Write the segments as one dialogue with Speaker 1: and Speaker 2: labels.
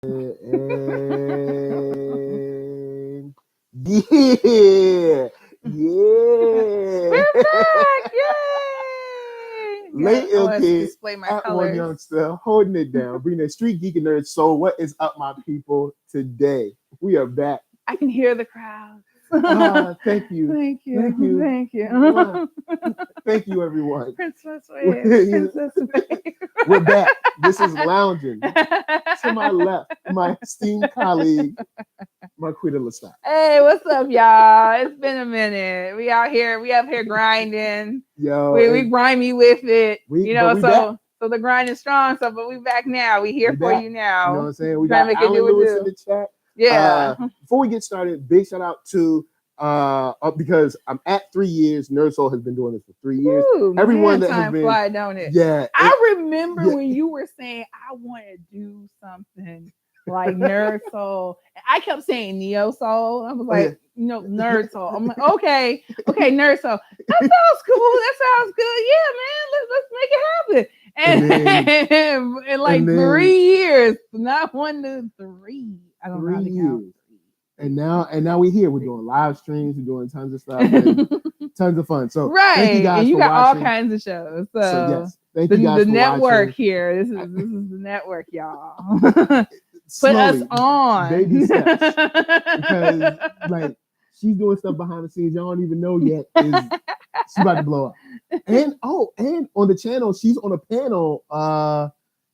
Speaker 1: And yeah,
Speaker 2: We're back! Yay!
Speaker 1: Late ill kid
Speaker 2: display my
Speaker 1: at One
Speaker 2: colors.
Speaker 1: Youngster, holding it down, bringing that street geek and nerd soul. What is up, my people? Today we are back.
Speaker 2: I can hear the crowd.
Speaker 1: Thank you.
Speaker 2: Thank you.
Speaker 1: Thank you.
Speaker 2: Thank you.
Speaker 1: Thank you, everyone.
Speaker 2: Princess Wave. Princess Wave.
Speaker 1: We're back. This is Loungin. To my left, my esteemed colleague, Marqueeda LaStar.
Speaker 2: Hey, what's up, y'all? It's been a minute. We out here grinding.
Speaker 1: Yo,
Speaker 2: we grimy with it.
Speaker 1: Back.
Speaker 2: So the grind is strong. So, but we back now. We here for you now.
Speaker 1: You know what I'm saying? We
Speaker 2: got
Speaker 1: got Alan Lewis in the chat.
Speaker 2: Yeah.
Speaker 1: Before we get started, big shout out to because I'm at 3 years. NERDSoul has been doing this for 3 years.
Speaker 2: Ooh,
Speaker 1: Everyone
Speaker 2: man,
Speaker 1: that
Speaker 2: time
Speaker 1: has been,
Speaker 2: fly, don't it?
Speaker 1: Yeah.
Speaker 2: I remember when you were saying I want to do something like NERDSoul. I kept saying NEOSoul. I was like, NERDSoul. I'm like, okay, NERDSoul. That sounds cool. That sounds good. Yeah, man. Let's make it happen. And in like 3 years, not 1 to 3. I don't know how to count.
Speaker 1: And now we're here. We're doing live streams. We're doing tons of stuff. And tons of fun. So
Speaker 2: right.
Speaker 1: Thank you guys
Speaker 2: and you
Speaker 1: for
Speaker 2: got
Speaker 1: watching.
Speaker 2: all kinds of shows. So
Speaker 1: yes, thank you guys
Speaker 2: the
Speaker 1: for
Speaker 2: network
Speaker 1: watching.
Speaker 2: here. This is the network, y'all. Put us on.
Speaker 1: Baby steps. Because like she's doing stuff behind the scenes y'all don't even know yet. She's about to blow up. And on the channel, she's on a panel.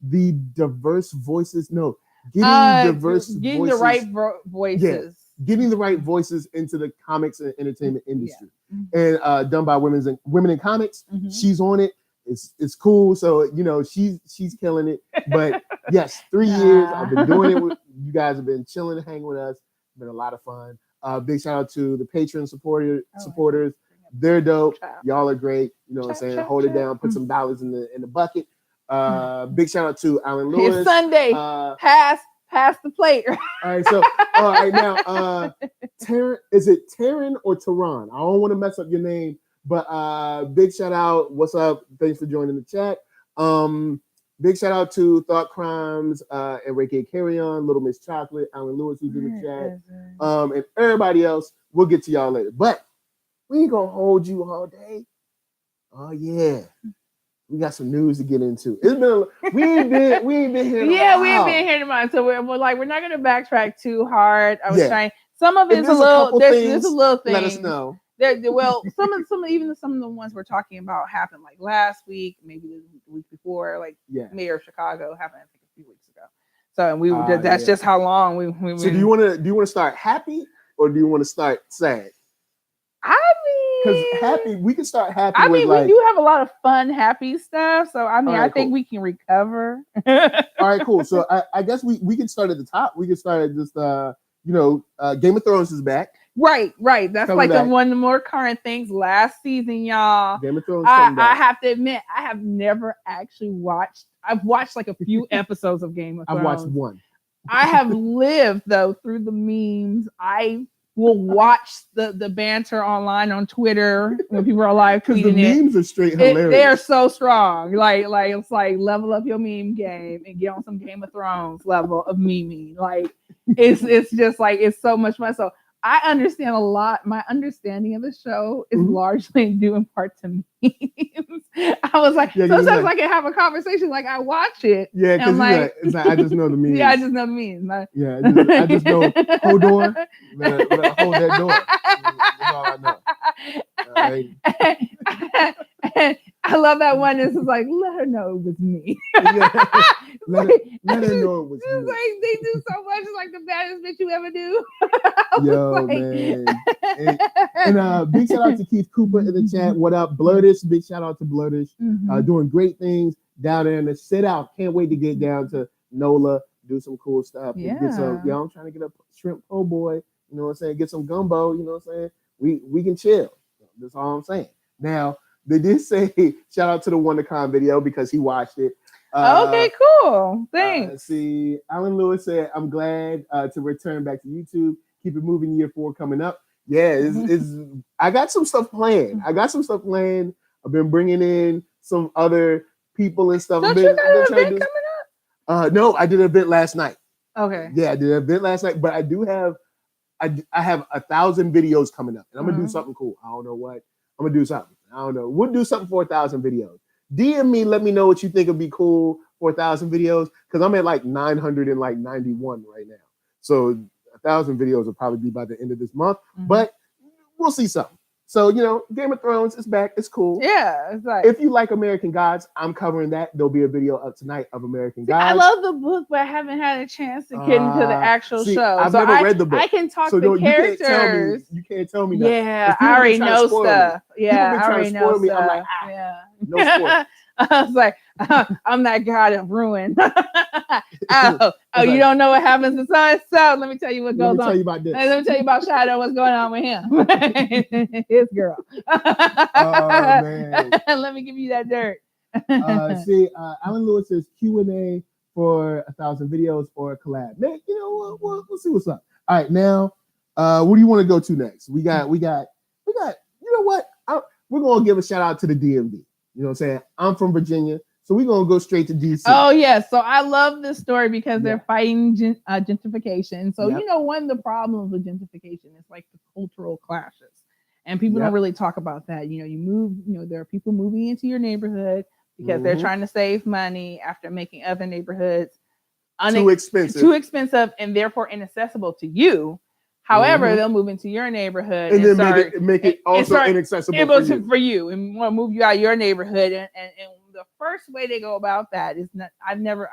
Speaker 1: The diverse voices. No, getting
Speaker 2: the right voices.
Speaker 1: Yeah, getting the right voices into the comics and entertainment industry. Yeah. And done by women in comics. Mm-hmm. She's on it. It's cool. So she's killing it. But yes, 3 years I've been doing it. You guys have been chilling and hanging with us. It's been a lot of fun. Big shout out to the Patron supporters. They're dope. Y'all are great. You know what I'm saying? Hold it down. Put some dollars in the bucket. Big shout out to Alan Lewis.
Speaker 2: It's Sunday. Pass the plate.
Speaker 1: All right, so all right now, Taryn, is it Taryn or Tehran? I don't want to mess up your name, but big shout out. What's up? Thanks for joining the chat. Big shout out to Thought Crimes, Enrique Carrion, Little Miss Chocolate, Alan Lewis who's in the chat, and everybody else. We'll get to y'all later, but we ain't gonna hold you all day. Oh yeah. We got some news to get into. It's been we ain't been here.
Speaker 2: Yeah, we ain't been here tomorrow. So we're not gonna backtrack too hard. I was trying. Some of it's a little. There's a little thing.
Speaker 1: Let us know.
Speaker 2: Well, some of the ones we're talking about happened like last week, maybe the week before. Like Mayor of Chicago happened I think a few weeks ago. So and we that's just how long we.
Speaker 1: So do you want to start happy or do you want to start sad?
Speaker 2: I mean,
Speaker 1: because happy, we can start happy.
Speaker 2: I mean, we do have a lot of fun, happy stuff. So I mean, I think we can recover.
Speaker 1: All right, cool. So I guess we can start at the top. We can start at just Game of Thrones is back.
Speaker 2: Right. That's coming like one of the more current things. Last season, y'all.
Speaker 1: Game of Thrones.
Speaker 2: I have to admit, I have never actually watched. I've watched like a few episodes of Game of Thrones.
Speaker 1: I've watched one.
Speaker 2: I have lived though through the memes. I will watch the banter online on Twitter when people are live tweeting
Speaker 1: the memes are straight hilarious.
Speaker 2: They are so strong. Like it's like level up your meme game and get on some Game of Thrones level of memeing. Like it's just like it's so much fun. So I understand a lot. My understanding of the show is largely due in part to memes. I was like, sometimes I can have a conversation like I watch it.
Speaker 1: Yeah, because like, it's like I just know the memes.
Speaker 2: Yeah, I just know the memes.
Speaker 1: I just know Hodor. Better hold that door. That's all I know.
Speaker 2: I love that one. This is like, let her know it was me.
Speaker 1: Let her know it was me.
Speaker 2: Like they do so much. It's like the baddest bitch you ever do.
Speaker 1: Yo, man. And big shout out to Keith Cooper in the chat. What up, Blurtish? Big shout out to Blurtish. Doing great things down there in the sit out. Can't wait to get down to NOLA, do some cool stuff.
Speaker 2: Yeah.
Speaker 1: I'm trying to get a shrimp po' boy. You know what I'm saying? Get some gumbo. You know what I'm saying? We can chill. That's all I'm saying. Now, they did say shout out to the WonderCon video because he watched it.
Speaker 2: Okay, cool. Thanks.
Speaker 1: See, Alan Lewis said, I'm glad to return back to YouTube. Keep it moving, year 4 coming up. Yeah, I got some stuff planned. I've been bringing in some other people and stuff.
Speaker 2: Don't you got an event coming up?
Speaker 1: No, I did an event last night.
Speaker 2: Okay.
Speaker 1: Yeah, I did an event last night, but I do have I have 1,000 videos coming up, and I'm gonna do something cool. I don't know what. I'm gonna do something. I don't know. We'll do something for 1,000 videos. DM me, let me know what you think would be cool for 1,000 videos, because I'm at like 991 right now. So 1,000 videos will probably be by the end of this month, but we'll see something. So, Game of Thrones is back. It's cool.
Speaker 2: Yeah, it's like,
Speaker 1: if you like American Gods, I'm covering that. There'll be a video up tonight of American Gods.
Speaker 2: I love the book, but I haven't had a chance to get into the actual show.
Speaker 1: I've never read the book.
Speaker 2: I can talk to the characters.
Speaker 1: You can't tell me
Speaker 2: that. Yeah, I already know stuff.
Speaker 1: Yeah, I already know stuff. I'm like, no spoilers.
Speaker 2: I was like, I'm that guy that ruined. You don't know what happens to so let me tell you what goes on. Let me tell you about this. Let me tell you about Shadow, what's going on with him. His girl. Oh, man. Let me give you that dirt.
Speaker 1: Alan Lewis says Q&A for 1,000 videos or a collab. Man, we'll see what's up. All right, now, what do you want to go to next? We got. You know what? We're gonna give a shout out to the DMV. You know what I'm saying? I'm from Virginia, so we're gonna go straight to DC.
Speaker 2: Oh yeah, so I love this story because they're fighting gentrification. So one of the problems with gentrification is like the cultural clashes, and people don't really talk about that. You move. There are people moving into your neighborhood because they're trying to save money after making other neighborhoods too expensive, and therefore inaccessible to you. However, they'll move into your neighborhood
Speaker 1: and then make it also inaccessible
Speaker 2: for you, and want to move you out of your neighborhood. And the first way they go about that is not. I've never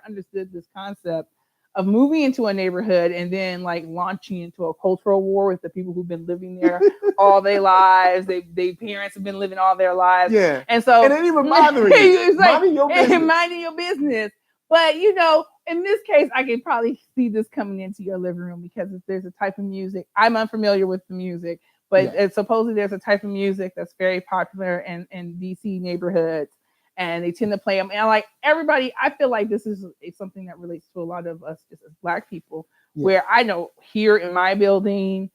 Speaker 2: understood this concept of moving into a neighborhood and then like launching into a cultural war with the people who've been living there all their lives. They parents have been living all their lives.
Speaker 1: Yeah,
Speaker 2: and so
Speaker 1: it ain't even bothering you.
Speaker 2: It's like minding your business. But in this case, I can probably see this coming into your living room because if there's a type of music, I'm unfamiliar with the music, but supposedly there's a type of music that's very popular in DC neighborhoods, and they tend to play them. And like everybody, I feel like this is something that relates to a lot of us just as Black people, where I know here in my building,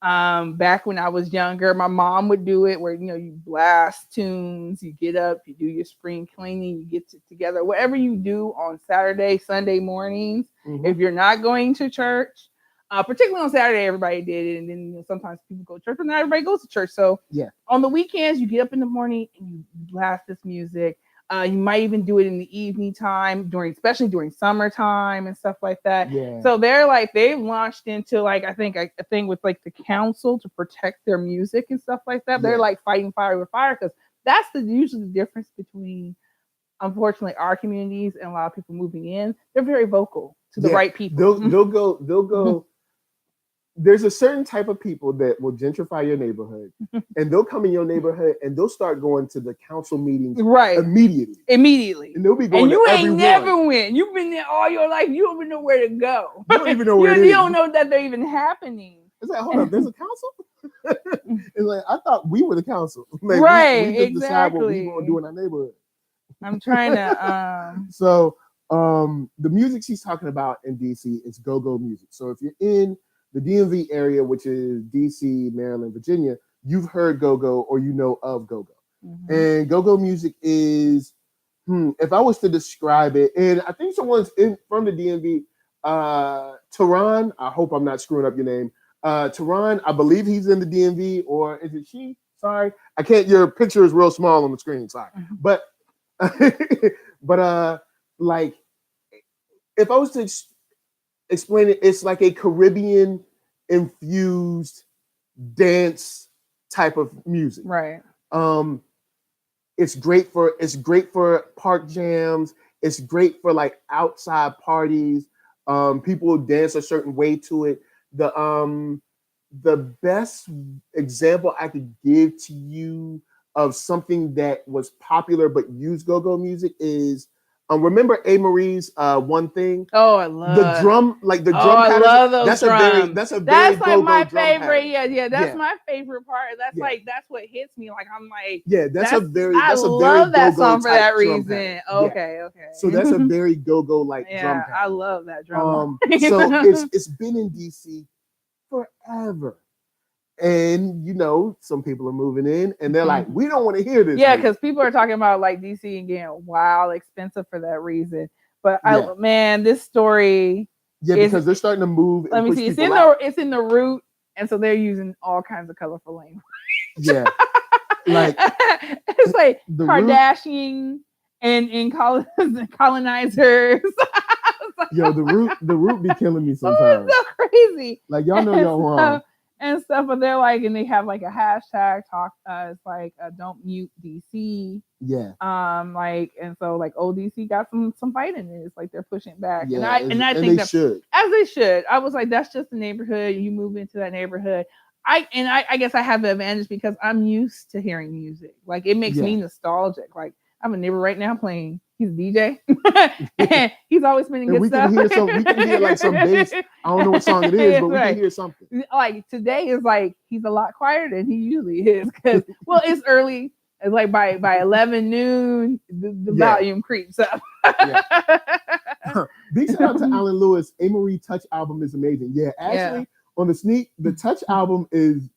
Speaker 2: back when I was younger, my mom would do it where, you blast tunes, you get up, you do your spring cleaning, you get together, whatever you do on Saturday, Sunday mornings. If you're not going to church, particularly on Saturday, everybody did it. And then sometimes people go to church, but not everybody goes to church. So on the weekends, you get up in the morning and you blast this music. You might even do it in the evening time especially during summertime and stuff like that. Yeah. So they've launched into I think a thing with like the council to protect their music and stuff like that. They're like fighting fire with fire because that's usually the difference between, unfortunately, our communities and a lot of people moving in. They're very vocal to the right people.
Speaker 1: They'll go. There's a certain type of people that will gentrify your neighborhood, and they'll come in your neighborhood and they'll start going to the council meetings immediately, and they'll be going. And you ain't never
Speaker 2: went. You've been there all your life. You don't even know where to go.
Speaker 1: You don't even know where
Speaker 2: you don't know that they're even happening.
Speaker 1: It's like, hold up, there's a council. It's like I thought we were the council.
Speaker 2: Like,
Speaker 1: we just decide what we going to do in our neighborhood.
Speaker 2: I'm trying to.
Speaker 1: So the music she's talking about in DC is go-go music. So if you're in the DMV area, which is DC, Maryland, Virginia, you've heard go-go or of go-go. And go-go music is, if I was to describe it, and I think someone's from the DMV, Tehran, I hope I'm not screwing up your name. Tehran, I believe he's in the DMV, or is it she? Sorry. I can't, your picture is real small on the screen, sorry. But, like, if I was to explain it, it's like a Caribbean infused dance type of music.
Speaker 2: Right.
Speaker 1: It's great for park jams. It's great for like outside parties. People will dance a certain way to it. The best example I could give to you of something that was popular but used go-go music is remember A. Marie's One Thing?
Speaker 2: Oh, I love
Speaker 1: the drum, like the drum
Speaker 2: pattern. I love those
Speaker 1: that's
Speaker 2: drums.
Speaker 1: That's
Speaker 2: like
Speaker 1: go-go
Speaker 2: my
Speaker 1: drum
Speaker 2: favorite.
Speaker 1: Pattern.
Speaker 2: Yeah. That's my favorite part. That's that's what hits me. Like I'm like,
Speaker 1: that's a very
Speaker 2: love that song for that reason.
Speaker 1: Pattern.
Speaker 2: Okay.
Speaker 1: So that's a very go-go like drum pattern.
Speaker 2: I love that drum.
Speaker 1: So it's been in DC forever. And some people are moving in and they're like, we don't want to hear this.
Speaker 2: Yeah, because people are talking about like DC and getting wild expensive for that reason. But man, this story,
Speaker 1: Yeah, because they're starting to move.
Speaker 2: Let me see. It's in the root, and so they're using all kinds of colorful language.
Speaker 1: Yeah, like
Speaker 2: it's like Kardashian and colonizers.
Speaker 1: Yo, the root be killing me sometimes.
Speaker 2: It's so crazy.
Speaker 1: Like y'all know y'all wrong.
Speaker 2: And stuff, but they're like, and they have like a hashtag talk. It's like don't mute DC.
Speaker 1: Yeah.
Speaker 2: Like, and so like ODC got some fight in it. It's like they're pushing back.
Speaker 1: Yeah,
Speaker 2: and I think
Speaker 1: they should.
Speaker 2: As they should. I was like, that's just the neighborhood. You move into that neighborhood. I guess I have the advantage because I'm used to hearing music. Like it makes me nostalgic. Like I have a neighbor right now playing. He's a DJ. And he's always spinning good stuff. We
Speaker 1: can hear like some bass. I don't know what song it is, but we can hear something.
Speaker 2: Like today is like he's a lot quieter than he usually is because it's early. It's like by 11 noon, the volume creeps up.
Speaker 1: Big shout out to Alan Lewis. Amory Touch album is amazing. Yeah, actually on the Touch album is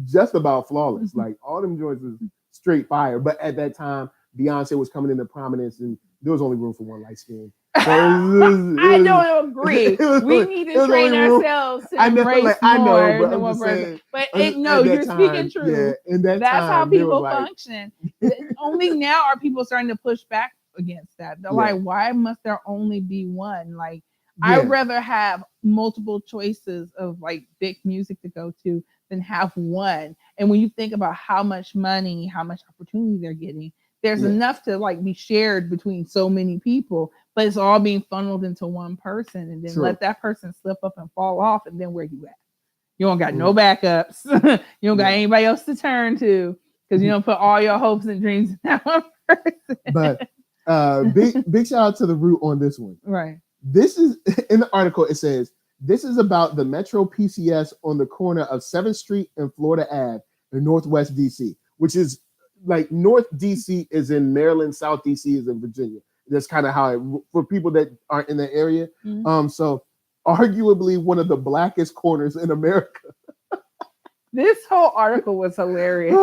Speaker 1: just about flawless. Like all them joints is straight fire. But at that time, Beyonce was coming into prominence, and there was only room for one light skin. So
Speaker 2: I don't agree. We need to train ourselves to embrace more than one person. But you're speaking true.
Speaker 1: Yeah,
Speaker 2: that's how people function. Only now are people starting to push back against that. They're like, why must there only be one? Like, I'd rather have multiple choices of like big music to go to than have one. And when you think about how much money, how much opportunity they're getting, there's enough to like be shared between so many people, but it's all being funneled into one person, and then let that person slip up and fall off, and then where you at? You don't got no backups. You don't got anybody else to turn to because you don't put all your hopes and dreams in that one person.
Speaker 1: But big shout out to the Root on this one.
Speaker 2: Right.
Speaker 1: This is in the article. It says this is about the Metro PCS on the corner of 7th Street and Florida Ave in Northwest DC, which is like North DC is in Maryland, South DC is in Virginia. That's kind of how for people that aren't in the area. Mm-hmm. So arguably one of the blackest corners in America.
Speaker 2: This whole article was hilarious.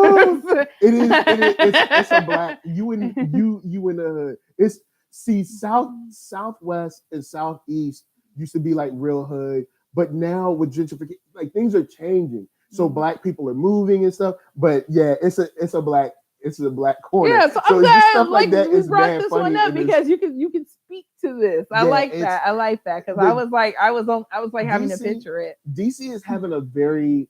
Speaker 1: It is. It's a black. You in the hood. It's Southwest and Southeast used to be like real hood, but now with gentrification, like things are changing. So black people are moving and stuff. But yeah, it's a black corner.
Speaker 2: Yeah, so I'm glad stuff like that is brought this one up because you can speak to this. I like that. I like that because I was like having to picture it.
Speaker 1: DC is having a very.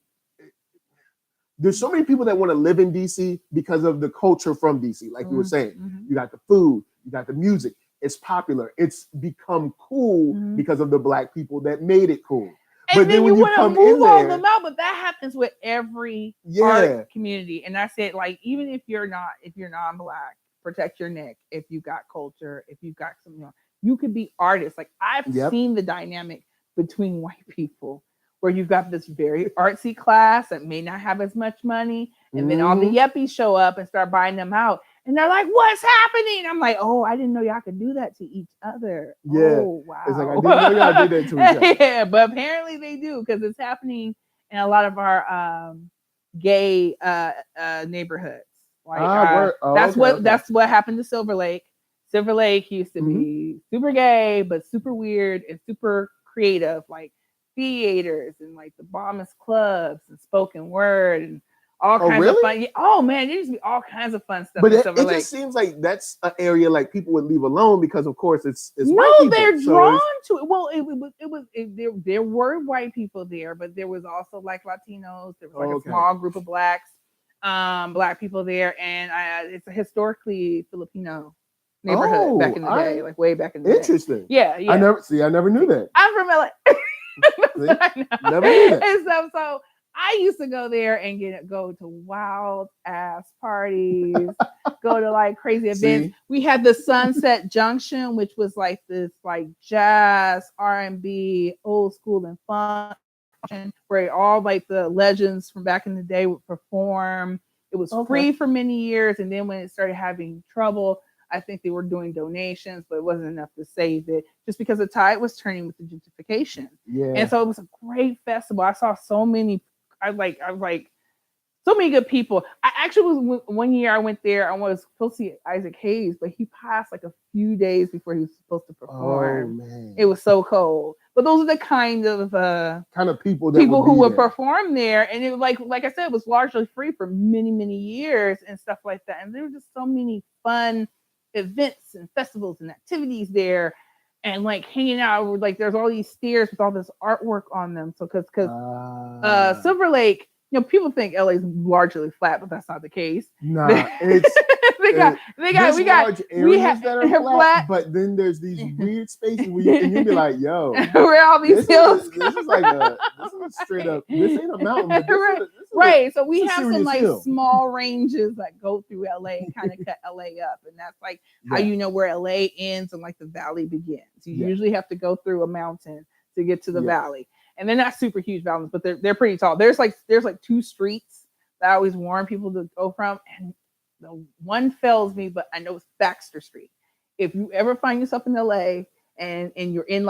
Speaker 1: There's so many people that want to live in DC because of the culture from DC. Like you were saying, you got the food, you got the music. It's popular. It's become cool because of the black people that made it cool.
Speaker 2: And then you want to move all them out, but that happens with every art community. And I said, like, even if you're non-black, protect your neck. If you got culture, if you got some, you could be artists. Like I've seen the dynamic between white people, where you've got this very artsy class that may not have as much money, and then all the yuppies show up and start buying them out. And they're like, what's happening? I'm like, oh, I didn't know y'all could do that to each other.
Speaker 1: Yeah.
Speaker 2: Oh, wow.
Speaker 1: It's like, I didn't know y'all did that to each other.
Speaker 2: Yeah, but apparently they do because it's happening in a lot of our gay neighborhoods. Like that's what happened to Silver Lake. Silver Lake used to be super gay, but super weird and super creative, like theaters and like the bombest clubs and spoken word and all kinds of fun. Oh man, there used to be all kinds of fun stuff.
Speaker 1: But it just seems like that's an area like people would leave alone because, of course, it's white people.
Speaker 2: They're drawn to it. Well, there were white people there, but there was also like Latinos. There was like a small group of blacks, black people there, and it's a historically Filipino neighborhood back in the day, like way back in the day.
Speaker 1: Interesting.
Speaker 2: Yeah.
Speaker 1: I never knew that.
Speaker 2: I'm from LA.
Speaker 1: Never knew that.
Speaker 2: And so I used to go there and go to wild ass parties, go to like crazy events. We had the Sunset Junction, which was like this like jazz, R&B, old school and funk, where all like the legends from back in the day would perform. It was free for many years, and then when it started having trouble, I think they were doing donations, but it wasn't enough to save it just because the tide was turning with the gentrification. Yeah. And so it was a great festival. I saw so many. I was like, So many good people. I actually was one year I went there. I was supposed to see Isaac Hayes, but he passed like a few days before he was supposed to perform.
Speaker 1: Oh man,
Speaker 2: it was so cold. But those are the kind of
Speaker 1: people
Speaker 2: who would
Speaker 1: there.
Speaker 2: perform there, and it like I said, it was largely free for many years and stuff like that. And there were just so many fun events and festivals and activities there, and like hanging out. Like there's all these stairs with all this artwork on them. So because Silver Lake. People think LA is largely flat, but that's not the case.
Speaker 1: Nah, it's we got large areas that are flat, but then there's these weird spaces where you be like, yo,
Speaker 2: where all these hills.
Speaker 1: This is straight up. This ain't a mountain, but
Speaker 2: right. So we have some like small ranges that go through LA and kind of cut LA up, and that's like how you know where LA ends and like the valley begins. You usually have to go through a mountain to get to the valley. And they're not super huge mountains, but they're pretty tall. There's like 2 streets that I always warn people to go from, and the one fails me, but I know it's Baxter Street. If you ever find yourself in LA and you're in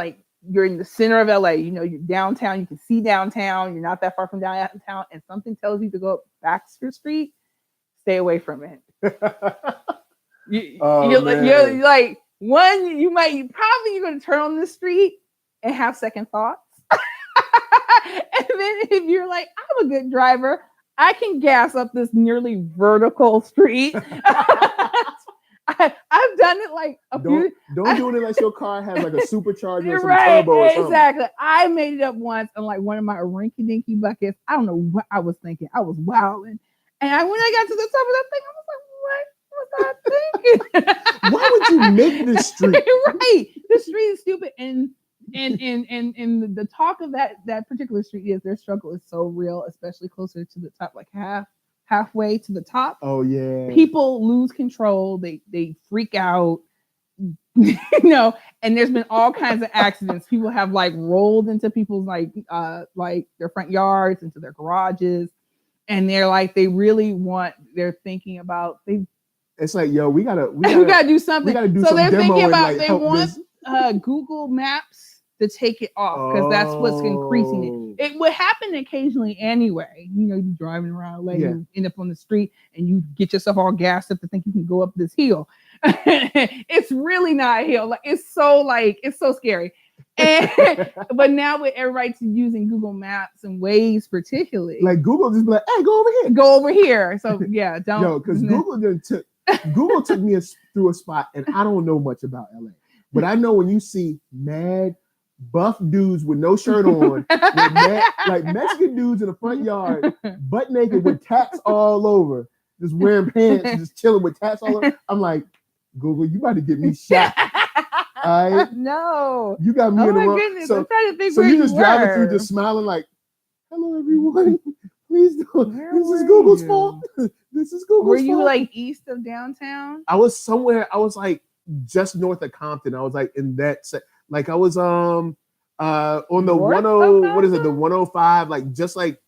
Speaker 2: the center of LA, you're downtown, you can see downtown, you're not that far from downtown, and something tells you to go up Baxter Street, stay away from it. You're like you're going to turn on the street and have second thoughts. And then if you're like, I'm a good driver, I can gas up this nearly vertical street. I've done it like
Speaker 1: Don't do it unless your car has like a supercharger or some turbo or something.
Speaker 2: Exactly. I made it up once on like one of my rinky-dinky buckets. I don't know what I was thinking. I was wilding. And when I got to the top of that thing, I was like, what was I thinking?
Speaker 1: Why would you make this street?
Speaker 2: Right. The street is stupid. And the talk of that particular street is their struggle is so real, especially closer to the top, like halfway to the top.
Speaker 1: Oh yeah.
Speaker 2: People lose control. They freak out, and there's been all kinds of accidents. People have like rolled into people's like their front yards, into their garages, and they're thinking about
Speaker 1: it's like, yo, we gotta
Speaker 2: do something.
Speaker 1: We gotta do
Speaker 2: so they're thinking about
Speaker 1: they
Speaker 2: want Google Maps to take it off because that's what's increasing it. It would happen occasionally anyway. You're driving around LA, you end up on the street and you get yourself all gassed up to think you can go up this hill. It's really not a hill. Like it's so scary. But now with everybody using Google Maps and Waze particularly,
Speaker 1: like Google just be like, hey, go over here.
Speaker 2: So yeah, don't.
Speaker 1: Yo, because Google took me through a spot, and I don't know much about LA, but I know when you see mad buff dudes with no shirt on, like Mexican dudes in the front yard, butt naked with tats all over, just wearing pants, and just chilling with tats all over. I'm like, Google, you about to get me shot.
Speaker 2: No,
Speaker 1: you got me in the wrong.
Speaker 2: Goodness, I'm trying to think
Speaker 1: so you just driving through, just smiling like, "Hello, everyone. Please don't. This is Google's fault. This is Google's fault."
Speaker 2: Were you like east of downtown?
Speaker 1: I was somewhere. I was like just north of Compton. I was like in that. Like I was on the 10, what is it? The 105, like just like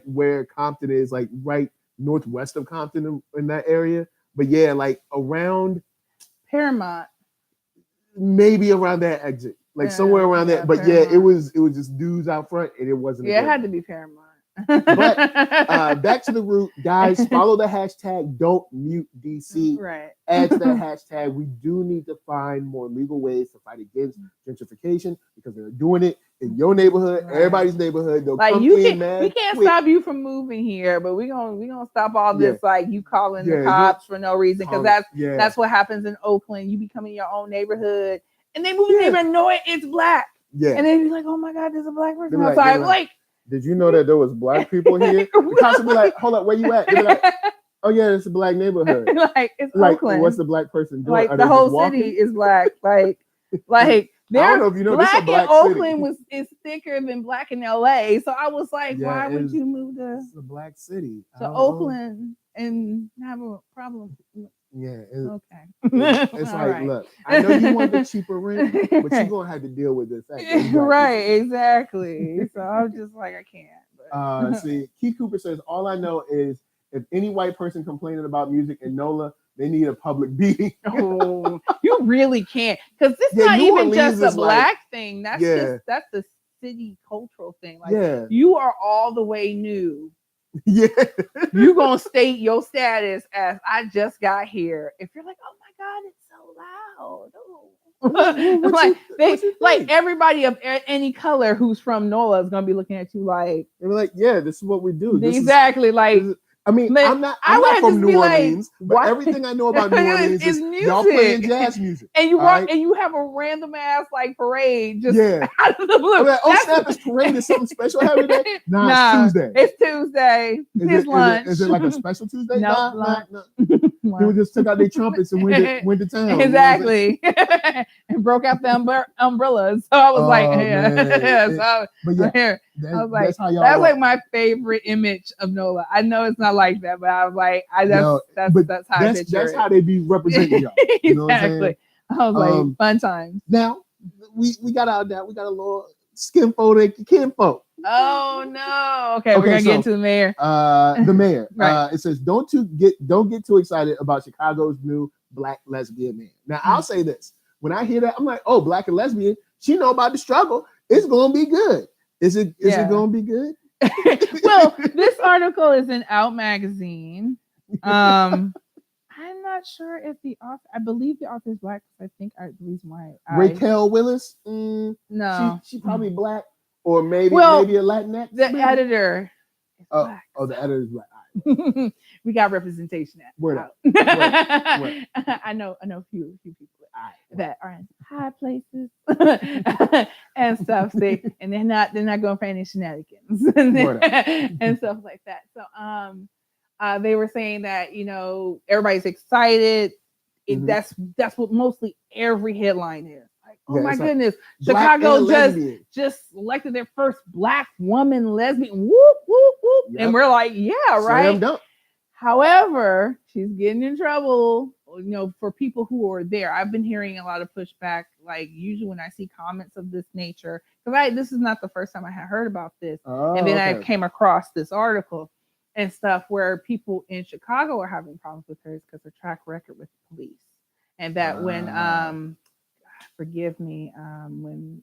Speaker 1: where Compton is, like right northwest of Compton in that area. But yeah, like around
Speaker 2: Paramount.
Speaker 1: Maybe around that exit. Like somewhere around that. But
Speaker 2: Paramount.
Speaker 1: Yeah, it was just dudes out front and it wasn't.
Speaker 2: Yeah, it had to be Paramount.
Speaker 1: But back to the root, guys, follow the hashtag don't mute DC.
Speaker 2: Right.
Speaker 1: Add to that hashtag. We do need to find more legal ways to fight against gentrification because they're doing it in your neighborhood, everybody's neighborhood. They'll come in, man.
Speaker 2: We can't stop you from moving here, but we're gonna stop all this like you calling the cops for no reason, because that's what happens in Oakland. You become in your own neighborhood and they move in there and know it's black. Yeah. And then you're like, oh my God, there's a black person outside. Like,
Speaker 1: did you know that there was black people here? The cops would be like, hold up, where you at? They'd be like, oh yeah, it's a black neighborhood.
Speaker 2: It's Oakland.
Speaker 1: What's the black person doing?
Speaker 2: Like the whole city is black. Like
Speaker 1: I don't know if you know,
Speaker 2: black in Oakland is thicker than black in LA. So I was like, why would you move to
Speaker 1: a black city
Speaker 2: to Oakland and have a problem?
Speaker 1: Yeah.
Speaker 2: Okay.
Speaker 1: It's like, look, I know you want the cheaper rent, but you're gonna have to deal with this.
Speaker 2: Right, exactly. So I'm just like, I can't.
Speaker 1: See, Keith Cooper says, all I know is if any white person complaining about music in NOLA, they need a public beating.
Speaker 2: Oh, you really can't, because this is not even just a black thing. That's the city cultural thing. Like you are all the way new
Speaker 1: Yeah.
Speaker 2: You gonna state your status as I just got here. If you're like, oh my God, it's so loud. Oh. Like everybody of any color who's from NOLA is gonna be looking at you like
Speaker 1: they were like, yeah, this is what we do.
Speaker 2: Exactly.
Speaker 1: I mean, I'm not from New Orleans, but everything I know about New Orleans is music. Y'all playing jazz music.
Speaker 2: And you walk and you have a random ass like parade just out of the blue.
Speaker 1: I'm like, oh snap, this parade is something special every day? Nah, it's Tuesday.
Speaker 2: It's Tuesday. It's lunch.
Speaker 1: Is it like a special Tuesday?
Speaker 2: No,
Speaker 1: nah. People just took out their trumpets and went to town.
Speaker 2: Exactly. You know and broke out the umbrellas. So I was like, that's like my favorite image of NOLA. I know it's not like that, but I was like, that's how I picture
Speaker 1: that's how they be representing y'all. You know
Speaker 2: exactly. I was like, fun times.
Speaker 1: Now we got out there. We got a little skin folk, kinfolk.
Speaker 2: Oh no! Okay, we're gonna get into the mayor.
Speaker 1: The mayor.
Speaker 2: Right.
Speaker 1: It says, don't get too excited about Chicago's new black lesbian mayor. Now I'll say this: when I hear that, I'm like, oh, black and lesbian. She know about the struggle. It's gonna be good. Is it gonna be good?
Speaker 2: Well, this article is in Out Magazine. I'm not sure if the author. I believe the author is black. I think the reason why.
Speaker 1: Raquel Willis.
Speaker 2: No,
Speaker 1: she probably black. Or maybe a Latinx.
Speaker 2: The editor.
Speaker 1: The editor is black.
Speaker 2: We got representation at.
Speaker 1: Word up.
Speaker 2: I know a few people that are in high places and stuff. And they're not going for any shenanigans and stuff like that. So they were saying that everybody's excited. That's what mostly every headline is. Oh my goodness! Chicago just elected their first black woman lesbian. Whoop whoop whoop! Yep. And we're like, yeah, right. However, she's getting in trouble. For people who are there, I've been hearing a lot of pushback. Like usually when I see comments of this nature, because this is not the first time I had heard about this, and then I came across this article and stuff where people in Chicago are having problems with her because her track record with the police, and that when forgive me, when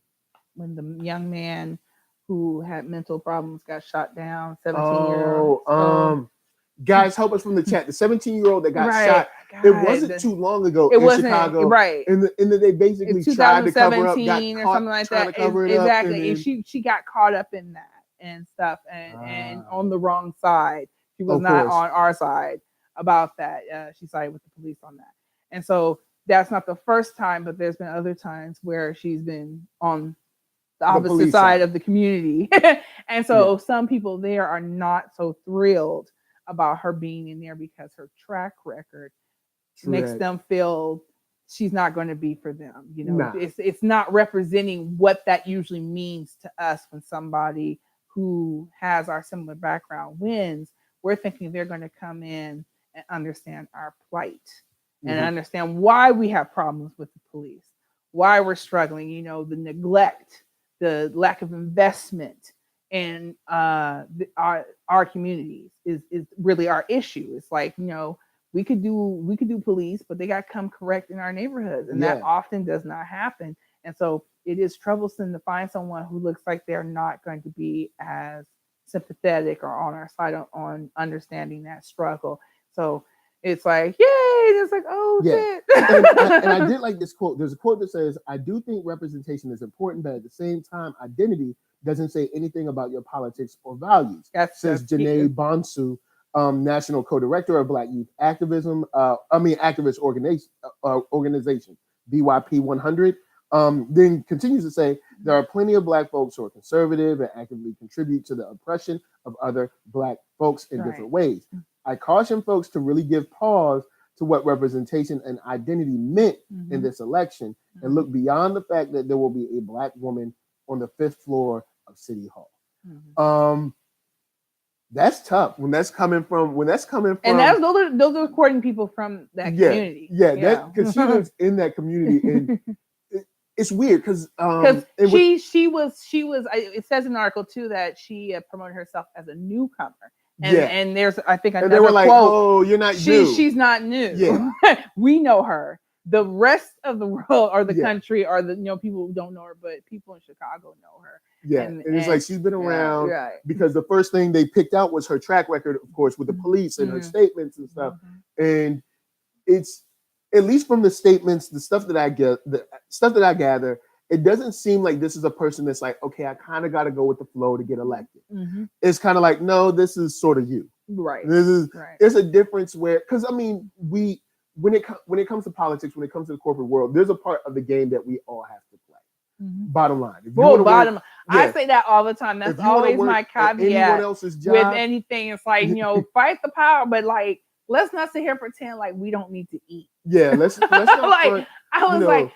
Speaker 2: the young man who had mental problems got shot down, 17-year-old.
Speaker 1: Guys, help us from the chat. The 17-year-old that got shot. God, it wasn't too long ago in Chicago.
Speaker 2: Right.
Speaker 1: And they basically tried to cover up, got
Speaker 2: or something like that. Exactly. And she got caught up in that and stuff and on the wrong side. She was not on our side about that. She sided with the police on that. And so that's not the first time, but there's been other times where she's been on the opposite side of the community. And so some people there are not so thrilled about her being in there because her track record makes them feel she's not going to be for them. It's not representing what that usually means to us when somebody who has our similar background wins. We're thinking they're going to come in and understand our plight. And understand why we have problems with the police, why we're struggling, the neglect, the lack of investment in our communities is really our issue. It's like, we could do police, but they got to come correct in our neighborhoods. And that often does not happen. And so it is troublesome to find someone who looks like they're not going to be as sympathetic or on our side on understanding that struggle. So it's like, yay! It's like, oh shit.
Speaker 1: and I did like this quote. There's a quote that says, "I do think representation is important, but at the same time, identity doesn't say anything about your politics or values." Says Janae Bonsu, National Co-Director of Black Youth Activism. Activist organization BYP 100. Then continues to say, there are plenty of Black folks who are conservative and actively contribute to the oppression of other Black folks in different ways. I caution folks to really give pause to what representation and identity meant in this election and look beyond the fact that there will be a Black woman on the 5th floor of City Hall. That's tough when that's coming from and
Speaker 2: those are recording people from that community.
Speaker 1: Because she lives in that community, and it's weird because
Speaker 2: she was. It says in the article too that she promoted herself as a newcomer. And there's, I think, another
Speaker 1: they were like,
Speaker 2: quote,
Speaker 1: "Oh, you're not new.
Speaker 2: She's not new. We know her, the rest of the world or the
Speaker 1: Yeah.
Speaker 2: country or the people who don't know her, but people in Chicago know her.
Speaker 1: Yeah, and it's like she's been around
Speaker 2: right.
Speaker 1: because the first thing they picked out was her track record, of course, with the police and her statements and stuff. And it's, at least from the statements, the stuff that I gather, it doesn't seem like this is a person that's like, okay, I kind of got to go with the flow to get elected. It's kind of like, no, this is sort of you.
Speaker 2: Right.
Speaker 1: There's a difference where, because I mean, when it comes to politics, when it comes to the corporate world, there's a part of the game that we all have to play. Bottom line.
Speaker 2: I say that all the time. That's always my caveat with anything. It's like, fight the power, but like, let's not sit here and pretend like we don't need to eat.
Speaker 1: Yeah, let's not
Speaker 2: like, I was like,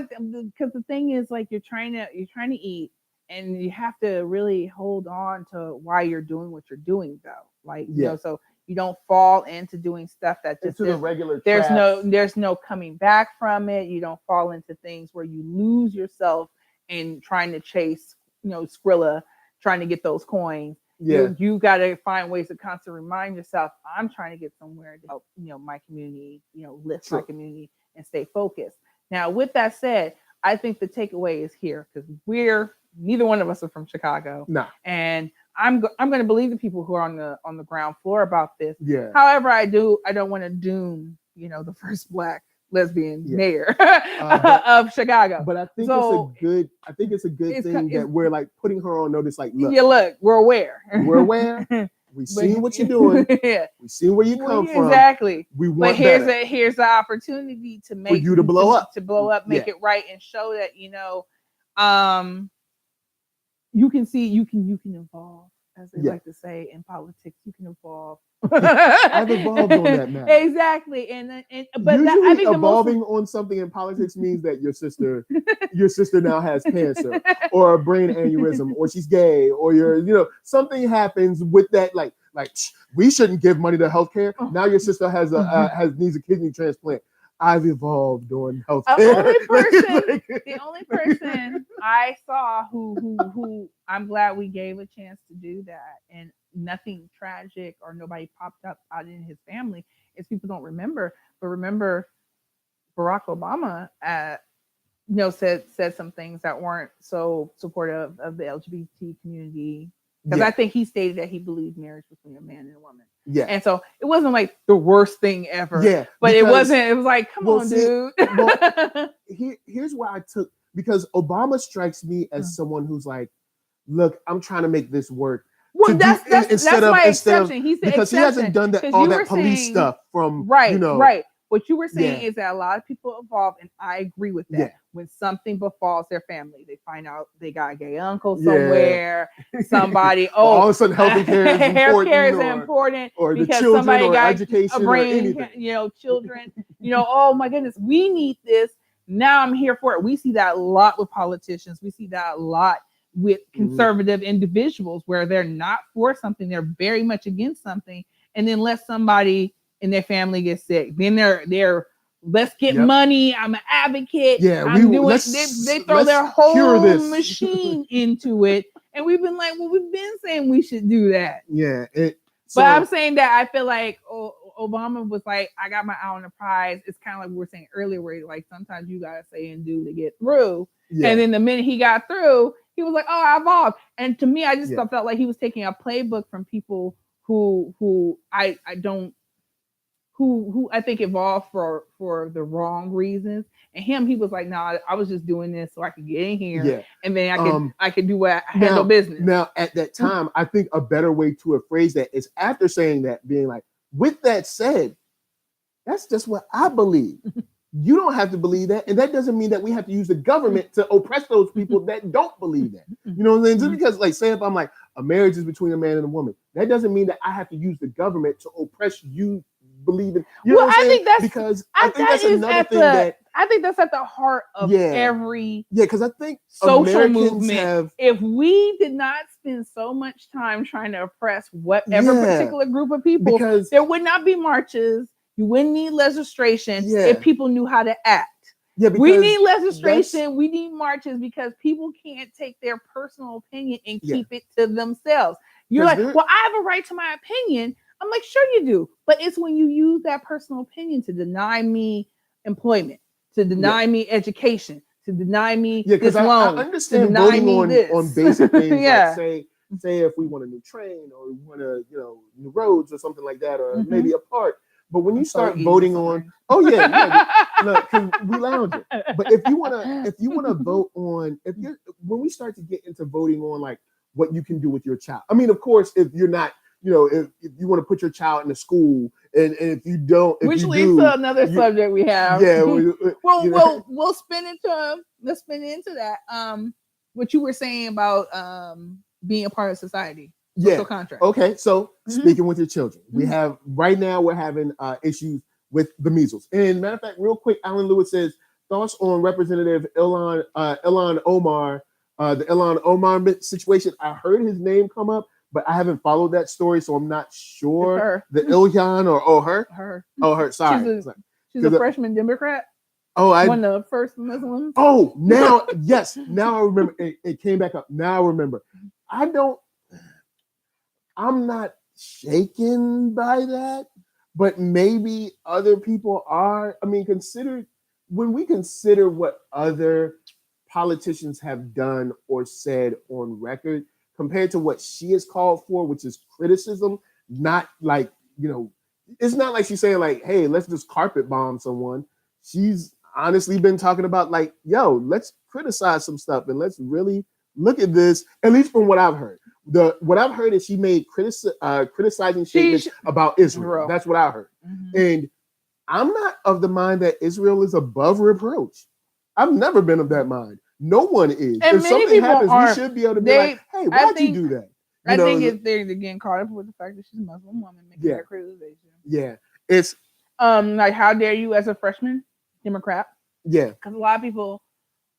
Speaker 2: because the thing is, like, you're trying to eat, and you have to really hold on to why you're doing what you're doing, though. Like, so you don't fall into doing stuff that just
Speaker 1: the regular.
Speaker 2: There's no coming back from it. You don't fall into things where you lose yourself in trying to chase, Skrilla, trying to get those coins.
Speaker 1: Yeah,
Speaker 2: you got to find ways to constantly remind yourself, I'm trying to get somewhere to help, my community, lift my community and stay focused. Now, with that said, I think the takeaway is here, because neither one of us are from Chicago.
Speaker 1: No.
Speaker 2: And I'm going to believe the people who are on the ground floor about this.
Speaker 1: Yeah.
Speaker 2: However, I don't want to doom, the first Black lesbian mayor of Chicago.
Speaker 1: But I think it's a good thing that we're like putting her on notice. Like,
Speaker 2: look, we're aware.
Speaker 1: We're aware. We seen what you're doing. We seen where you come from.
Speaker 2: Exactly.
Speaker 1: We want
Speaker 2: here's the opportunity to make
Speaker 1: for you to blow up,
Speaker 2: make it right, and show that you can see you can evolve, as they like to say in politics. You can evolve.
Speaker 1: I've evolved on that now.
Speaker 2: Exactly, but
Speaker 1: usually
Speaker 2: I think
Speaker 1: evolving on something in politics means that your sister now has cancer or a brain aneurysm, or she's gay, or something happens with that. Like we shouldn't give money to healthcare. Now your sister needs a kidney transplant. I've evolved on healthcare.
Speaker 2: The only person I saw who I'm glad we gave a chance to do that, and nothing tragic or nobody popped up out in his family, is people don't remember. But remember, Barack Obama, said some things that weren't so supportive of the LGBT community. Because I think he stated that he believed marriage between a man and a woman. Yeah. And so it wasn't like the worst thing ever.
Speaker 1: Yeah.
Speaker 2: But it was like, come on, dude.
Speaker 1: Here's why because Obama strikes me as someone who's like, look, I'm trying to make this work.
Speaker 2: Well, that's my exception. He said
Speaker 1: because
Speaker 2: exception.
Speaker 1: He hasn't done all that police stuff from
Speaker 2: right. What you were saying is that a lot of people evolve, and I agree with that.
Speaker 1: Yeah.
Speaker 2: When something befalls their family, they find out they got a gay uncle somewhere, somebody,
Speaker 1: all of a sudden healthcare is
Speaker 2: important
Speaker 1: or
Speaker 2: because
Speaker 1: children,
Speaker 2: somebody
Speaker 1: or
Speaker 2: got
Speaker 1: education,
Speaker 2: a brain,
Speaker 1: or anything.
Speaker 2: Children, oh my goodness, we need this. Now I'm here for it. We see that a lot with politicians. We see that a lot with conservative individuals where they're not for something, they're very much against something, and then let somebody in their family get sick. Then they're let's get money. I'm an advocate.
Speaker 1: Yeah,
Speaker 2: they throw their whole machine into it, and we've been like, well, we've been saying we should do that.
Speaker 1: Yeah,
Speaker 2: but I'm saying that I feel like Obama was like, I got my eye on the prize. It's kind of like we were saying earlier, where like sometimes you gotta say and do to get through. Yeah. And then the minute he got through, he was like, oh, I evolved. And to me, I just felt like he was taking a playbook from people who I think evolved for the wrong reasons. And he was like, nah, I was just doing this so I could get in here. Yeah. And then I could do what I handle business.
Speaker 1: Now, at that time, I think a better way to phrase that is after saying that, being like, with that said, that's just what I believe. You don't have to believe that. And that doesn't mean that we have to use the government to oppress those people that don't believe that. You know what I'm saying? Just because, like, say if I'm like, a marriage is between a man and a woman, that doesn't mean that I have to use the government to oppress you believing. You know what I'm saying? I think that's another thing that
Speaker 2: I think that's at the heart of every
Speaker 1: because I think
Speaker 2: social
Speaker 1: Americans
Speaker 2: movement. If we did not spend so much time trying to oppress whatever particular group of people, there would not be marches. You wouldn't need legislation if people knew how to act. Yeah, we need legislation. We need marches because people can't take their personal opinion and keep it to themselves. You're like, well, I have a right to my opinion. I'm like, sure you do. But it's when you use that personal opinion to deny me employment, to deny me education, to deny me
Speaker 1: Yeah,
Speaker 2: this
Speaker 1: because I
Speaker 2: loan,
Speaker 1: understand
Speaker 2: to deny
Speaker 1: voting
Speaker 2: me this.
Speaker 1: on basic things
Speaker 2: Yeah.
Speaker 1: like say if we want a new train or we want new roads or something like that, or
Speaker 2: Mhm.
Speaker 1: maybe a park. But when you
Speaker 2: I'm so
Speaker 1: start
Speaker 2: eating
Speaker 1: voting
Speaker 2: this
Speaker 1: on,
Speaker 2: orange.
Speaker 1: oh yeah, look, 'cause we lounging. But if you wanna vote on, when we start to get into voting on like what you can do with your child. I mean, of course, if you're not, if you want to put your child in a school, and if you don't, if
Speaker 2: which
Speaker 1: you
Speaker 2: leads
Speaker 1: do,
Speaker 2: to another subject we have.
Speaker 1: yeah,
Speaker 2: we'll spin into let's spin into that. What you were saying about being a part of society. Social contract.
Speaker 1: Okay, so speaking with your children, we're having issues with the measles. And matter of fact, real quick, Alan Lewis says thoughts on Representative Ilhan Omar, the Ilhan Omar situation. I heard his name come up, but I haven't followed that story, so I'm not sure. The Ilhan or her. Her. Sorry,
Speaker 2: she's a freshman Democrat.
Speaker 1: Oh,
Speaker 2: one of the first Muslims.
Speaker 1: Oh, now yes, now I remember. It came back up. Now I remember. I'm not shaken by that, but maybe other people are. I mean, when we consider what other politicians have done or said on record compared to what she is called for, which is criticism, not like, it's not like she's saying like, hey, let's just carpet bomb someone. She's honestly been talking about like, yo, let's criticize some stuff and let's really look at this, at least from what I've heard. What I've heard is she made criticizing statements about Israel. That's what I heard. Mm-hmm. And I'm not of the mind that Israel is above reproach. I've never been of that mind. No one is.
Speaker 2: And
Speaker 1: if something happens, we should be able to be like, hey, why'd you do that?
Speaker 2: I think they're getting caught up with the fact that she's a Muslim woman making that criticization.
Speaker 1: Yeah. It's
Speaker 2: like, how dare you as a freshman Democrat?
Speaker 1: Yeah.
Speaker 2: Because a lot of people,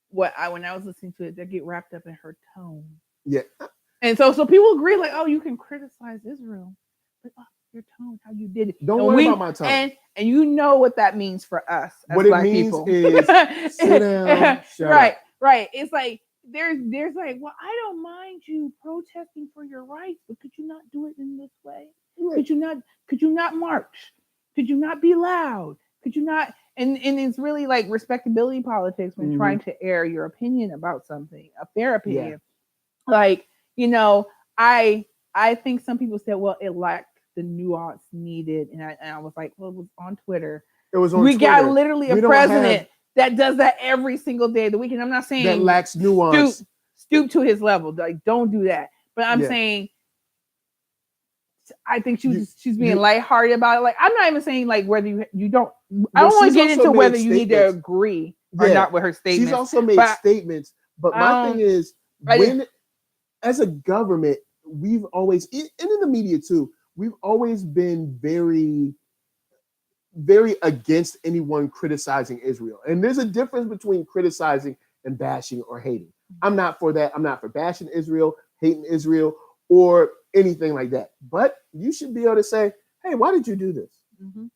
Speaker 2: when I was listening to it, they get wrapped up in her tone.
Speaker 1: Yeah.
Speaker 2: And so people agree, like, oh, you can criticize Israel, but your tone, how you did it.
Speaker 1: Don't worry about my tone.
Speaker 2: And you know what that means for us as
Speaker 1: what
Speaker 2: Black
Speaker 1: it means
Speaker 2: people.
Speaker 1: Is sit down, shut
Speaker 2: right,
Speaker 1: up.
Speaker 2: Right. It's like there's like, well, I don't mind you protesting for your rights, but could you not do it in this way? Right. Could you not march? Could you not be loud? Could you not? And it's really like respectability politics when trying to air your opinion about something, a fair opinion. Yeah. Like, I think some people said, well, it lacked the nuance needed. And I was like, well, it was on Twitter. We got literally a president that does that every single day of the week. And I'm not saying
Speaker 1: that lacks nuance.
Speaker 2: Stoop to his level. Like, don't do that. But I'm saying, I think she's being lighthearted about it. Like, I'm not even saying like whether you don't. I don't want to get into whether you need to agree or not with her statements.
Speaker 1: She's also made statements. But my thing is, as a government, we've always, and in the media too, we've always been very, very against anyone criticizing Israel. And there's a difference between criticizing and bashing or hating. I'm not for that. I'm not for bashing Israel, hating Israel, or anything like that. But you should be able to say, hey, why did you do this? Mm-hmm.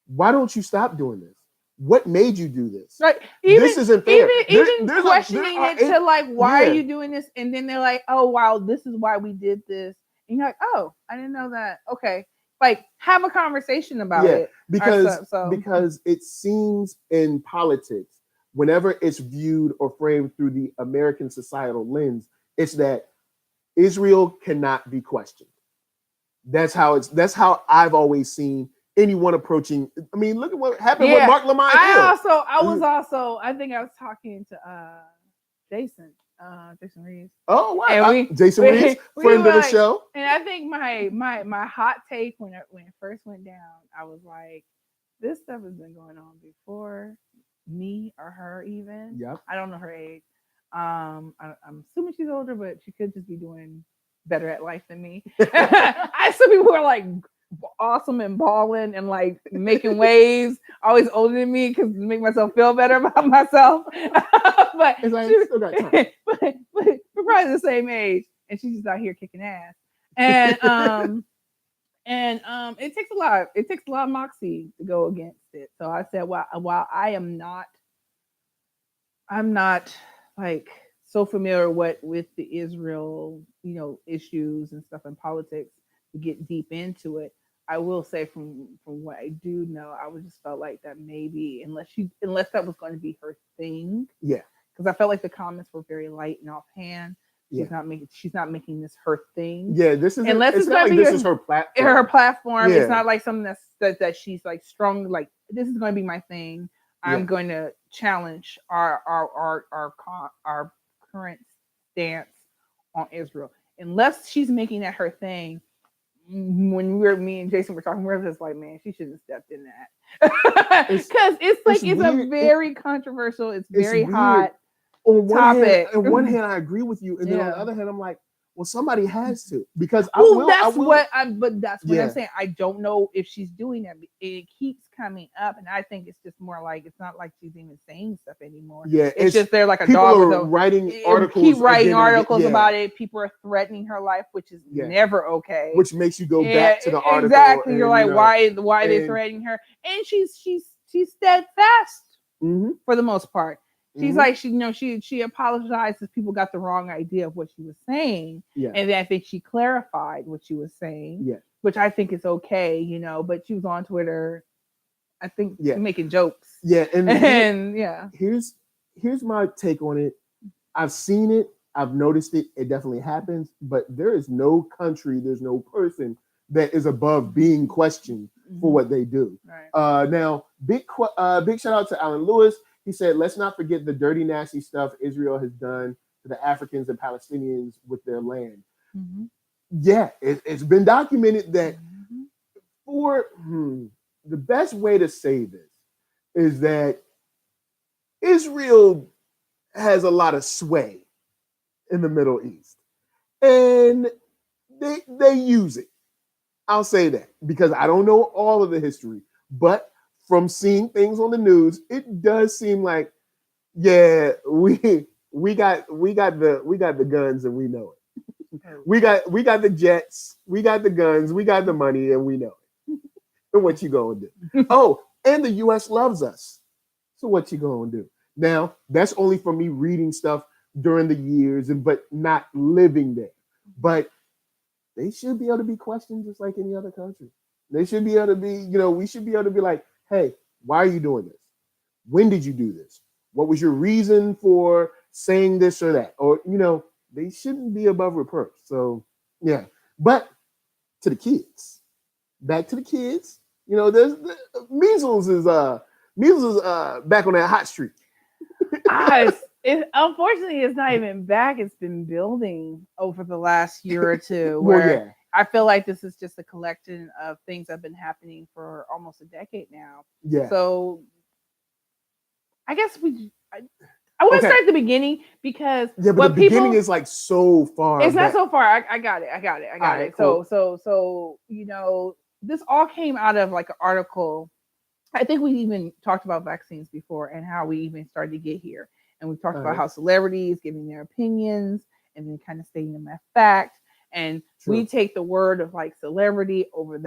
Speaker 1: Why don't you stop doing this? What made you do this?
Speaker 2: Right.
Speaker 1: This isn't fair.
Speaker 2: Even questioning it to like, why are you doing this? And then they're like, oh, wow, this is why we did this. And you're like, oh, I didn't know that. Okay. Like, have a conversation about it.
Speaker 1: Because it seems in politics, whenever it's viewed or framed through the American societal lens, it's that Israel cannot be questioned. That's how I've always seen anyone approaching. I mean, look at what happened with Mark Lamont.
Speaker 2: I think I was talking to Jason Reeves.
Speaker 1: Oh wow, Jason Reeves, friend of the show.
Speaker 2: And I think my hot take when it first went down, I was like, this stuff has been going on before me or her even.
Speaker 1: Yep.
Speaker 2: I don't know her age. I'm assuming she's older, but she could just be doing better at life than me. I saw people who are like awesome and balling and like making waves, always older than me because to make myself feel better about myself. But
Speaker 1: it's like, still got time.
Speaker 2: but we're probably the same age, and she's just out here kicking ass. And it takes a lot. It takes a lot of moxie to go against it. So I said, while I'm not like so familiar with the Israel, issues and stuff in politics to get deep into it. I will say from what I do know, I would just felt like that maybe unless that was going to be her thing.
Speaker 1: Yeah.
Speaker 2: Because I felt like the comments were very light and offhand. She's not making this her thing.
Speaker 1: Yeah, this is
Speaker 2: unless
Speaker 1: it's not like this is her platform.
Speaker 2: Her platform.
Speaker 1: Yeah.
Speaker 2: It's not like something that she's like strong. Like this is going to be my thing. I'm going to challenge our current stance on Israel. Unless she's making that her thing. When me and Jason were talking, we were just like, man, she shouldn't have stepped in that. Because it's a very controversial, it's very weird. Hot topic.
Speaker 1: On one hand, I agree with you, and then on the other hand, I'm like, well, somebody has to, because
Speaker 2: that's what I'm saying. I don't know if she's doing that. It keeps coming up, and I think it's just more like it's not like she's even saying stuff anymore.
Speaker 1: Yeah,
Speaker 2: it's just they're like a dog with
Speaker 1: writing articles.
Speaker 2: Keep writing articles about it. People are threatening her life, which is never okay.
Speaker 1: Which makes you go back to the article.
Speaker 2: Exactly. You're like, why are they threatening her? And she's steadfast for the most part. She's like, she apologized if people got the wrong idea of what she was saying. Yeah. And then I think she clarified what she was saying. Yeah. Which I think is okay, but she was on Twitter, I think, making jokes.
Speaker 1: Yeah. And
Speaker 2: yeah.
Speaker 1: Here's my take on it. I've seen it, I've noticed it, it definitely happens, but there is no country, there's no person that is above being questioned for what they do. Right. Now, big shout out to Alan Lewis. He said, let's not forget the dirty, nasty stuff Israel has done to the Africans and Palestinians with their land. Mm-hmm. Yeah, it's been documented that the best way to say this is that Israel has a lot of sway in the Middle East. And they use it. I'll say that because I don't know all of the history, but from seeing things on the news, it does seem like, yeah, we got the guns and we know it. We got the jets, we got the guns, we got the money, and we know it. So what you gonna do? Oh, and the U.S. loves us. So what you gonna do? Now, that's only from me reading stuff during the years, but not living there. But they should be able to be questioned just like any other country. They should be able to be, we should be able to be like, hey, why are you doing this? When did you do this? What was your reason for saying this or that? Or, they shouldn't be above reproach. So, yeah. But to the kids, back to the kids, there's Measles is back on that hot streak.
Speaker 2: Unfortunately, it's not even back. It's been building over the last year or two. Where I feel like this is just a collection of things that have been happening for almost a decade now. Yeah. So I guess I want to start at the beginning because
Speaker 1: but the beginning is like so far.
Speaker 2: It's not so far. I got it. Right, cool. So this all came out of like an article. I think we even talked about vaccines before and how we even started to get here. And we talked about how celebrities giving their opinions and then kind of stating them as fact. And we take the word of like celebrity over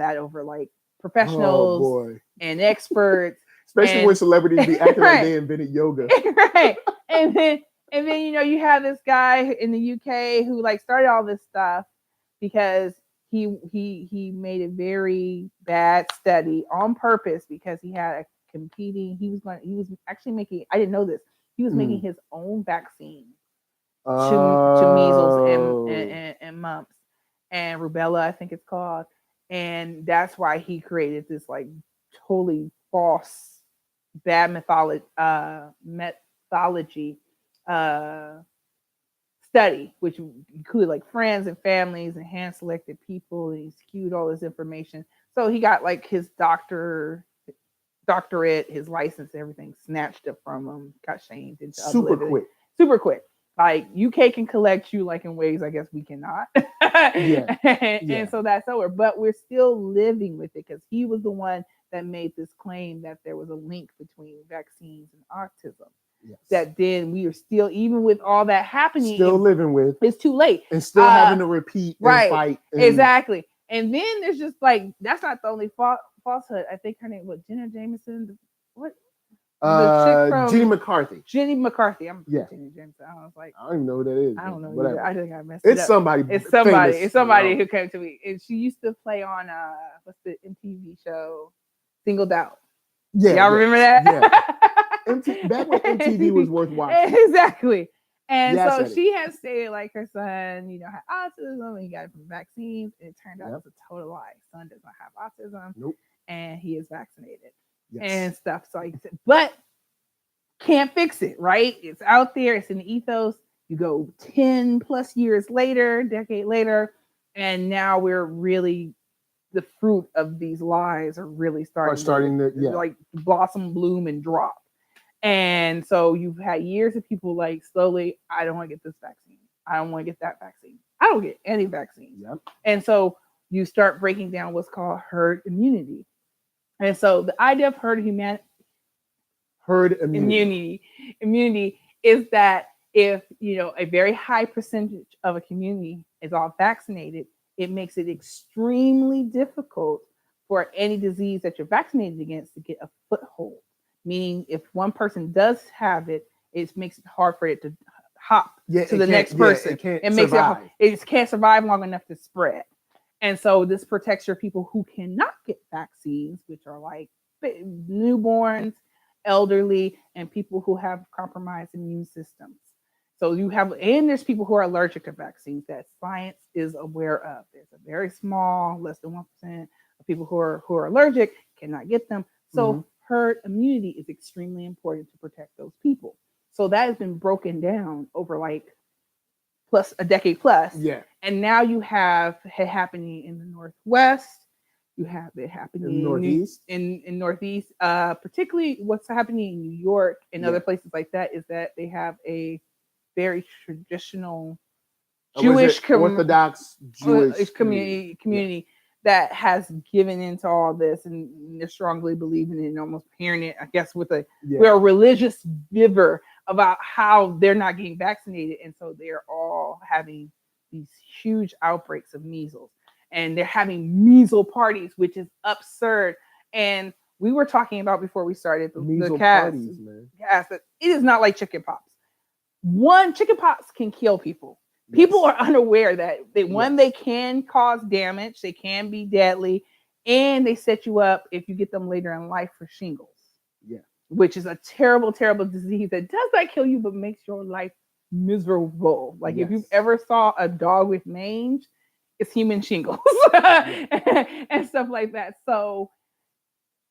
Speaker 2: like professionals and experts.
Speaker 1: Especially when celebrities be acting like they invented yoga.
Speaker 2: Right. And then you have this guy in the UK who like started all this stuff because he made a very bad study on purpose because he had a competing. He was actually making. I didn't know this. He was making his own vaccine to measles and mumps and rubella, I think it's called. And that's why he created this like totally false, bad methodology study, which included like friends and families and hand-selected people, and he skewed all this information. So he got like his doctorate, his license, everything snatched up from him, got shamed into
Speaker 1: super
Speaker 2: quick. Like UK can collect you like in ways I guess we cannot. And so that's over. But we're still living with it because he was the one that made this claim that there was a link between vaccines and autism. Yes. That then we are still, even with all that happening,
Speaker 1: still living with.
Speaker 2: It's too late.
Speaker 1: And still having to repeat and fight.
Speaker 2: Exactly. And then there's just like, that's not the only falsehood. I think her name was Jenna Jameson. What? The chick from
Speaker 1: Jenny McCarthy.
Speaker 2: Jenny McCarthy. I'm
Speaker 1: Yeah.
Speaker 2: Jenny Jameson. I was like,
Speaker 1: I don't even know who that is.
Speaker 2: I don't know
Speaker 1: Whatever.
Speaker 2: either. I think I messed it
Speaker 1: It's
Speaker 2: up.
Speaker 1: somebody.
Speaker 2: It's somebody.
Speaker 1: famous.
Speaker 2: It's somebody who came to me, and she used to play on what's the MTV show, Singled Out.
Speaker 1: Yeah.
Speaker 2: Y'all remember that?
Speaker 1: Yeah. Back when MTV was worth watching.
Speaker 2: Exactly. And
Speaker 1: Yeah, I
Speaker 2: so
Speaker 1: said it.
Speaker 2: she had stated like her son, had autism and he got it from vaccines. And it turned out it was a total lie. Son does not have autism.
Speaker 1: Nope.
Speaker 2: And he is vaccinated
Speaker 1: Yes.
Speaker 2: and stuff. So I said, but can't fix it, right? It's out there. It's in the ethos. You go 10 plus years later, decade later, and now we're really the fruit of these lies are really starting to like blossom, bloom, and drop. And so you've had years of people like slowly, I don't want to get this vaccine. I don't want to get that vaccine. I don't get any vaccine.
Speaker 1: Yep.
Speaker 2: And so you start breaking down what's called herd immunity. And so the idea of herd immunity is that if a very high percentage of a community is all vaccinated, it makes it extremely difficult for any disease that you're vaccinated against to get a foothold. Meaning, if one person does have it, it makes it hard for it to hop to the next person. It can't survive long enough to spread. And so this protects your people who cannot get vaccines, which are like newborns, elderly, and people who have compromised immune systems. So there's people who are allergic to vaccines that science is aware of. There's a very small, less than 1% of people who are allergic, cannot get them. So herd immunity is extremely important to protect those people. So that has been broken down over like plus a decade plus.
Speaker 1: Yeah.
Speaker 2: And now you have it happening in the Northwest. You have it happening
Speaker 1: in the Northeast.
Speaker 2: In Northeast, particularly what's happening in New York and other places like that is that they have a very traditional Jewish
Speaker 1: Orthodox Jewish
Speaker 2: community that has given into all this, and they're strongly believing it and almost hearing it, I guess, we're a religious vigor about how they're not getting vaccinated. And so they're all having these huge outbreaks of measles. And they're having measles parties, which is absurd. And we were talking about before we started the cast, that it is not like chicken pox. Chicken pox can kill people. Yes. People are unaware that they can cause damage, they can be deadly, and they set you up if you get them later in life for shingles.
Speaker 1: Yeah.
Speaker 2: Which is a terrible, terrible disease that does not kill you, but makes your life miserable. Like if you've ever saw a dog with mange, it's human shingles and stuff like that. So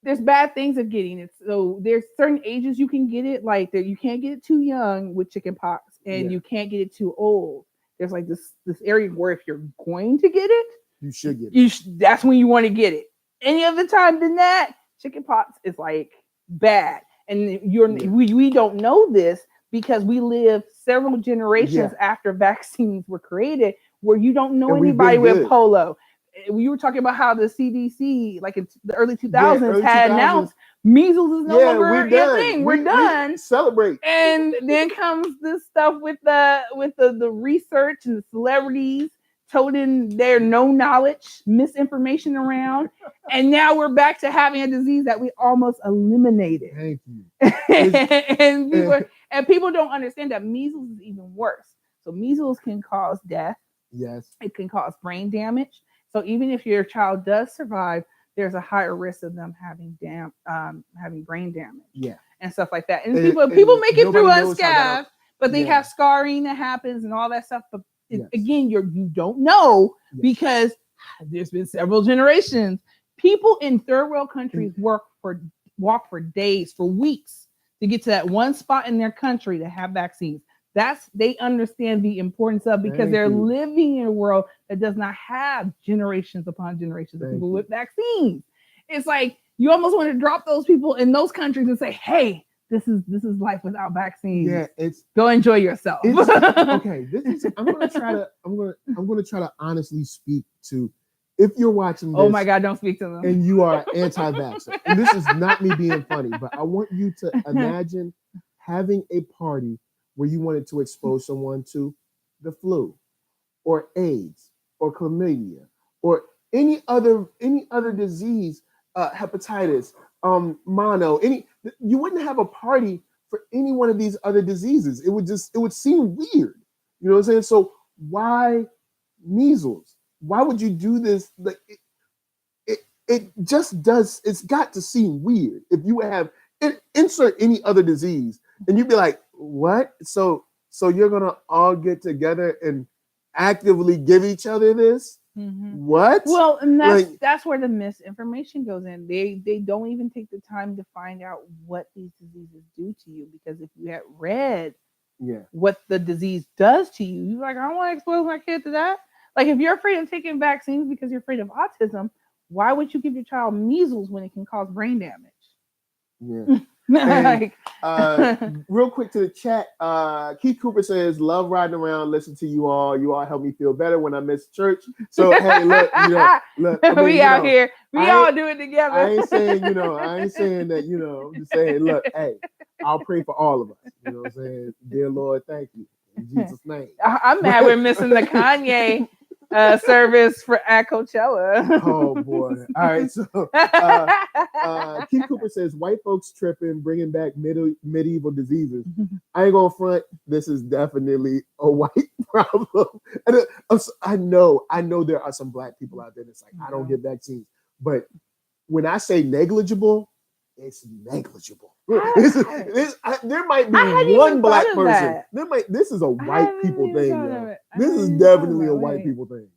Speaker 2: there's bad things of getting it. So there's certain ages you can get it, like that you can't get it too young with chicken pox, and you can't get it too old. There's like this area where if you're going to get it,
Speaker 1: you should get it.
Speaker 2: That's when you want to get it. Any other time than that, chicken pox is like bad. And we don't know this because we live several generations after vaccines were created, where you don't know anybody with polio. We were talking about how the CDC, like in the early 2000s, had announced measles is no longer a thing. We're done.
Speaker 1: We celebrate.
Speaker 2: And then comes this stuff with the research and the celebrities toting their no knowledge, misinformation around. And now we're back to having a disease that we almost eliminated.
Speaker 1: Thank you.
Speaker 2: and people don't understand that measles is even worse. So measles can cause death.
Speaker 1: Yes.
Speaker 2: It can cause brain damage. So even if your child does survive, there's a higher risk of them having brain damage, and stuff like that. And people make it through unscathed, but they have scarring that happens and all that stuff. But again, you don't know because there's been several generations. People in third world countries walk for days, for weeks to get to that one spot in their country to have vaccines. They understand the importance of, because they're living in a world that does not have generations upon generations of people with vaccines. It's like you almost want to drop those people in those countries and say, "Hey, this is life without vaccines.
Speaker 1: Yeah,
Speaker 2: go enjoy yourself."
Speaker 1: Okay, I'm gonna try to honestly speak to, if you're watching this.
Speaker 2: Oh my God, don't speak to them.
Speaker 1: And you are anti-vaxxer. And this is not me being funny, but I want you to imagine having a party where you wanted to expose someone to the flu or AIDS or chlamydia or any other disease, hepatitis, mono, you wouldn't have a party for any one of these other diseases. It would seem weird. You know what I'm saying? So why measles? Why would you do this? Like it just does. It's got to seem weird if you have insert any other disease, and you'd be like, what? So you're gonna all get together and actively give each other this?
Speaker 2: Mm-hmm.
Speaker 1: What?
Speaker 2: Well, and that's where the misinformation goes in. They don't even take the time to find out what these diseases do to you, because if you had read what the disease does to you, you're like, I don't want to expose my kid to that. Like, if you're afraid of taking vaccines because you're afraid of autism, why would you give your child measles when it can cause brain damage?
Speaker 1: Yeah.
Speaker 2: Like,
Speaker 1: real quick to the chat, Keith Cooper says, love riding around, listen to you all help me feel better when I miss church. So hey, look, I mean,
Speaker 2: we out here, we all do it together.
Speaker 1: I ain't saying that, I'm just saying, look, hey, I'll pray for all of us. You know what I'm saying? Dear Lord, thank you. In Jesus' name.
Speaker 2: I'm mad we're missing the Kanye service at Coachella.
Speaker 1: Oh boy! All right, so Keith Cooper says white folks tripping, bringing back medieval diseases. I ain't gonna front. This is definitely a white problem. And I know there are some black people out there that's like, I don't get vaccines, but when I say negligible, it's negligible. There might be one black person. This is a white people thing. Yo. This is definitely a white people thing.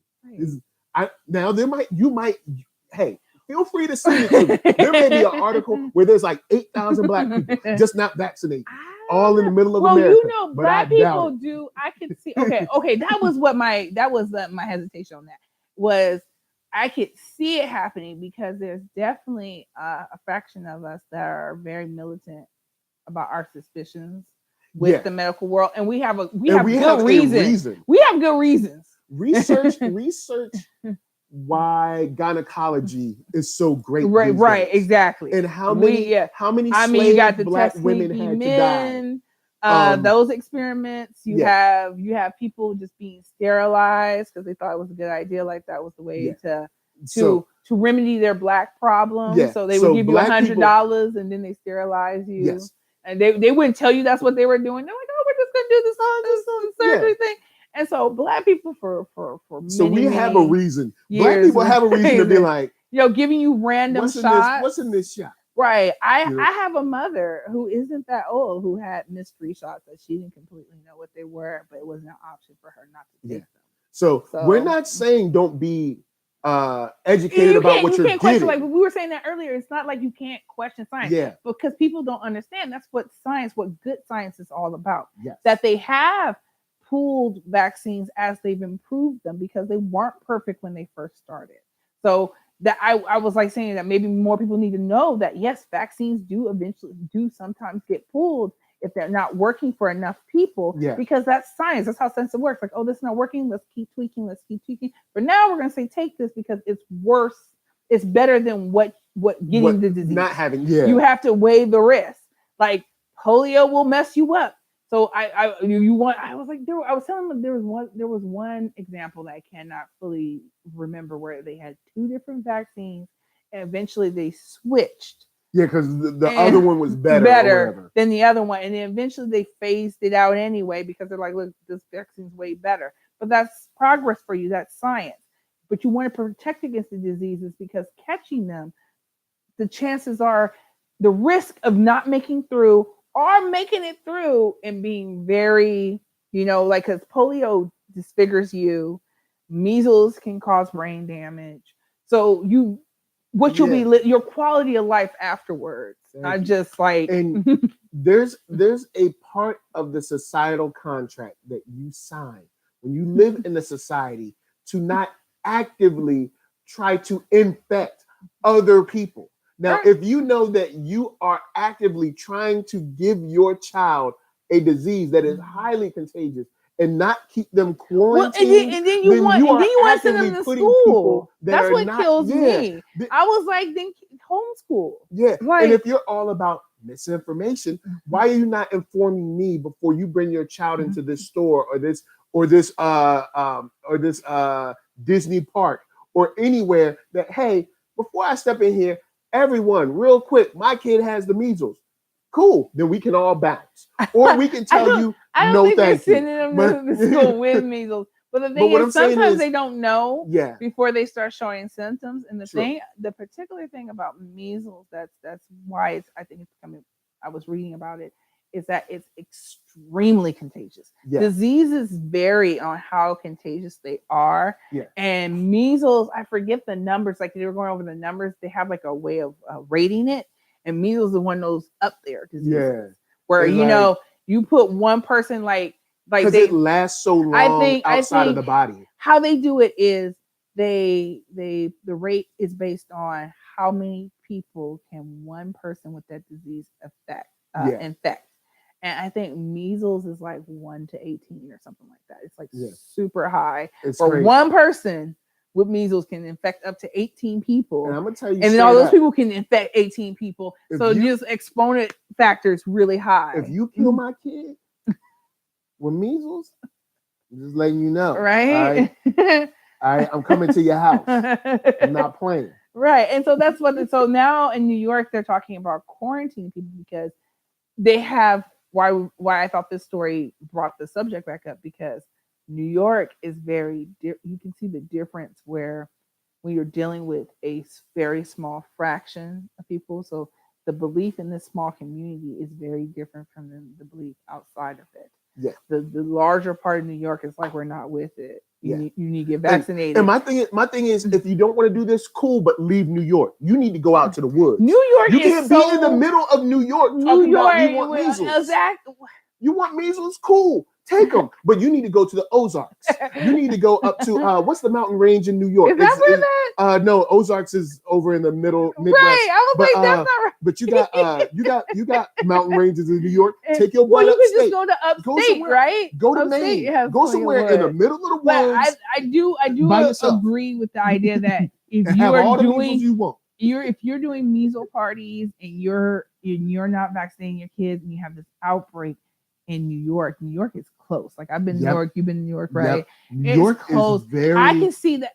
Speaker 1: You might. Hey, feel free to send it to me. There may be an article where there's like 8,000 black people just not vaccinated, all in the middle of America.
Speaker 2: Well, you know, black people do. I could see. Okay. That was my hesitation on that was. I could see it happening because there's definitely a fraction of us that are very militant about our suspicions with the medical world, and we have good reason. We have good reasons.
Speaker 1: Research why gynecology is so great.
Speaker 2: Right, exactly.
Speaker 1: And how many
Speaker 2: you got the
Speaker 1: black women had
Speaker 2: men, to die. Those experiments, you have people just being sterilized because they thought it was a good idea. Like that was the way to remedy their black problem. Yeah. So they would give you $100 and then they sterilize you. Yes. And they wouldn't tell you that's what they were doing. They're like, oh, we're just gonna do this surgery thing. And so black people for
Speaker 1: so we have a reason. Black people have a reason to be like,
Speaker 2: giving you random shots.
Speaker 1: What's in this shot?
Speaker 2: Right. I have a mother who isn't that old who had mystery shots that she didn't completely know what they were, but it wasn't an option for her not to take them.
Speaker 1: So we're not saying don't be educated about what you're
Speaker 2: getting. Like we were saying that earlier, it's not like you can't question science. Yeah. Because people don't understand. That's what good science is all about. Yes. That they have pooled vaccines as they've improved them because they weren't perfect when they first started. So that I was like saying that maybe more people need to know that yes, vaccines do sometimes get pulled if they're not working for enough people, because that's science. That's how science works. Like, oh, this is not working. Let's keep tweaking. But now we're going to say, take this because it's worse. It's better than what getting the disease.
Speaker 1: Not having,
Speaker 2: You have to weigh the risk. Like polio will mess you up. So I was telling them there was one example that I cannot fully remember where they had two different vaccines and eventually they switched.
Speaker 1: Yeah, because the other one was better
Speaker 2: than the other one. And then eventually they phased it out anyway because they're like, look, this vaccine's way better. But that's progress for you. That's science. But you want to protect against the diseases because catching them, the chances are the risk of not making through or making it through and being very, like, because polio disfigures you. Measles can cause brain damage. So you'll be your quality of life afterwards. Not just like.
Speaker 1: And there's a part of the societal contract that you sign when you live in the society to not actively try to infect other people. Now, if you know that you are actively trying to give your child a disease that is highly contagious and not keep them quarantined,
Speaker 2: and then you want to send them to school. That's what kills me. I was like, then homeschool.
Speaker 1: Yeah, and if you're all about misinformation, why are you not informing me before you bring your child into this store or this Disney park or anywhere that, hey, before I step in here, everyone, real quick, my kid has the measles. Cool, then we can all bounce. Or we can tell you,
Speaker 2: I don't
Speaker 1: no,
Speaker 2: think they're
Speaker 1: thank you.
Speaker 2: sending them to school with measles. But the thing
Speaker 1: what
Speaker 2: is,
Speaker 1: I'm saying
Speaker 2: sometimes
Speaker 1: is-
Speaker 2: they don't know
Speaker 1: Yeah,
Speaker 2: before they start showing symptoms. And
Speaker 1: True.
Speaker 2: the particular thing about measles, that's why it's, I think it's coming. I was reading about it, is that it's extremely contagious.
Speaker 1: yeah,
Speaker 2: Diseases vary on how contagious they are.
Speaker 1: Yeah.
Speaker 2: And measles, I forget the numbers. Like they were going over the numbers. They have like a way of rating it. And measles is one of those up there diseases.
Speaker 1: yeah.
Speaker 2: Where
Speaker 1: And
Speaker 2: you
Speaker 1: like-
Speaker 2: know you put one person like
Speaker 1: Because
Speaker 2: they
Speaker 1: it lasts so long outside of the body.
Speaker 2: how they do it is the rate is based on how many people can one person with that disease
Speaker 1: Yeah.
Speaker 2: infect. And I think measles is like 1 to 18 or something like that. It's like
Speaker 1: Yeah.
Speaker 2: super high.
Speaker 1: It's
Speaker 2: For
Speaker 1: crazy.
Speaker 2: one person with measles can infect up to 18 people.
Speaker 1: And I'm gonna tell you,
Speaker 2: And then all
Speaker 1: straight
Speaker 2: those
Speaker 1: up,
Speaker 2: people can infect 18 people.
Speaker 1: If
Speaker 2: So
Speaker 1: you-
Speaker 2: just exponent factor is really high.
Speaker 1: if you kill my kid with measles, I'm just letting you know.
Speaker 2: right?
Speaker 1: I'm coming to your house. I'm not playing.
Speaker 2: Right. And so that's what so now in New York they're talking about quarantining people because they have why I thought this story brought the subject back up, because New York is very you can see the difference where when you're dealing with a very small fraction of people. So the belief in this small community is very different from the belief outside of it.
Speaker 1: Yeah.
Speaker 2: The larger part of New York is like, we're not with it.
Speaker 1: Yeah.
Speaker 2: You need to get vaccinated.
Speaker 1: And my thing is, if you don't want to do this, cool, but leave New York. You need to go out to the woods.
Speaker 2: New York
Speaker 1: You
Speaker 2: is
Speaker 1: can't
Speaker 2: so,
Speaker 1: be in the middle of New York
Speaker 2: New
Speaker 1: talking
Speaker 2: York,
Speaker 1: about you want measles.
Speaker 2: exactly.
Speaker 1: You want measles? Cool. Take them. But you need to go to the Ozarks. You need to go up to what's the mountain range in New York?
Speaker 2: Is that where that?
Speaker 1: No, Ozarks is over in the Midwest.
Speaker 2: Right. I was
Speaker 1: But,
Speaker 2: like, that's not right.
Speaker 1: But you got mountain ranges in New York. Take your
Speaker 2: Well,
Speaker 1: butt
Speaker 2: you could
Speaker 1: upstate.
Speaker 2: just go to
Speaker 1: Go
Speaker 2: upstate,
Speaker 1: somewhere.
Speaker 2: right?
Speaker 1: Go to
Speaker 2: Upstate
Speaker 1: Maine.
Speaker 2: has
Speaker 1: Go
Speaker 2: plenty of
Speaker 1: somewhere in the
Speaker 2: woods.
Speaker 1: middle of the
Speaker 2: But
Speaker 1: woods.
Speaker 2: I do
Speaker 1: by yourself.
Speaker 2: agree with the idea that if
Speaker 1: and
Speaker 2: you
Speaker 1: have all
Speaker 2: are
Speaker 1: the measles
Speaker 2: doing
Speaker 1: you want.
Speaker 2: if you're doing measles parties and you're not vaccinating your kids and you have this outbreak in New York is close. Like I've been to New
Speaker 1: Yep.
Speaker 2: York, you've been to New York, right?
Speaker 1: Yep. New
Speaker 2: It's
Speaker 1: York
Speaker 2: close.
Speaker 1: is very.
Speaker 2: I can see that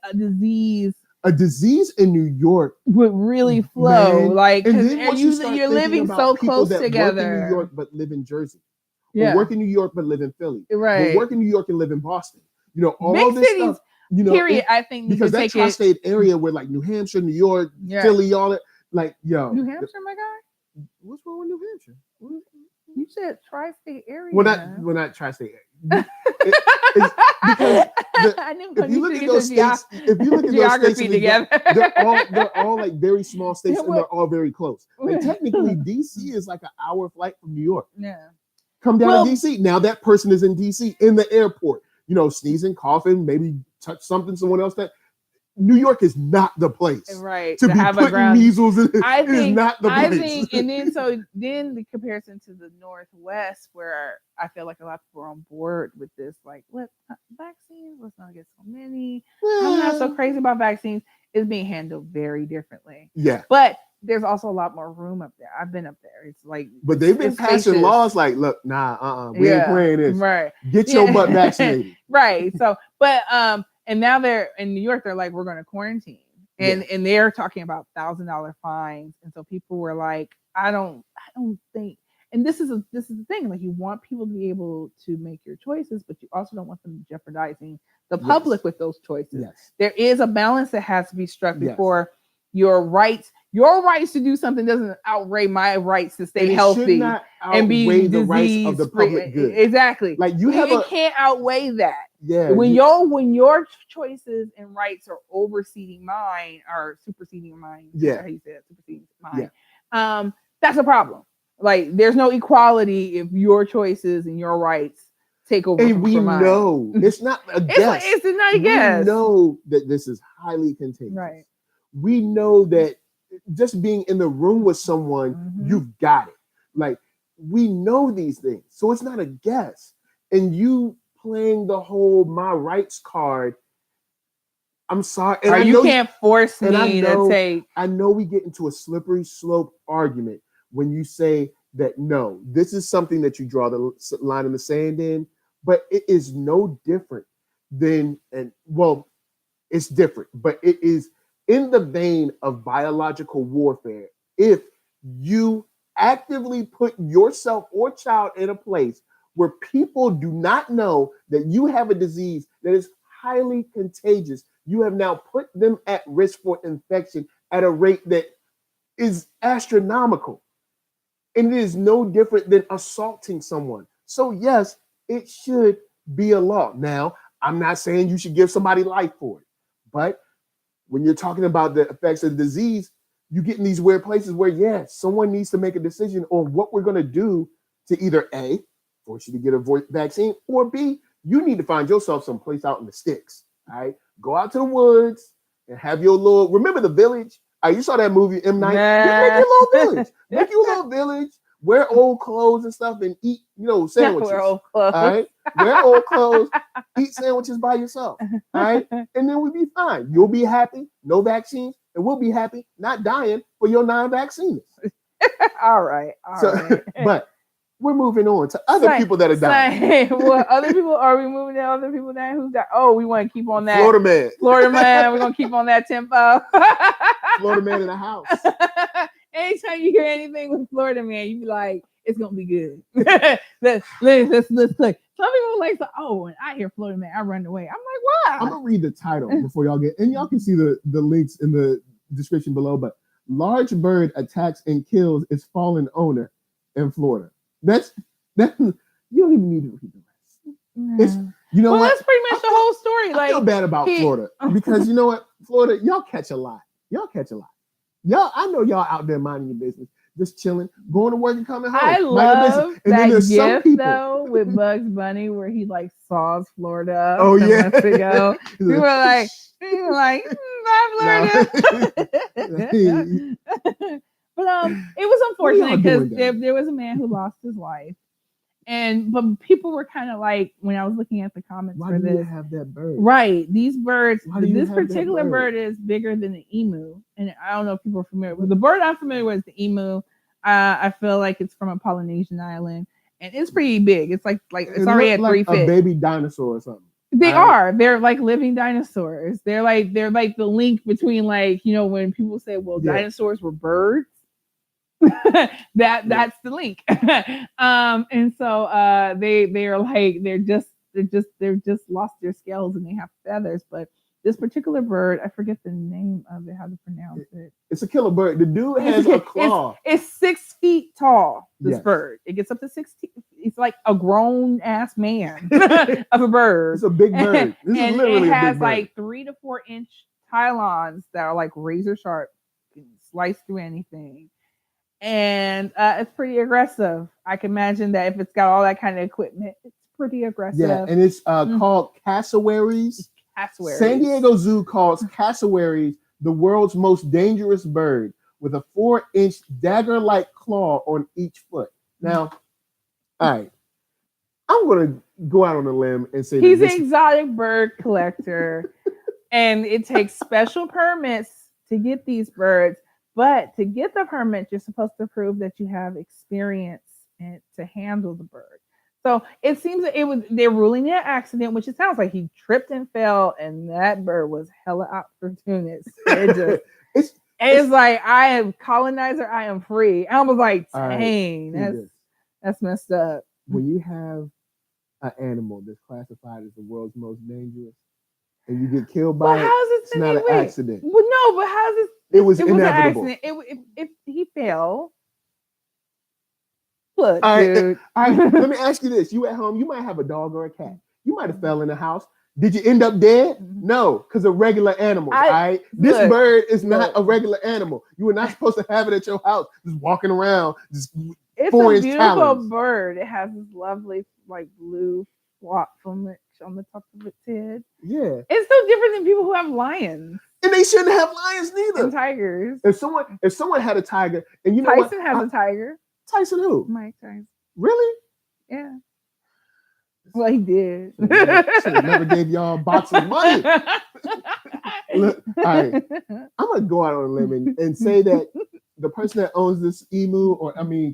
Speaker 2: a
Speaker 1: disease in New York
Speaker 2: would really flow,
Speaker 1: Man.
Speaker 2: like
Speaker 1: And
Speaker 2: because
Speaker 1: then once you start
Speaker 2: you're
Speaker 1: thinking
Speaker 2: living
Speaker 1: about
Speaker 2: so
Speaker 1: people
Speaker 2: close
Speaker 1: that
Speaker 2: together.
Speaker 1: work in New York but live in Jersey,
Speaker 2: Yeah,
Speaker 1: or work in New York but live in Philly,
Speaker 2: right.
Speaker 1: or work in New York and live in Boston. You know, all
Speaker 2: Big
Speaker 1: this
Speaker 2: cities,
Speaker 1: stuff. You know,
Speaker 2: period. I think you
Speaker 1: because
Speaker 2: can
Speaker 1: that
Speaker 2: take it.
Speaker 1: tri-state area where like New Hampshire, New York,
Speaker 2: Yeah.
Speaker 1: Philly, all that, like yo,
Speaker 2: New Hampshire, my guy.
Speaker 1: what's wrong with New Hampshire?
Speaker 2: You said tri-state area.
Speaker 1: Well, not tri-state area. Because
Speaker 2: I knew
Speaker 1: if you look at those states, if you look at those states
Speaker 2: geography
Speaker 1: in the-
Speaker 2: together,
Speaker 1: they're all like very small states
Speaker 2: Yeah,
Speaker 1: and they're all very close. Like technically, DC is like an hour flight from New York.
Speaker 2: yeah.
Speaker 1: Come down
Speaker 2: Well-
Speaker 1: to DC. Now that person is in DC in the airport. You know, sneezing, coughing, maybe touch something, someone else that. New York is not the place
Speaker 2: Right
Speaker 1: to be
Speaker 2: have a
Speaker 1: putting
Speaker 2: ground.
Speaker 1: measles in.
Speaker 2: I
Speaker 1: It is
Speaker 2: think,
Speaker 1: not the place.
Speaker 2: I think, and then the comparison to the Northwest, where I feel like a lot of people are on board with this, like, what vaccines? Let's not get so many. I'm not so crazy about vaccines. It's being handled very differently,
Speaker 1: Yeah,
Speaker 2: but there's also a lot more room up there. I've been up there. It's like,
Speaker 1: but they've been
Speaker 2: it's
Speaker 1: passing
Speaker 2: spacious.
Speaker 1: laws like, look, nah, we ain't playing this.
Speaker 2: Right,
Speaker 1: Get your butt vaccinated.
Speaker 2: right. So, but and now they're in New York. They're like, we're going to quarantine, and they're talking about $1,000 fines. And so people were like, I don't think. And this is the thing. Like, you want people to be able to make your choices, but you also don't want them jeopardizing the public with those choices.
Speaker 1: Yes.
Speaker 2: There is a balance that has to be struck
Speaker 1: Yes.
Speaker 2: before your rights to do something doesn't outweigh my rights to stay
Speaker 1: And it
Speaker 2: healthy
Speaker 1: should not
Speaker 2: and be
Speaker 1: outweigh the rights of the
Speaker 2: disease-free.
Speaker 1: public good.
Speaker 2: Exactly.
Speaker 1: Like you have
Speaker 2: it can't outweigh that.
Speaker 1: yeah.
Speaker 2: When your choices and rights are superseding mine,
Speaker 1: Yeah.
Speaker 2: how you say it, superseding mine. That's a problem. Like, there's no equality if your choices and your rights take over.
Speaker 1: And we
Speaker 2: from mine.
Speaker 1: know it's not a guess.
Speaker 2: It's not a guess.
Speaker 1: We know that this is highly contagious.
Speaker 2: Right.
Speaker 1: We know that just being in the room with someone,
Speaker 2: Mhm.
Speaker 1: you've got it. Like, we know these things. So it's not a guess. And you playing the whole my rights card, I'm sorry. And
Speaker 2: Or
Speaker 1: I
Speaker 2: you
Speaker 1: know
Speaker 2: can't force
Speaker 1: and I
Speaker 2: me
Speaker 1: know-
Speaker 2: to take.
Speaker 1: I know we get into a slippery slope argument when you say that, no, this is something that you draw the line in the sand in, but it is no different than, it's different, but it is in the vein of biological warfare, if you actively put yourself or child in a place where people do not know that you have a disease that is highly contagious, you have now put them at risk for infection at a rate that is astronomical. And it is no different than assaulting someone. So yes, it should be a law. Now, I'm not saying you should give somebody life for it, but when you're talking about the effects of the disease, you get in these weird places where, yes, someone needs to make a decision on what we're going to do to either A, force you to get a vaccine, or B, you need to find yourself someplace out in the sticks. All right, go out to the woods and have your little. Remember The Village? You saw that movie M. Night. Just make your little village. Make your little village. Wear old clothes and stuff, and eat, sandwiches.
Speaker 2: Wear old clothes.
Speaker 1: All right, wear old clothes. Eat sandwiches by yourself. All right, and then we'll be fine. You'll be happy. No vaccines, and we'll be happy. Not dying for your non-vaccines.
Speaker 2: All right.
Speaker 1: But we're moving on to other people that are dying.
Speaker 2: Well, other people, are we moving to other people dying? Who's that? Oh, we want to keep on that.
Speaker 1: Florida man.
Speaker 2: We're going to keep on that tempo.
Speaker 1: Florida man in the house.
Speaker 2: Anytime you hear anything with Florida man, you be like, it's going to be good. let's play. Some people like, when I hear Florida man, I run away. I'm like, why?
Speaker 1: I'm going to read the title before y'all get, and y'all can see the links in the description below, but large bird attacks and kills its fallen owner in Florida. That's you don't even need to read the rest. It's, what?
Speaker 2: That's pretty much the whole story.
Speaker 1: I feel bad about Florida because you know what? Florida, y'all catch a lot. Y'all, I know y'all out there minding your business, just chilling, going to work and coming home.
Speaker 2: I love that gift though with Bugs Bunny where he like saws Florida up months ago. We were like, bye, Florida. But it was unfortunate because there was a man who lost his life. But people were kind of like, when I was looking at the comments
Speaker 1: why
Speaker 2: for
Speaker 1: do
Speaker 2: this,
Speaker 1: you have that bird?
Speaker 2: Right? These birds, this particular bird is bigger than the emu, and I don't know if people are familiar with the bird. I'm familiar with the emu. I feel like it's from a Polynesian island, and it's pretty big. It's like it's already at 3 feet.
Speaker 1: A baby dinosaur or something.
Speaker 2: They are. They're like living dinosaurs. They're like the link between when people say, well, dinosaurs were birds. That's the link. And so they are like they're just lost their scales and they have feathers. But this particular bird, I forget the name of it, how to pronounce it.
Speaker 1: It's a killer bird. The dude has a claw.
Speaker 2: It's 6 feet tall. This bird, it gets up to 16. It's like a grown ass man of a bird.
Speaker 1: It's a big bird. This is literally
Speaker 2: it has
Speaker 1: a big bird.
Speaker 2: like 3 to 4 inch talons that are like razor sharp, can slice through anything. And it's pretty aggressive. I can imagine that if it's got all that kind of equipment, it's pretty aggressive.
Speaker 1: Yeah, and it's called cassowaries. San Diego Zoo calls cassowaries the world's most dangerous bird with a 4-inch dagger-like claw on each foot. Now, all right, I'm going to go out on a limb and say
Speaker 2: he's an exotic bird collector, and it takes special permits to get these birds. But to get the permit, you're supposed to prove that you have experience and to handle the bird. So it seems that they're ruling it an accident, which it sounds like he tripped and fell, and that bird was hella opportunist. It's like, I am colonizer, I am free. I was like, dang, that's messed up.
Speaker 1: When you have an animal that's classified as the world's most dangerous, and you get killed by it's not an accident.
Speaker 2: Well, no, but how's it?
Speaker 1: It was inevitable.
Speaker 2: An accident. If he fell, look,
Speaker 1: all right,
Speaker 2: dude.
Speaker 1: All right, let me ask you this: you at home, you might have a dog or a cat. You might have fell in the house. Did you end up dead? No, because of regular animals. All right, this bird is not a regular animal. You were not supposed to have it at your house, just walking around. It's a
Speaker 2: beautiful bird. It has this lovely, like blue plumage on the top of its head.
Speaker 1: Yeah,
Speaker 2: it's so different than people who have lions.
Speaker 1: And they shouldn't have lions neither.
Speaker 2: And tigers.
Speaker 1: If someone had a tiger, and you know
Speaker 2: Tyson has a tiger.
Speaker 1: Tyson who?
Speaker 2: Mike Tyson.
Speaker 1: Really?
Speaker 2: Yeah. Well, he did.
Speaker 1: Should have never gave y'all a box of money. Look, all right, I'm gonna go out on a limb and say that the person that owns this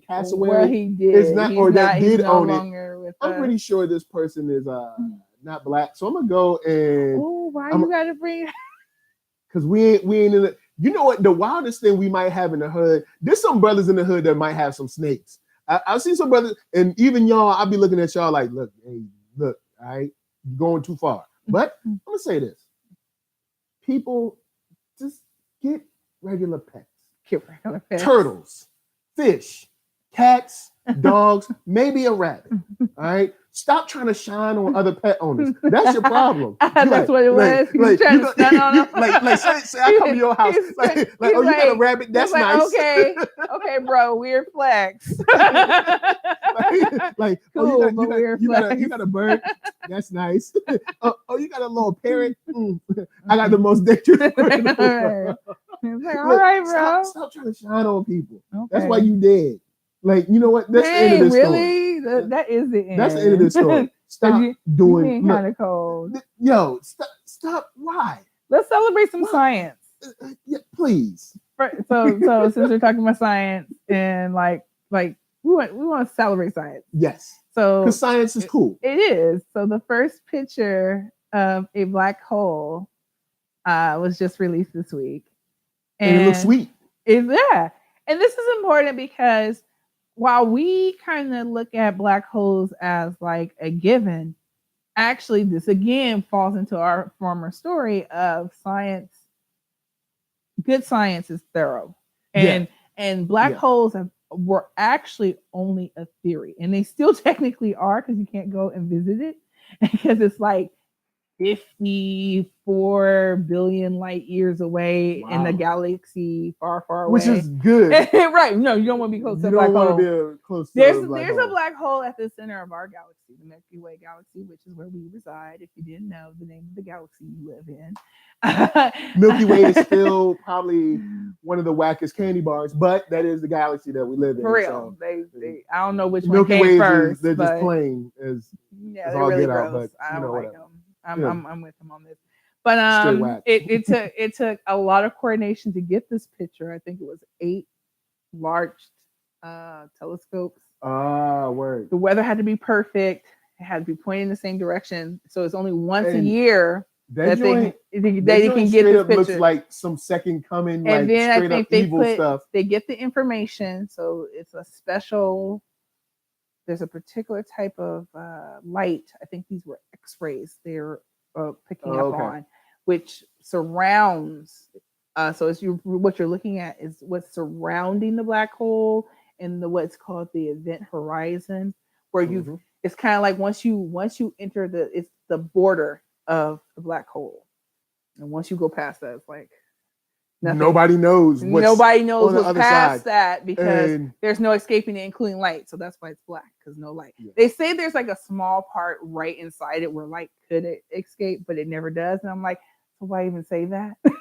Speaker 1: cassowary, is not,
Speaker 2: he's
Speaker 1: or
Speaker 2: not,
Speaker 1: that did own
Speaker 2: it.
Speaker 1: I'm pretty sure this person is not black. So I'm gonna go and.
Speaker 2: Oh, why you gotta bring?
Speaker 1: because we ain't in the. You know what? The wildest thing we might have in the hood. There's some brothers in the hood that might have some snakes. I've seen some brothers, and even y'all. I'll be looking at y'all like, look, hey, look, all right, you're going too far. But I'm gonna say this: people just get regular pets.
Speaker 2: Get regular pets.
Speaker 1: Turtles, fish, cats, dogs, maybe a rabbit. All right. Stop trying to shine on other pet owners. That's your problem.
Speaker 2: That's what it was. He's trying to stun on them.
Speaker 1: Say I come to your house. You got a rabbit. That's nice.
Speaker 2: Okay, bro. Weird flex.
Speaker 1: Cool, you got a bird. That's nice. You got a little parrot. I got the most dangerous bird.
Speaker 2: All right, bro.
Speaker 1: Stop trying to shine on people. Okay. That's why you dead. You know what? That's the end of this
Speaker 2: really?
Speaker 1: story.
Speaker 2: That is the end.
Speaker 1: That's the end of this story. Stop doing.
Speaker 2: Kind of cold.
Speaker 1: Yo, stop. Why?
Speaker 2: Let's celebrate some science.
Speaker 1: Yeah, please.
Speaker 2: So since we're talking about science and we want to celebrate science.
Speaker 1: Yes.
Speaker 2: So
Speaker 1: because science is cool.
Speaker 2: It is. So the first picture of a black hole was just released this week,
Speaker 1: and it looks sweet.
Speaker 2: And this is important because while we kind of look at black holes as like a given, actually this again falls into our former story of science. Good science is thorough, and black holes were actually only a theory, and they still technically are because you can't go and visit it because it's like 54 billion light years away in the galaxy far away.
Speaker 1: Which is good.
Speaker 2: Right. No, you don't want to be close to a black hole. There's a black hole at the center of our galaxy, the Milky Way galaxy, which is where we reside. If you didn't know the name of the galaxy you live in.
Speaker 1: Milky Way is still probably one of the wackest candy bars, but that is the galaxy that we live in.
Speaker 2: For real. So they I don't know which
Speaker 1: Milky
Speaker 2: one came
Speaker 1: Way
Speaker 2: first.
Speaker 1: They're just plain as
Speaker 2: they're all really gross. But I don't like them. I'm with him on this, but it took a lot of coordination to get this picture. I think it was 8 large telescopes.
Speaker 1: Word.
Speaker 2: The weather had to be perfect. It had to be pointing in the same direction. So it's only once a year that they can get this picture.
Speaker 1: Looks like some second coming,
Speaker 2: and then
Speaker 1: straight up evil stuff.
Speaker 2: They get the information, so it's a special. There's a particular type of light. I think these were X-rays they're picking up on, which surrounds. So what you're looking at is what's surrounding the black hole and what's called the event horizon, where it's kind of like once you enter it's the border of the black hole, and once you go past that, it's like. Nothing.
Speaker 1: Nobody knows what's
Speaker 2: past that because there's no escaping it, including light. So that's why it's black, because no light. Yeah. They say there's like a small part right inside it where light could escape, but it never does. And I'm like, so why even say that?
Speaker 1: But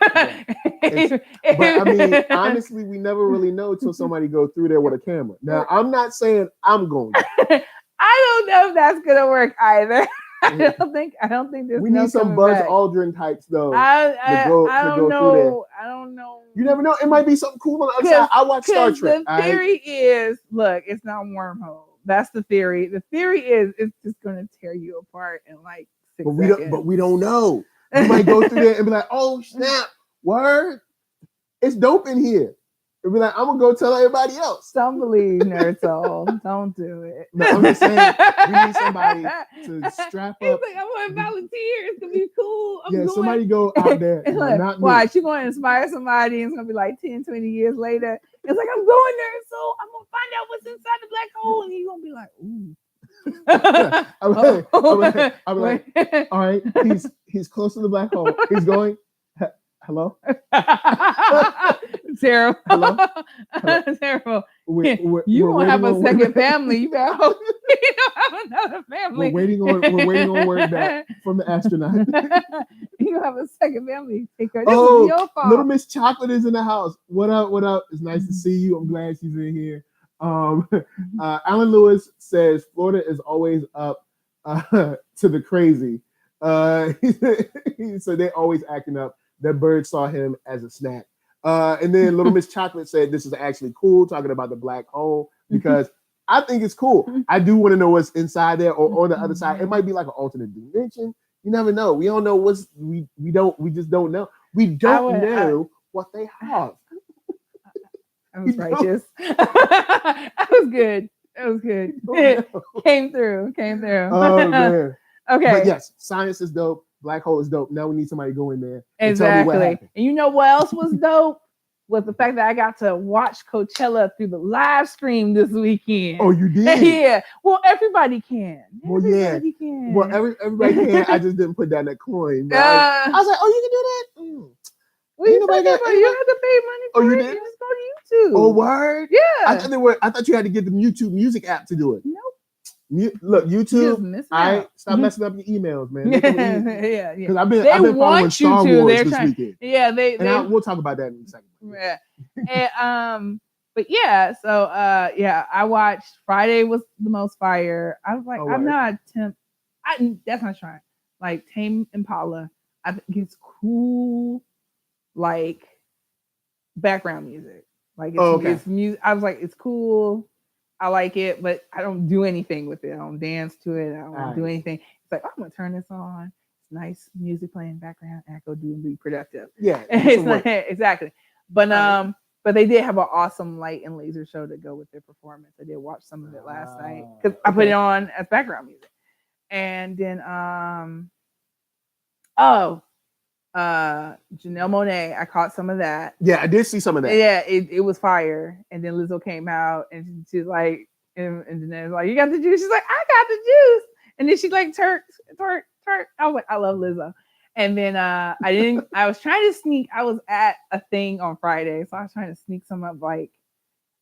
Speaker 1: I mean, honestly, we never really know until somebody goes through there with a camera. Now, I'm not saying I'm going to.
Speaker 2: I don't know if that's gonna work either. I don't think there's.
Speaker 1: We need some Buzz Aldrin types though.
Speaker 2: I don't know.
Speaker 1: You never know. It might be something cool on the other side. I watch Star Trek.
Speaker 2: The theory is, look, it's not wormhole. That's the theory. The theory is it's just going to tear you apart in like 6 seconds.
Speaker 1: But we don't know. You might go through there and be like, oh snap, word, it's dope in here. It'll be like, I'm gonna go tell everybody else.
Speaker 2: Don't believe NERDSoul. Don't do it.
Speaker 1: No, I'm just saying we need somebody to strap up.
Speaker 2: He's like, I want to volunteer. It's gonna be cool.
Speaker 1: Somebody go out there.
Speaker 2: Like, watch, you're going to inspire somebody, and it's gonna be like 10, 20 years later. It's like, I'm going there, so I'm gonna find out what's inside the black hole, and you're gonna be like, ooh.
Speaker 1: I'm like, all right, he's close to the black hole. He's going. Hello?
Speaker 2: Terrible.
Speaker 1: Hello?
Speaker 2: Terrible. You won't have a second family. You better hope you don't have another family.
Speaker 1: We're waiting on word back from the astronaut.
Speaker 2: You have a second family. Take care. This is your fault.
Speaker 1: Little Miss Chocolate is in the house. What up? What up? It's nice to see you. I'm glad she's in here. Alan Lewis says Florida is always up to the crazy. So they're always acting up. That bird saw him as a snack. And then Little Miss Chocolate said this is actually cool, talking about the black hole, because I think it's cool. I do want to know what's inside there or on the other side. It might be like an alternate dimension. You never know. We don't know we just don't know. We don't know what they have.
Speaker 2: I was righteous. That was good. That was good. Came through.
Speaker 1: Oh man.
Speaker 2: Okay.
Speaker 1: But yes, science is dope. Black hole is dope. Now we need somebody to go in there and
Speaker 2: exactly.
Speaker 1: tell me what happened.
Speaker 2: And you know what else was dope? Was the fact that I got to watch Coachella through the live stream this weekend.
Speaker 1: Oh, you did?
Speaker 2: Yeah. Well, everybody can.
Speaker 1: Everybody can. Well, everybody can. I just didn't put down that coin. I was like, oh, you can do that?
Speaker 2: Well, you don't have to pay money for it.
Speaker 1: You did?
Speaker 2: You just go to YouTube.
Speaker 1: Oh, word?
Speaker 2: Yeah.
Speaker 1: I thought you had to get the YouTube music app to do it.
Speaker 2: Nope.
Speaker 1: Look, YouTube. Stop messing up your emails, man.
Speaker 2: Yeah.
Speaker 1: Because I've been following Star Wars this weekend.
Speaker 2: Yeah,
Speaker 1: we'll talk about that in a second.
Speaker 2: Yeah. And, but yeah, so I watched. Friday was the most fire. I was like, I'm not that's not trying. Like Tame Impala, I think it's cool. Like background music. Like it's music. I was like, it's cool. I like it, but I don't do anything with it. I don't dance to it. I don't do anything. It's like, I'm gonna turn this on. It's nice music playing background, and I go do and be productive.
Speaker 1: Yeah,
Speaker 2: it's like, exactly. But they did have an awesome light and laser show to go with their performance. I did watch some of it last night because I put it on as background music. And then Janelle Monáe, I caught some of that.
Speaker 1: Yeah, I did see some of that.
Speaker 2: Yeah, it was fire. And then Lizzo came out and she's like, and Janelle's like, you got the juice? She's like, I got the juice. And then she's like, twerk. I was like, I love Lizzo. And then I was trying to sneak. I was at a thing on Friday, so I was trying to sneak some up. Like,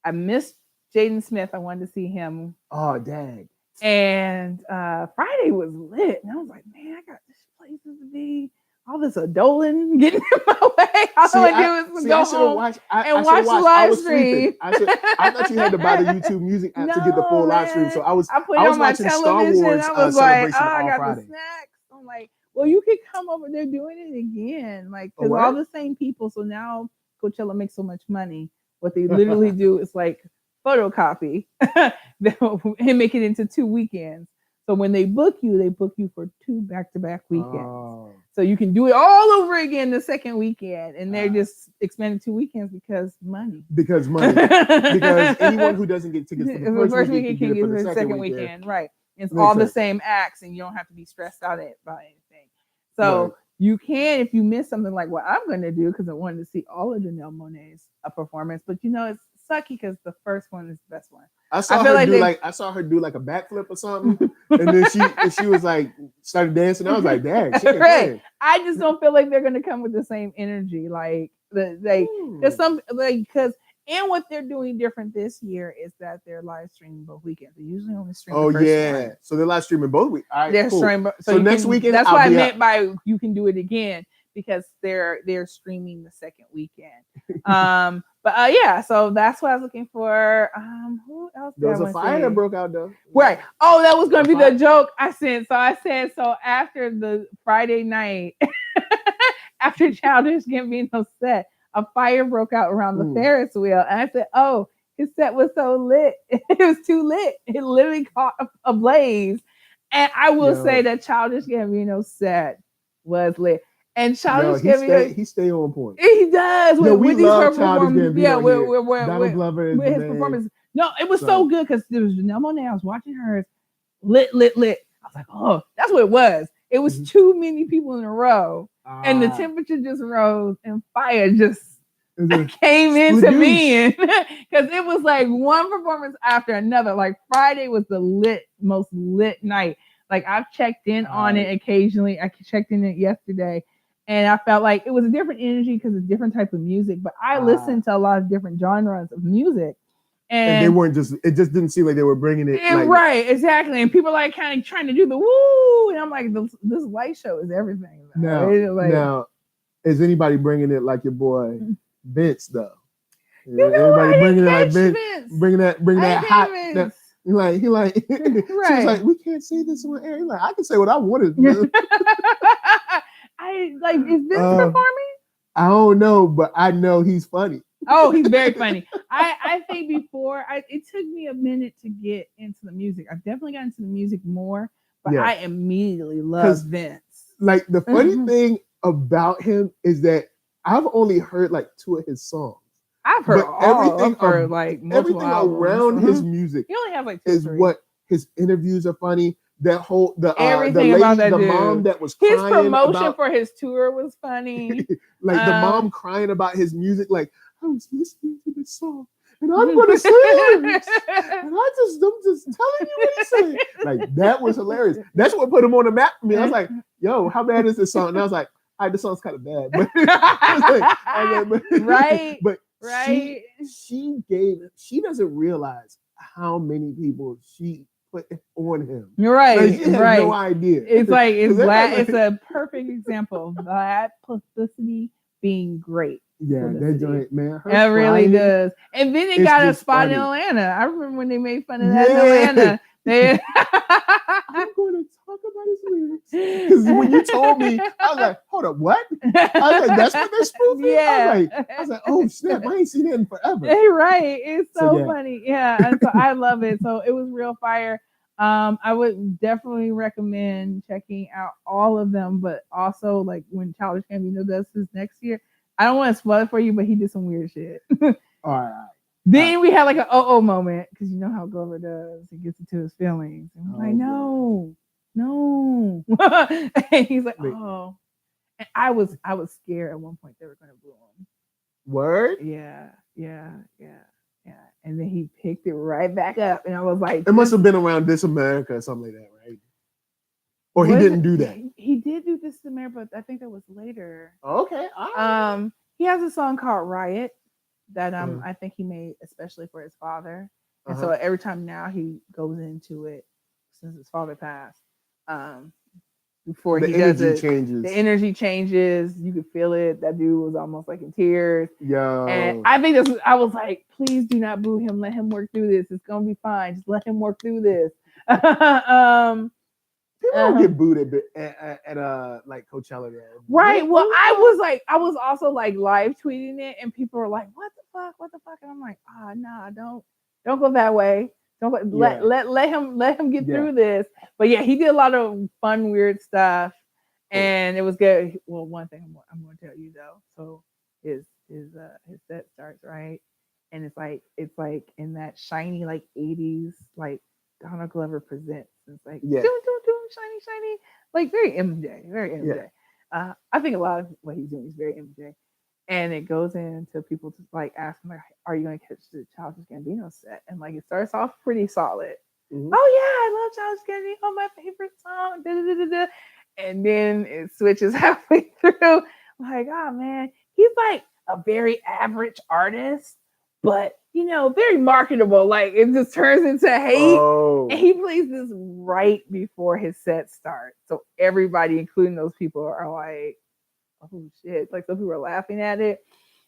Speaker 2: I missed Jaden Smith. I wanted to see him.
Speaker 1: Oh, dang.
Speaker 2: And Friday was lit. And I was like, man, I got this places to be. All this adolin getting in my way. All I do is go home and watch the live stream.
Speaker 1: I thought you had to buy the YouTube music app to get the full live stream. So I was
Speaker 2: put it on my
Speaker 1: watching
Speaker 2: television.
Speaker 1: Star Wars
Speaker 2: I was like,
Speaker 1: I
Speaker 2: got
Speaker 1: Friday.
Speaker 2: The snacks. I'm like, well, you could come over. They're doing it again. Like, because all the same people. So now Coachella makes so much money. What they literally do is like photocopy and make it into 2 weekends. So when they book you for 2 back-to-back weekends. Oh. So you can do it all over again the second weekend. And they're just expanding 2 weekends because money. Because
Speaker 1: anyone who doesn't get tickets for the first weekend can get it for the second weekend.
Speaker 2: Right. It's all the same acts and you don't have to be stressed out about anything. So you can, if you miss something like what I'm going to do, because I wanted to see all of Janelle Monáe's performance. But it's sucky because the first one is the best one.
Speaker 1: I saw her do like a backflip or something, and then she was like started dancing. I was like, "Dang!"
Speaker 2: Right. I just don't feel like they're gonna come with the same energy. Like there's some because what they're doing different this year is that they're live streaming both weekends. They usually only stream.
Speaker 1: Oh yeah, so they're live streaming both weeks. Right,
Speaker 2: they're streaming. So next weekend. That's what I meant by you can do it again because they're streaming the second weekend. But so that's what I was looking for. Who else?
Speaker 1: There was a fire that broke out though.
Speaker 2: Right. Oh, that was gonna be the joke I sent. So I said, so after the Friday night, after Childish Gambino's set, a fire broke out around the Ferris wheel. And I said, oh, his set was so lit. It was too lit. It literally caught a blaze. And I will say that Childish Gambino's set was lit. And Childish Gambino,
Speaker 1: he stay on point.
Speaker 2: He does.
Speaker 1: We love Childish Gambino.
Speaker 2: Yeah,
Speaker 1: Donald Glover
Speaker 2: with his performance. No, it was so good because there was Janelle Monáe. I was watching hers, lit. I was like, oh, that's what it was. It was too many people in a row, and the temperature just rose, and fire just came into being because it was like one performance after another. Like Friday was the most lit night. Like I've checked in on it occasionally. I checked in it yesterday. And I felt like it was a different energy because it's a different type of music. But I listened to a lot of different genres of music. And
Speaker 1: they weren't it just didn't seem like they were bringing it.
Speaker 2: Right, exactly. And people like kind of trying to do the woo. And I'm like, this light show is everything.
Speaker 1: Now, is anybody bringing it like your boy Vince, though?
Speaker 2: Everybody
Speaker 1: bringing it like Vince. Bringing that hot. He like,
Speaker 2: right.
Speaker 1: She was like, we can't say this on air. He's like, I can say what I wanted to do.
Speaker 2: Is Vince performing?
Speaker 1: I don't know, but I know he's funny.
Speaker 2: Oh, he's very funny. I think before it took me a minute to get into the music. I've definitely got into the music more, but I immediately loved Vince.
Speaker 1: Like the funny thing about him is that I've only heard like 2 of his songs.
Speaker 2: I've heard
Speaker 1: But
Speaker 2: all. I've heard like multiple
Speaker 1: everything
Speaker 2: albums.
Speaker 1: around his music
Speaker 2: He only has like 2 or
Speaker 1: is
Speaker 2: 3.
Speaker 1: what his interviews are funny. That whole
Speaker 2: Everything
Speaker 1: the
Speaker 2: about that
Speaker 1: the
Speaker 2: dude.
Speaker 1: mom that was
Speaker 2: His
Speaker 1: crying
Speaker 2: promotion
Speaker 1: about,
Speaker 2: for his tour was funny.
Speaker 1: like the mom crying about his music, like I was listening to this song and I'm gonna say lyrics, and I'm just telling you what he's saying. Like that was hilarious. That's what put him on the map for me. I was like, yo, how bad is this song? And I was like, all right, this song's kind of bad, but
Speaker 2: right,
Speaker 1: but
Speaker 2: right.
Speaker 1: she doesn't realize how many people she put on him.
Speaker 2: You're right.
Speaker 1: Like, she has
Speaker 2: right.
Speaker 1: no idea.
Speaker 2: It's like
Speaker 1: It's
Speaker 2: a perfect example of that publicity being great.
Speaker 1: Yeah, that joint, man.
Speaker 2: It really does. And then it got a spot in Atlanta. I remember when they made fun of that in Atlanta.
Speaker 1: I'm going to talk about his lyrics. Because when you told me, I was like, hold up, what? I was like, that's what they're spoofing?
Speaker 2: Yeah.
Speaker 1: I was like, oh snap, I ain't seen that in forever.
Speaker 2: Right. It's so funny. Yeah. And so I love it. So it was real fire. I would definitely recommend checking out all of them, but also like when Childish Gambino does his next year, I don't want to spoil it for you, but he did some weird shit.
Speaker 1: All right.
Speaker 2: Then we had like an moment because you know how Glover does. He gets into his feelings. And I'm like, no. And he's like, oh. And I was scared at one point they were going to boo him.
Speaker 1: Word?
Speaker 2: Yeah. And then he picked it right back up, and I was like,
Speaker 1: it must have been around This America or something like that, right? Or he didn't do that.
Speaker 2: He did do This America, but I think that was later.
Speaker 1: Okay. All right.
Speaker 2: He has a song called Riot that I think he made especially for his father. And so every time now he goes into it since his father passed. Before he does it, the energy changes. You could feel it. That dude was almost like in tears.
Speaker 1: Yeah.
Speaker 2: And I think I was like, please do not boo him. Let him work through this. It's gonna be fine. Just let him work through this.
Speaker 1: People don't get booed at like Coachella, though.
Speaker 2: Right. Well, I was also like live tweeting it, and people were like, "What the fuck? What the fuck?" And I'm like, nah, don't go that way. Don't let him get through this. But yeah, he did a lot of fun, weird stuff, and it was good. Well, one thing I'm going to tell you though. So his set starts right, and it's like in that shiny like 80s like Donald Glover presents. It's like shiny, like very MJ, very MJ. Yeah. I think a lot of what he's doing is very MJ. And it goes into people just like asking, like, are you going to catch the Childish Gambino set? And like, it starts off pretty solid. Mm-hmm. Oh yeah, I love Childish Gambino, my favorite song. Da, da, da, da. And then it switches halfway through. Like, oh man, he's like a very average artist, but you know, very marketable. Like it just turns into hate. Oh. And he plays this right before his set starts. So everybody, including those people, are like, oh shit. Like some people are laughing at it.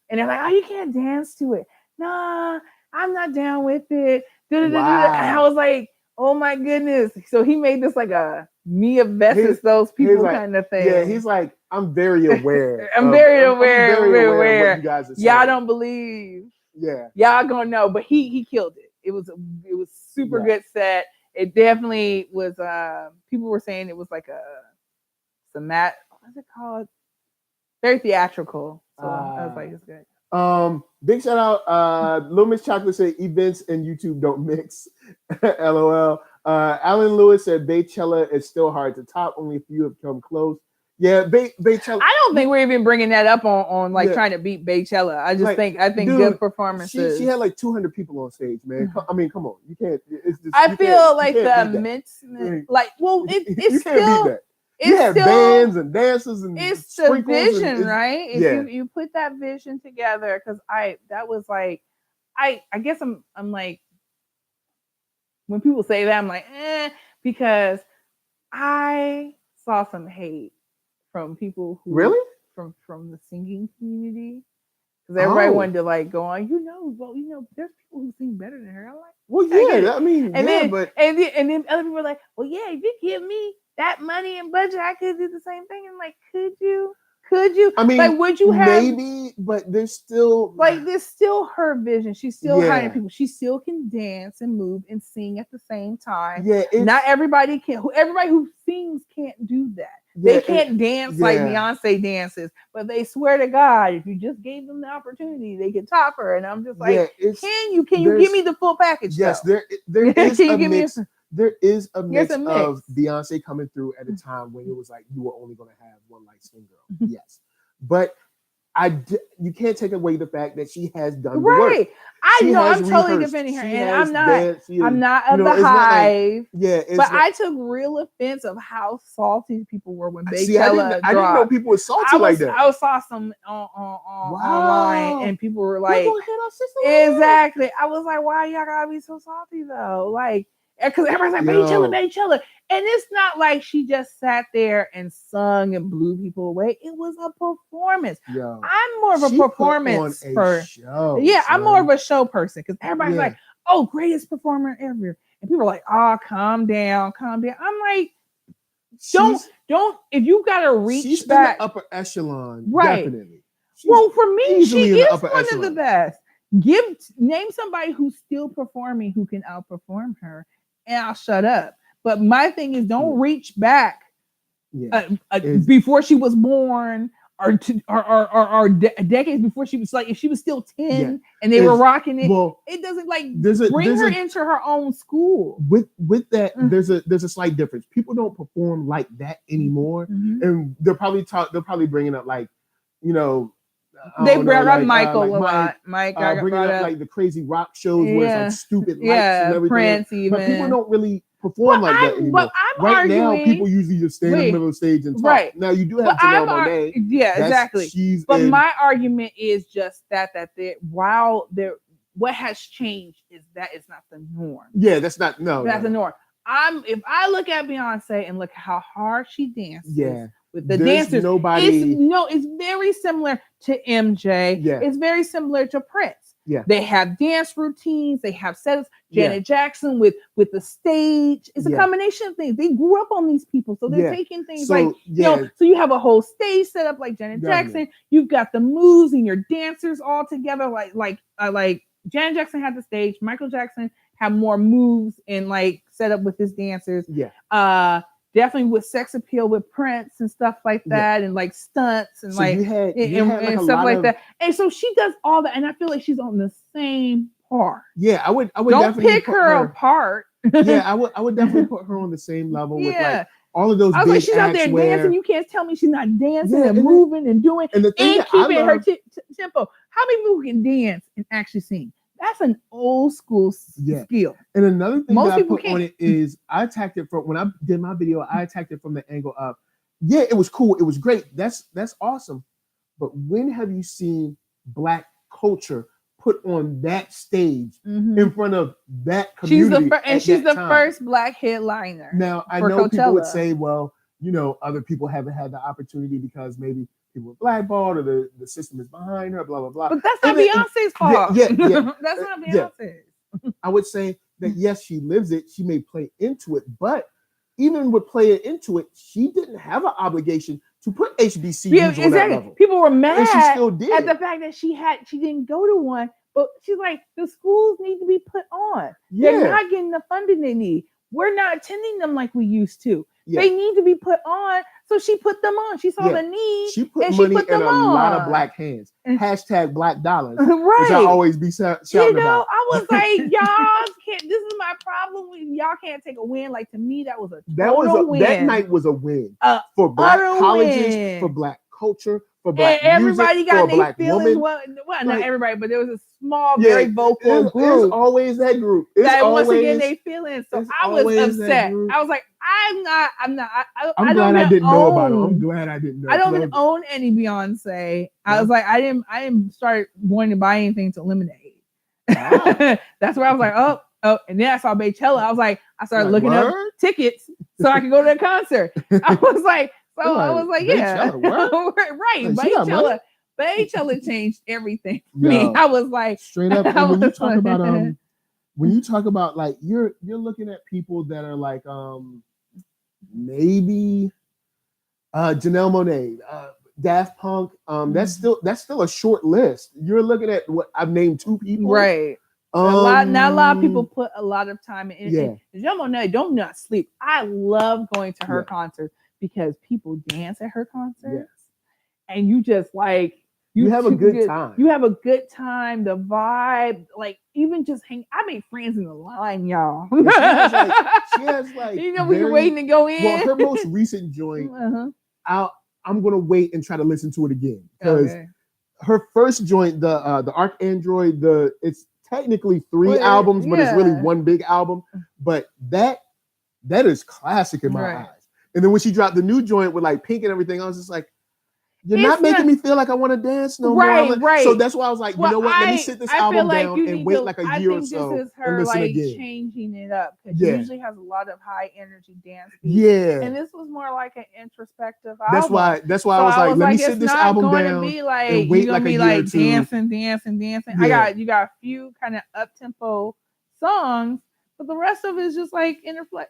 Speaker 2: And they're like, oh, you can't dance to it. Nah, I'm not down with it. Wow. And I was like, oh my goodness. So he made this like a Mia versus those people
Speaker 1: like,
Speaker 2: kind of thing.
Speaker 1: Yeah, he's like, I'm very aware.
Speaker 2: I'm very aware.
Speaker 1: Of what you guys are saying.
Speaker 2: Y'all don't believe.
Speaker 1: Yeah.
Speaker 2: Y'all gonna know. But he killed it. It was super good set. It definitely was people were saying it was like what's it called? Very theatrical. So I was like, it's good.
Speaker 1: Big shout out. Little Miss Chocolate said events and YouTube don't mix. LOL. Alan Lewis said Baychella is still hard to top. Only a few have come close. Yeah, Baychella.
Speaker 2: I don't think we're even bringing that up on like trying to beat Baychella. I just think dude, good performances.
Speaker 1: She had like 200 people on stage, man. Mm-hmm. I mean, come on, you can't. It's just,
Speaker 2: I feel like the immense, like, well, it's still.
Speaker 1: You have bands and dancers and
Speaker 2: it's the vision, right? If you put that vision together, because that was like, I guess I'm like, when people say that, I'm like, because I saw some hate from people who
Speaker 1: really
Speaker 2: from the singing community, because everybody wanted to like go on, there's people who sing better than her. I'm like,
Speaker 1: well, yeah, I mean,
Speaker 2: and then other people were like, well, yeah, if you give me that money and budget, I could do the same thing. And like, could you? I mean, like, would you have
Speaker 1: maybe? But there's still
Speaker 2: her vision. She's still hiring people. She still can dance and move and sing at the same time.
Speaker 1: Yeah,
Speaker 2: not everybody can. Everybody who sings can't do that. They can't dance like Beyonce dances, but they swear to God, if you just gave them the opportunity, they could top her. And I'm just like, can you give me the full package?
Speaker 1: Yes,
Speaker 2: though?
Speaker 1: there is a mix. There is a mix of Beyonce coming through at a time when it was like you were only going to have one light skin girl. Yes, but you can't take away the fact that she has done the work.
Speaker 2: I know I'm totally defending her, and I'm not of the hive. But I took real offense of how salty people were when Coachella dropped.
Speaker 1: I didn't know people were salty like that.
Speaker 2: I saw some online, and people were like, exactly. I was like, why y'all gotta be so salty though? Like, because everybody's like, Coachella. And it's not like she just sat there and sung and blew people away. It was a performance. I'm more of a performance person. I'm more of a show person because everybody's like, oh, greatest performer ever. And people are like, oh, calm down. I'm like, don't, if you got to reach back.
Speaker 1: In the upper echelon, definitely.
Speaker 2: Well, for me, she is one of the best. Name somebody who's still performing who can outperform her, and I'll shut up. But my thing is, don't reach back before she was born, or decades before she was, like, if she was still 10 and they were rocking it. Well, it doesn't bring her into her own school.
Speaker 1: With that, there's a slight difference. People don't perform like that anymore, and they're probably bringing up like,
Speaker 2: they brought up Michael a lot. Mike
Speaker 1: bringing up like the crazy rock shows where it's like stupid lights and everything.
Speaker 2: Prince even.
Speaker 1: But people don't really perform like that anymore. Right now, people usually just stand in the middle of the stage and talk. Right. Now you do have Janelle Monáe.
Speaker 2: Exactly. But my argument is just that what has changed is that it's not the norm.
Speaker 1: Yeah, that's not
Speaker 2: the norm. If I look at Beyonce and look how hard she dances. With the dancers, it's very similar to MJ. It's very similar to Prince. They have dance routines. They have setups. Janet Jackson with the stage. It's a combination of things. They grew up on these people, so they're taking things so you have a whole stage set up like Janet Jackson. You've got the moves and your dancers all together. Like Janet Jackson had the stage. Michael Jackson had more moves and like set up with his dancers. Definitely with sex appeal with Prince and stuff like that, and like stunts and and stuff like that. And so she does all that, and I feel like she's on the same par.
Speaker 1: I would
Speaker 2: don't pick her apart.
Speaker 1: I would definitely put her on the same level with like all of those. I was like,
Speaker 2: she's out there dancing. You can't tell me she's not dancing and moving and doing and keeping her tempo. How many people can dance and actually sing? That's an old school skill.
Speaker 1: And another thing that I put on it is I attacked it from when I did my video. I attacked it from the angle of, it was cool. It was great. That's awesome. But when have you seen Black culture put on that stage in front of that community?
Speaker 2: She's the first Black headliner.
Speaker 1: Now I know people would say, well, other people haven't had the opportunity because maybe people were blackballed or the system is behind her, blah, blah, blah.
Speaker 2: But that's not Beyonce's fault. That's not Beyonce's.
Speaker 1: I would say that, yes, she lives it. She may play into it. But even with playing into it, she didn't have an obligation to put HBCUs on that level.
Speaker 2: People were mad at the fact that she didn't go to one. But she's like, the schools need to be put on. They're not getting the funding they need. We're not attending them like we used to. They need to be put on. So she put them on. She saw the need.
Speaker 1: She put money in a lot of Black hands. Hashtag Black dollars. Right. Which I'll always be shouting about.
Speaker 2: I was like, y'all can't. This is my problem. Y'all can't take a win. Like, to me, that was a total win.
Speaker 1: That night was a win for Black colleges, for Black culture, for Black
Speaker 2: and everybody
Speaker 1: music,
Speaker 2: got
Speaker 1: their
Speaker 2: feelings. Well, not everybody, but there was a small, very vocal group.
Speaker 1: There's always that group.
Speaker 2: That wants to get their feelings. So I was upset. I was like, I'm glad I didn't know about it. I'm glad I didn't know. I don't own any Beyonce. I was like, I didn't start wanting to buy anything to Lemonade. Wow. That's where I was like, oh, and then I saw Coachella. I was like, I started looking up tickets so I could go to the concert. I was like, yeah, right. Coachella changed everything for me. I was like,
Speaker 1: straight up. And when you talk about like you're looking at people that are like maybe Janelle Monáe, Daft Punk. That's still a short list. You're looking at what I've named 2 people,
Speaker 2: right? Not a lot of people put a lot of time in. Janelle Monáe, don't not sleep. I love going to her concerts because people dance at her concerts,
Speaker 1: Yes.
Speaker 2: and you just like
Speaker 1: You have a good time.
Speaker 2: You have a good time. The vibe, like even just hang. I made friends in the line, y'all.
Speaker 1: She has like
Speaker 2: you know, when you're waiting to go in.
Speaker 1: Well, her most recent joint, I'm gonna wait and try to listen to it again because her first joint, the Arcandroid, it's technically 3 albums, but it's really one big album. But that is classic in my eyes. And then when she dropped the new joint with like Pink and everything, I was just like, you're not making me feel like I want to dance no more.
Speaker 2: Right.
Speaker 1: So that's why I was like, you know what? Let me sit this album down and wait like a year or so.
Speaker 2: This is her like changing it up because she usually has a lot of high energy dance beats.
Speaker 1: Yeah.
Speaker 2: And this was more like an introspective album.
Speaker 1: That's why I was like, let me sit this album down and wait like a year or two.
Speaker 2: Dancing. Yeah. You got a few kind of up tempo songs. But the rest of it is just like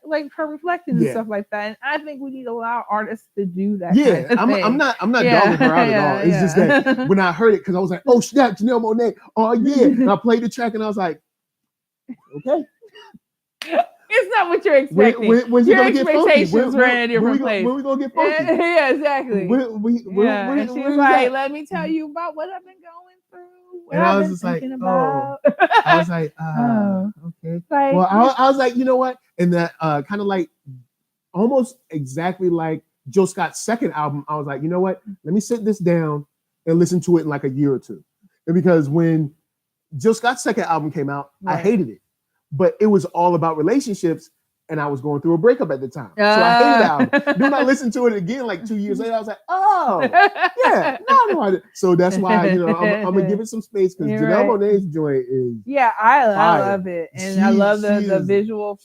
Speaker 2: like her reflecting and stuff like that. And I think we need to allow artists to do that.
Speaker 1: Yeah, I'm not dogging her out at all. It's just that when I heard it, because I was like, oh snap, Janelle Monáe, oh yeah. And I played the track and I was like, okay.
Speaker 2: It's not what you're expecting.
Speaker 1: When's
Speaker 2: your expectations were in a different place.
Speaker 1: When we gonna get funky?
Speaker 2: Yeah, exactly.
Speaker 1: And
Speaker 2: she's like, let me tell you about what I've been going through.
Speaker 1: And I was just like, oh. I was like, okay. Like, well, I was like, you know what? And that kind of like almost exactly like Joe Scott's second album, I was like, you know what? Let me sit this down and listen to it in like a year or two. And because when Joe Scott's second album came out, I hated it. But it was all about relationships. And I was going through a breakup at the time. So I hated the album. Then I listened to it again like 2 years later. I was like, oh, yeah. No. So that's why, I'm going to give it some space because Janelle Monáe's joint is
Speaker 2: I love it. And I love the visual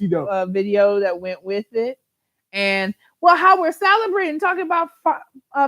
Speaker 2: video that went with it. And, well, how we're celebrating, talking about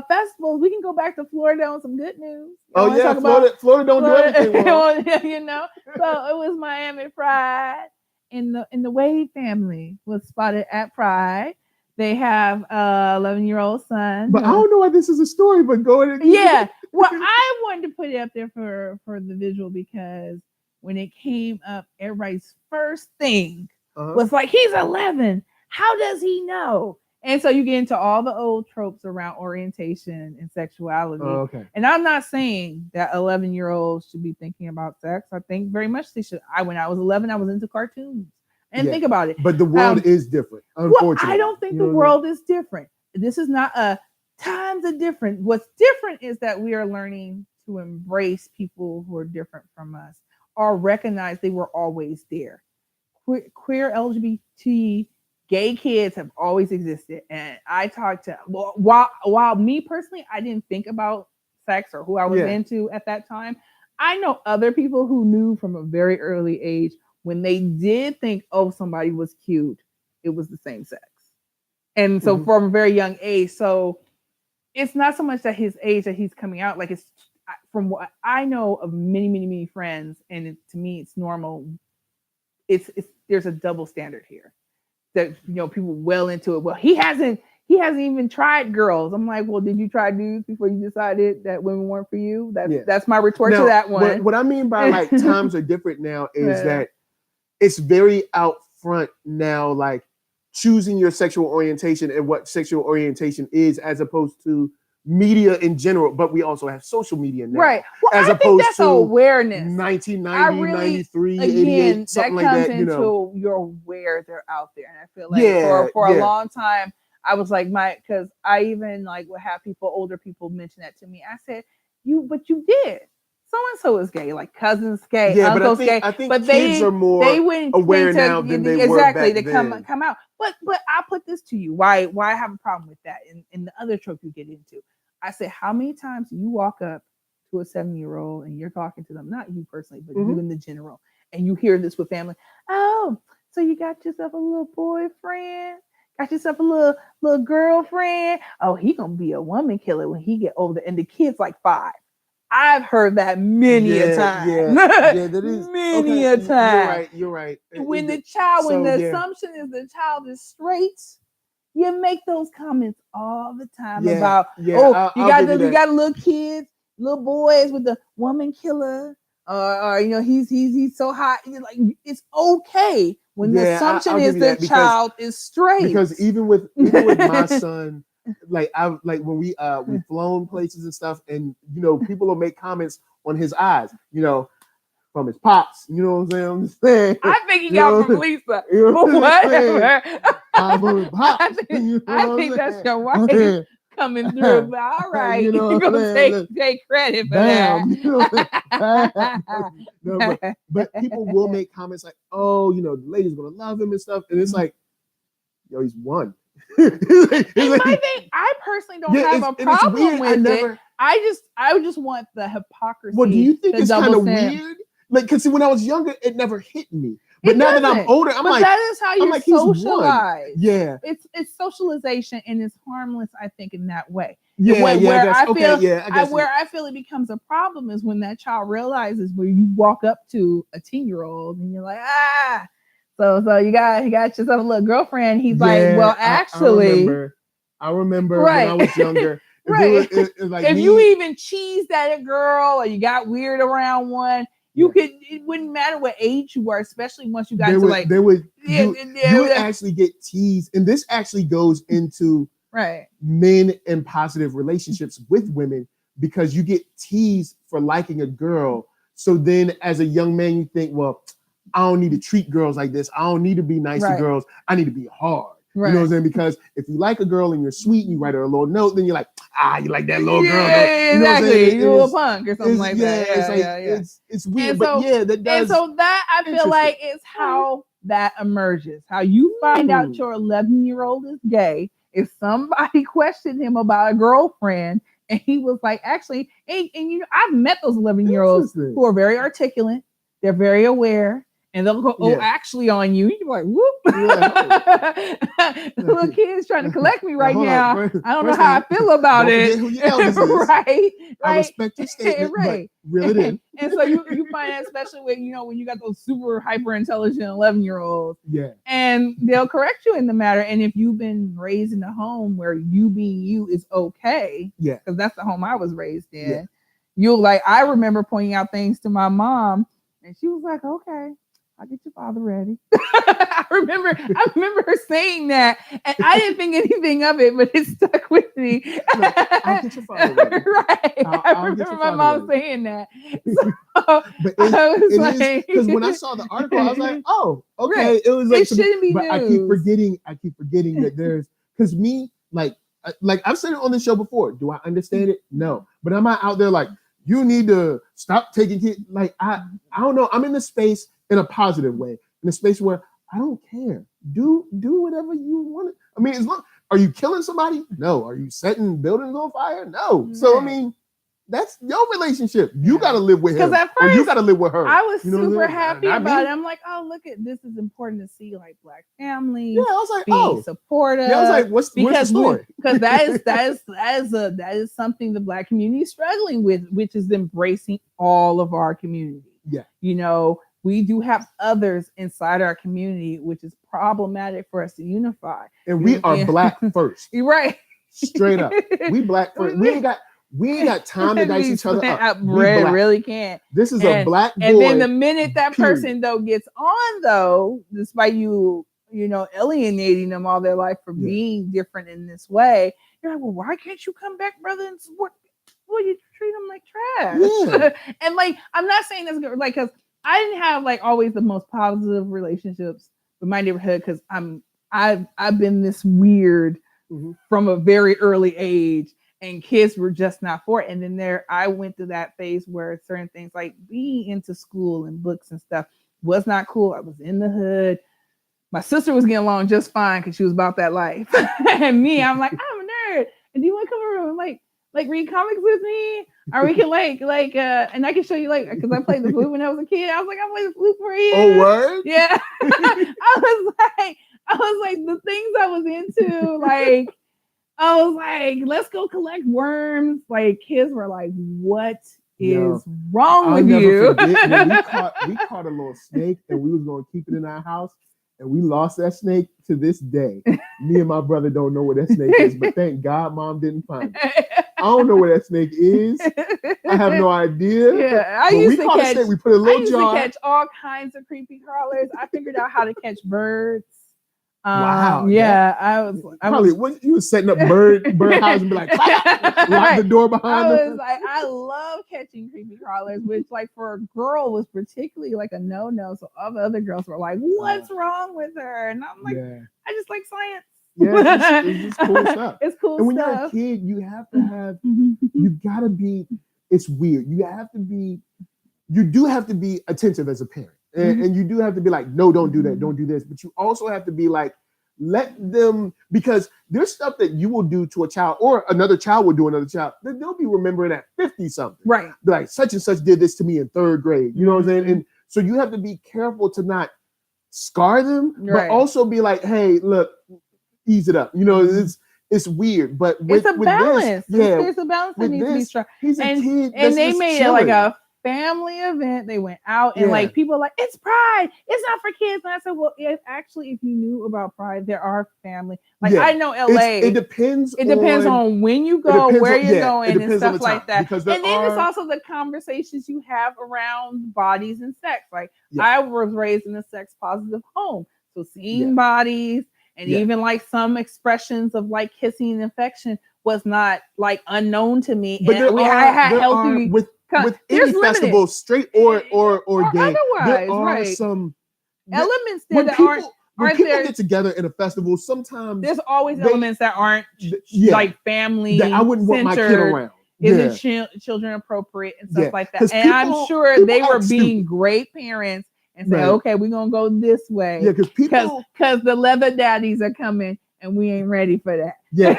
Speaker 2: festivals, we can go back to Florida on some good news.
Speaker 1: Florida don't do everything well.
Speaker 2: So it was Miami Pride. In the Wade family was spotted at Pride. They have 11-year-old son.
Speaker 1: But I don't know why this is a story, but go ahead.
Speaker 2: Yeah. Well, I wanted to put it up there for the visual because when it came up, everybody's first thing was like, he's 11. How does he know? And so you get into all the old tropes around orientation and sexuality.
Speaker 1: Oh, okay.
Speaker 2: And I'm not saying that 11-year-olds should be thinking about sex. I think very much they should. When I was 11, I was into cartoons. And think about it.
Speaker 1: But the world is different, unfortunately.
Speaker 2: Well, I don't think the world is different. This is not times are different. What's different is that we are learning to embrace people who are different from us or recognize they were always there. Queer LGBT gay kids have always existed. And I talked to, while me personally, I didn't think about sex or who I was into at that time. I know other people who knew from a very early age when they did think, oh, somebody was cute, it was the same sex. And so from a very young age. So it's not so much that his age that he's coming out, like it's from what I know of many, many, many friends. And to me, it's normal. There's a double standard here. That people well into it. Well, he hasn't even tried girls. I'm like, well, did you try dudes before you decided that women weren't for you? That's my retort to that one.
Speaker 1: What I mean by like times are different now is that it's very out front now, like choosing your sexual orientation and what sexual orientation is, as opposed to media in general. But we also have social media now,
Speaker 2: right? Well,
Speaker 1: as
Speaker 2: I
Speaker 1: opposed
Speaker 2: think that's
Speaker 1: to
Speaker 2: awareness.
Speaker 1: 1990, 93, 88, something like that.
Speaker 2: You're aware they're out there, and I feel like for a long time, I was like because I even like would have older people mention that to me. I said, you did. So-and-so is gay, like cousins gay, uncles gay.
Speaker 1: I think kids are more aware now than they were back then.
Speaker 2: come out. But I'll put this to you. Why I have a problem with that in the other trope you get into. I said, how many times do you walk up to a 7-year-old and you're talking to them, not you personally, but you in the general, and you hear this with family. Oh, so you got yourself a little boyfriend? Got yourself a little girlfriend? Oh, he gonna be a woman killer when he get older. And the kid's like 5. I've heard that many a time.
Speaker 1: That is
Speaker 2: many a time.
Speaker 1: You're right.
Speaker 2: When the assumption is the child is straight, you make those comments all the time about, you got little kids, little boys with the woman killer, or he's so hot. Like it's okay when the assumption is the child is straight.
Speaker 1: Because even with my son, I've like when we've flown places and stuff, and people will make comments on his eyes, from his pops. You know what I'm saying? I'm just saying.
Speaker 2: I think he got from Lisa.
Speaker 1: You know
Speaker 2: But
Speaker 1: what I'm saying?
Speaker 2: whatever.
Speaker 1: From his pops.
Speaker 2: I think that's your wife coming through. But all right, you're gonna take credit for
Speaker 1: Bam.
Speaker 2: that.
Speaker 1: No, but people will make comments like, "Oh, the lady's gonna love him and stuff," and it's like, "Yo, he's one."
Speaker 2: My thing, I personally don't have a problem with it. I just want the hypocrisy.
Speaker 1: Well, do you think it's kind of weird? Like, because when I was younger, it never hit me. But now that I'm older, I'm like,
Speaker 2: that is how you're socialized.
Speaker 1: Yeah,
Speaker 2: it's socialization, and it's harmless. I think in that way.
Speaker 1: Yeah,
Speaker 2: where I feel it becomes a problem is when that child realizes where you walk up to a 10-year-old and you're like, so you got yourself a little girlfriend. He's like, well, actually,
Speaker 1: I remember when I was younger.
Speaker 2: Right. If you even cheesed at a girl or you got weird around one, it wouldn't matter what age you were, especially once you got
Speaker 1: you would actually get teased. And this actually goes into men in positive relationships with women, because you get teased for liking a girl. So then as a young man, you think, well, I don't need to treat girls like this. I don't need to be nice to girls. I need to be hard. Right. You know what I'm saying? Because if you like a girl and you're sweet and you write her a little note, then you're like, you like that little girl.
Speaker 2: Yeah, exactly. You're a punk or something like that.
Speaker 1: It's weird, but that does.
Speaker 2: And so that I feel like is how that emerges. How you find out your 11-year-old is gay. If somebody questioned him about a girlfriend and he was like, actually, and I've met those 11-year-olds who are very articulate. They're very aware. And they'll go, actually on you. You're like, whoop. The little kid's trying to collect me right now. I don't know how I feel about it.
Speaker 1: Who your elders is.
Speaker 2: Right.
Speaker 1: I respect your statement, right. But reel it in.
Speaker 2: And so you find that, especially when you got those super hyper intelligent 11-year-olds.
Speaker 1: Yeah.
Speaker 2: And they'll correct you in the matter. And if you've been raised in a home where you being you is okay.
Speaker 1: Yeah.
Speaker 2: Because that's the home I was raised in. Yeah. You'll I remember pointing out things to my mom, and she was like, okay. I'll get your father ready. I remember her saying that, and I didn't think anything of it, but it stuck with me.
Speaker 1: I'll get your father ready.
Speaker 2: Right. I remember my mom saying that. So, but
Speaker 1: because when I saw the article, I was like, oh, okay. Right. It was like,
Speaker 2: it shouldn't be
Speaker 1: but news. I keep forgetting that there's, because me, like I've said it on the show before. Do I understand it? No. But I'm not out there like, you need to stop taking kids. Like, I don't know. I'm in the space in a positive way, in a space where I don't care. Do whatever you want. I mean, are you killing somebody? No. Are you setting buildings on fire? No. Right. So I mean, that's your relationship. You got to live with him,
Speaker 2: at first,
Speaker 1: or you got to live with her.
Speaker 2: I was super happy about it. I'm like, oh, look at this is important to see, like Black families.
Speaker 1: Yeah, I was like,
Speaker 2: supportive.
Speaker 1: Yeah, I was like, what's the story?
Speaker 2: Because that is something the Black community is struggling with, which is embracing all of our community.
Speaker 1: Yeah,
Speaker 2: we do have others inside our community, which is problematic for us to unify.
Speaker 1: And we are Black first.
Speaker 2: You're right.
Speaker 1: Straight up. We Black first. We ain't got time to dice each other up.
Speaker 2: Really can't.
Speaker 1: This is a Black boy.
Speaker 2: And then the minute that person though gets on despite you alienating them all their life for being different in this way, you're like, well, why can't you come back, brother, and support? Well, you treat them like trash. Yeah. And I'm not saying that's good, because I didn't have always the most positive relationships with my neighborhood, because I've been this weird from a very early age, and kids were just not for it. And then I went through that phase where certain things like being into school and books and stuff was not cool. I was in the hood. My sister was getting along just fine because she was about that life. And me, I'm like, I'm a nerd. And do you want to come over and read comics with me? Or we can and I can show you because I played the flute when I was a kid. I was like, I play the flute for you.
Speaker 1: Oh, word?
Speaker 2: Yeah. I was like the things I was into, I was like, let's go collect worms. Kids were like, what is wrong with you?
Speaker 1: We caught a little snake, and we was going to keep it in our house, and we lost that snake to this day. Me and my brother don't know where that snake is, but thank God Mom didn't find it. I don't know where that snake is. I have no idea.
Speaker 2: Yeah, I used to catch.
Speaker 1: Snake, we put a little jar.
Speaker 2: To catch all kinds of creepy crawlers. I figured out how to catch birds.
Speaker 1: Wow.
Speaker 2: Yeah, I
Speaker 1: Probably what you was setting up bird house and be like, lock the door behind
Speaker 2: I
Speaker 1: them.
Speaker 2: was like, I love catching creepy crawlers, which like for a girl was particularly like a no-no. So all the other girls were like, what's wrong with her? And I'm like, I just like science.
Speaker 1: Yeah, it's just cool stuff.
Speaker 2: It's cool
Speaker 1: and when
Speaker 2: stuff.
Speaker 1: you're a kid, you have to have, you gotta be, it's weird. You do have to be attentive as a parent. And you do have to be like, no, don't do that, don't do this. But you also have to be like, let them, because there's stuff that you will do to a child or another child will do another child that they'll be remembering at 50 something.
Speaker 2: Right.
Speaker 1: Like such and such did this to me in 3rd grade. You know what I'm saying? And so you have to be careful to not scar them, but also be like, hey, look, ease it up. You know, it's weird, but
Speaker 2: it's a balance. There's a balance that needs to be struck.
Speaker 1: He's a kid,
Speaker 2: and they made it like a family event. They went out and like people are like, it's Pride, it's not for kids. And I said, well, if you knew about Pride, there are family. Like I know LA.
Speaker 1: It depends
Speaker 2: on when you go, where you're going, and stuff like that.
Speaker 1: Because
Speaker 2: and then it's also the conversations you have around bodies and sex. Like I was raised in a sex positive home, so seeing bodies and even like some expressions of like kissing and affection was not like unknown to me.
Speaker 1: But
Speaker 2: and I had healthy
Speaker 1: with any festival, straight or gay,
Speaker 2: otherwise,
Speaker 1: there are some
Speaker 2: elements there that aren't.
Speaker 1: When people get together in a festival, sometimes
Speaker 2: there's always elements that aren't like family that
Speaker 1: I wouldn't want my kid around.
Speaker 2: Is it children appropriate and stuff like that? And I'm sure they were being great parents and say, okay, we're gonna go this way.
Speaker 1: Yeah, because
Speaker 2: the leather daddies are coming and we ain't ready for that.
Speaker 1: Yeah,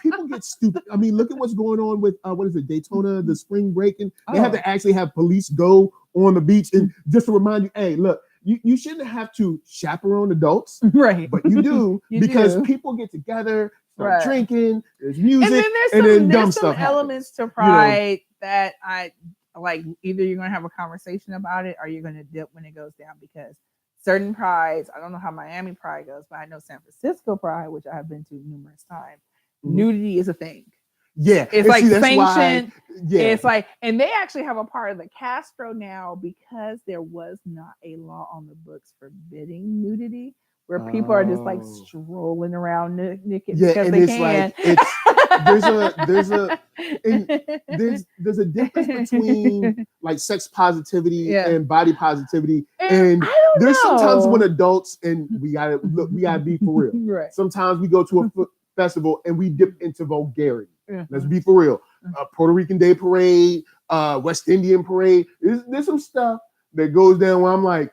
Speaker 1: people get stupid. I mean, look at what's going on with what is it, Daytona, the spring breaking. They have to actually have police go on the beach and just to remind you, hey, look, you shouldn't have to chaperone adults,
Speaker 2: right?
Speaker 1: But you do because people get together, start drinking, there's music, and then dumb stuff
Speaker 2: elements to Pride that I like. Either you're gonna have a conversation about it or you're gonna dip when it goes down because certain prides, I don't know how Miami Pride goes, but I know San Francisco Pride, which I have been to numerous times, nudity is a thing.
Speaker 1: Yeah,
Speaker 2: it's like sanctioned. It's like, and they actually have a part of the Castro now because there was not a law on the books forbidding nudity, where people are just like strolling around naked because they can.
Speaker 1: There's a difference between like sex positivity and body positivity, and there's sometimes when adults and we gotta be for real.
Speaker 2: Right.
Speaker 1: Sometimes we go to a festival and we dip into vulgarity. Let's be for real. Puerto Rican Day Parade, West Indian Parade. There's some stuff that goes down where I'm like,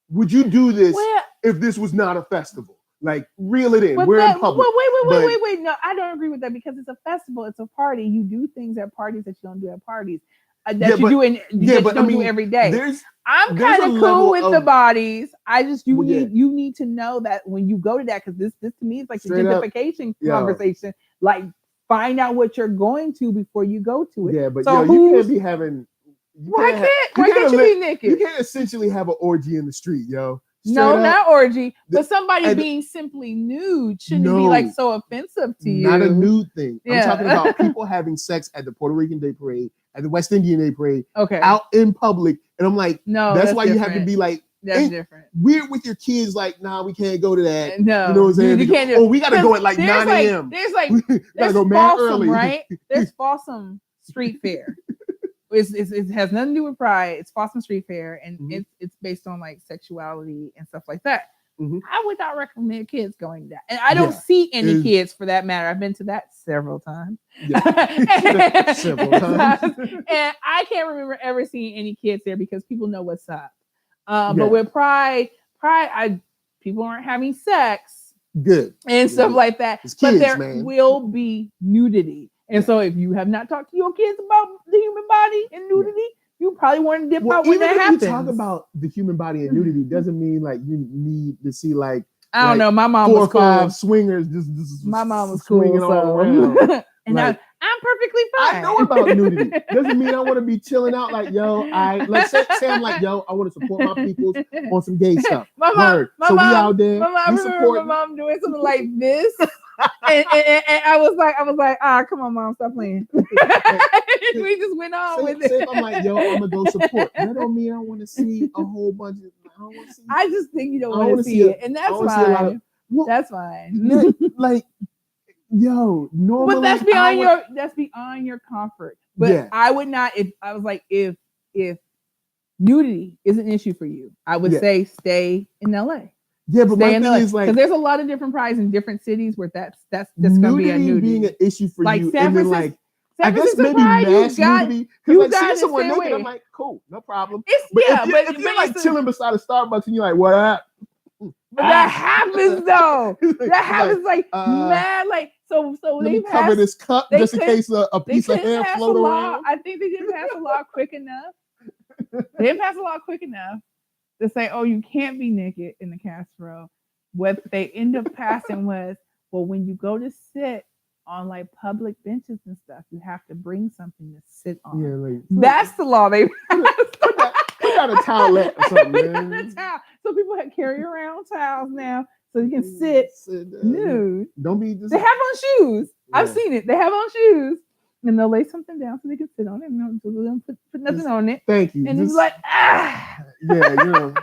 Speaker 1: would you do this if this was not a festival? Like, reel it in. We're in public.
Speaker 2: Wait. No, I don't agree with that because it's a festival. It's a party. You do things at parties that you don't do at parties. That you do every day. I'm kind of cool with the bodies. I just you need to know that when you go to that, because this to me is like the gentrification conversation. Like, find out what you're going to before you go to it.
Speaker 1: Yeah, but you can't be having.
Speaker 2: Why can't you be naked?
Speaker 1: You can't essentially have an orgy in the street, yo.
Speaker 2: Not orgy, but somebody being simply nude shouldn't be like so offensive to you.
Speaker 1: Not a nude thing. I'm talking about people having sex at the Puerto Rican Day Parade, at the West Indian Day Parade, out in public. And I'm like, no, that's why different. You have to be like,
Speaker 2: that's different.
Speaker 1: Weird with your kids, like, nah, we can't go to that.
Speaker 2: No,
Speaker 1: you know what I'm saying?
Speaker 2: You can't do
Speaker 1: we gotta go at like 9 a.m.
Speaker 2: There's like
Speaker 1: gotta go mad early,
Speaker 2: right? There's Folsom Street Fair. It has nothing to do with Pride. It's Folsom Street Fair, and it's based on like sexuality and stuff like that. I would not recommend kids going to that, and I don't see any kids for that matter. I've been to that several times. Several times, and I can't remember ever seeing any kids there because people know what's up. But with Pride, people aren't having sex, and stuff like that.
Speaker 1: It's
Speaker 2: but
Speaker 1: kids,
Speaker 2: there will be nudity. And so if you have not talked to your kids about the human body and nudity, you probably want to dip out when that happens.
Speaker 1: Even if you talk about the human body and nudity, doesn't mean like you need to see like
Speaker 2: I don't know. My mom
Speaker 1: 4
Speaker 2: was
Speaker 1: or
Speaker 2: cool.
Speaker 1: 5 swingers just
Speaker 2: my mom was
Speaker 1: swinging
Speaker 2: cool,
Speaker 1: all around.
Speaker 2: And
Speaker 1: like,
Speaker 2: I'm perfectly fine.
Speaker 1: I know about nudity. Doesn't mean I want to be chilling out like, yo, let's say I'm like, yo, I want to support my peoples on some gay stuff.
Speaker 2: My mom,
Speaker 1: we out there.
Speaker 2: I remember my mom doing something like this. and I was like, come on, mom, stop playing. We just went on with it.
Speaker 1: I'm like, yo, I'm gonna go support. That don't mean I want to see a whole bunch of like, don't want to see.
Speaker 2: I just think you don't
Speaker 1: I
Speaker 2: want
Speaker 1: wanna
Speaker 2: to see it,
Speaker 1: I
Speaker 2: and that's
Speaker 1: wanna see a lot
Speaker 2: fine.
Speaker 1: of- well,
Speaker 2: That's fine.
Speaker 1: yeah, like, yo, normally,
Speaker 2: But that's beyond your comfort. But
Speaker 1: Yeah.
Speaker 2: I would not if nudity is an issue for you, I would
Speaker 1: Yeah.
Speaker 2: say stay in LA.
Speaker 1: Yeah, but
Speaker 2: Stay
Speaker 1: my
Speaker 2: in
Speaker 1: thing
Speaker 2: LA.
Speaker 1: is like
Speaker 2: Because there's a lot of different prides in different cities where that's gonna be a
Speaker 1: nudity
Speaker 2: nudity.
Speaker 1: being an issue for
Speaker 2: Like
Speaker 1: you,
Speaker 2: San
Speaker 1: and then
Speaker 2: Francisco-
Speaker 1: like
Speaker 2: San
Speaker 1: I guess
Speaker 2: Francisco
Speaker 1: maybe
Speaker 2: Pride,
Speaker 1: mass nudity. Because like
Speaker 2: gotta
Speaker 1: seeing someone
Speaker 2: stay
Speaker 1: naked,
Speaker 2: away.
Speaker 1: I'm like, cool, no problem.
Speaker 2: It's
Speaker 1: But
Speaker 2: yeah,
Speaker 1: if you're like chilling beside a Starbucks and you're like, what up?
Speaker 2: But that happens though. That happens like mad. Like so
Speaker 1: Let
Speaker 2: they
Speaker 1: me cover
Speaker 2: passed.
Speaker 1: this cup
Speaker 2: they
Speaker 1: just in
Speaker 2: couldn't-
Speaker 1: case a
Speaker 2: They
Speaker 1: piece of
Speaker 2: couldn't
Speaker 1: hair
Speaker 2: pass a
Speaker 1: float
Speaker 2: law.
Speaker 1: around.
Speaker 2: I think they didn't pass a law quick enough. They didn't pass a law quick enough to say, "Oh, you can't be naked in the Castro." What they end up passing was, well, when you go to sit on like public benches and stuff, you have to bring something to sit on.
Speaker 1: Yeah, like
Speaker 2: That's the law they passed.
Speaker 1: put out a towelette or something,
Speaker 2: Put out
Speaker 1: man.
Speaker 2: a towel. So people carry around towels now, so you can sit nude.
Speaker 1: Don't be just
Speaker 2: They have on shoes. I've
Speaker 1: Yeah.
Speaker 2: seen it. They have on shoes, and they'll lay something down so they can sit on it. And they'll put nothing on it,
Speaker 1: Thank you.
Speaker 2: and
Speaker 1: Just-
Speaker 2: it's like, ah.
Speaker 1: yeah, you know.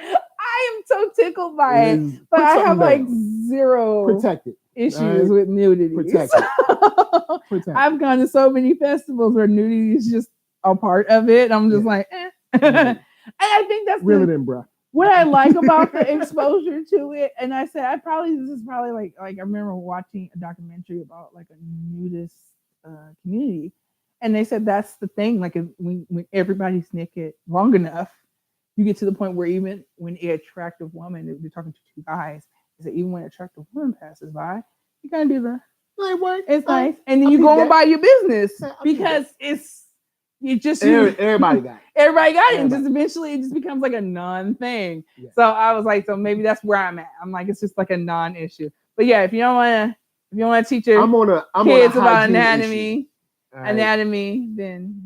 Speaker 2: I am so tickled by it,
Speaker 1: Just
Speaker 2: but
Speaker 1: put
Speaker 2: I have
Speaker 1: something
Speaker 2: like
Speaker 1: down.
Speaker 2: zero
Speaker 1: Protect it.
Speaker 2: issues
Speaker 1: Alright.
Speaker 2: with nudity.
Speaker 1: Protect it. Protect
Speaker 2: I've gone to so many festivals where nudity is just a part of it. I'm just
Speaker 1: Yeah.
Speaker 2: like, eh.
Speaker 1: Mhm.
Speaker 2: And I think that's
Speaker 1: Reel it in, bro.
Speaker 2: what I like about the exposure to it. And I said, this is probably like I remember watching a documentary about like a nudist community, and they said that's the thing. Like when everybody's naked long enough, you get to the point where even when an attractive woman, you're talking to two guys, is that even when an attractive woman passes by, you gotta do the it's nice, and then you go on by your business because you just
Speaker 1: everybody got it.
Speaker 2: Everybody got it, and
Speaker 1: Everybody.
Speaker 2: just eventually it just becomes like a non-thing.
Speaker 1: Yeah.
Speaker 2: So I was like, so maybe that's where I'm at. I'm like, it's just like a non-issue. But yeah, if you don't want to teach your
Speaker 1: I'm
Speaker 2: kids
Speaker 1: on a
Speaker 2: about
Speaker 1: hygiene
Speaker 2: anatomy,
Speaker 1: issue. All right.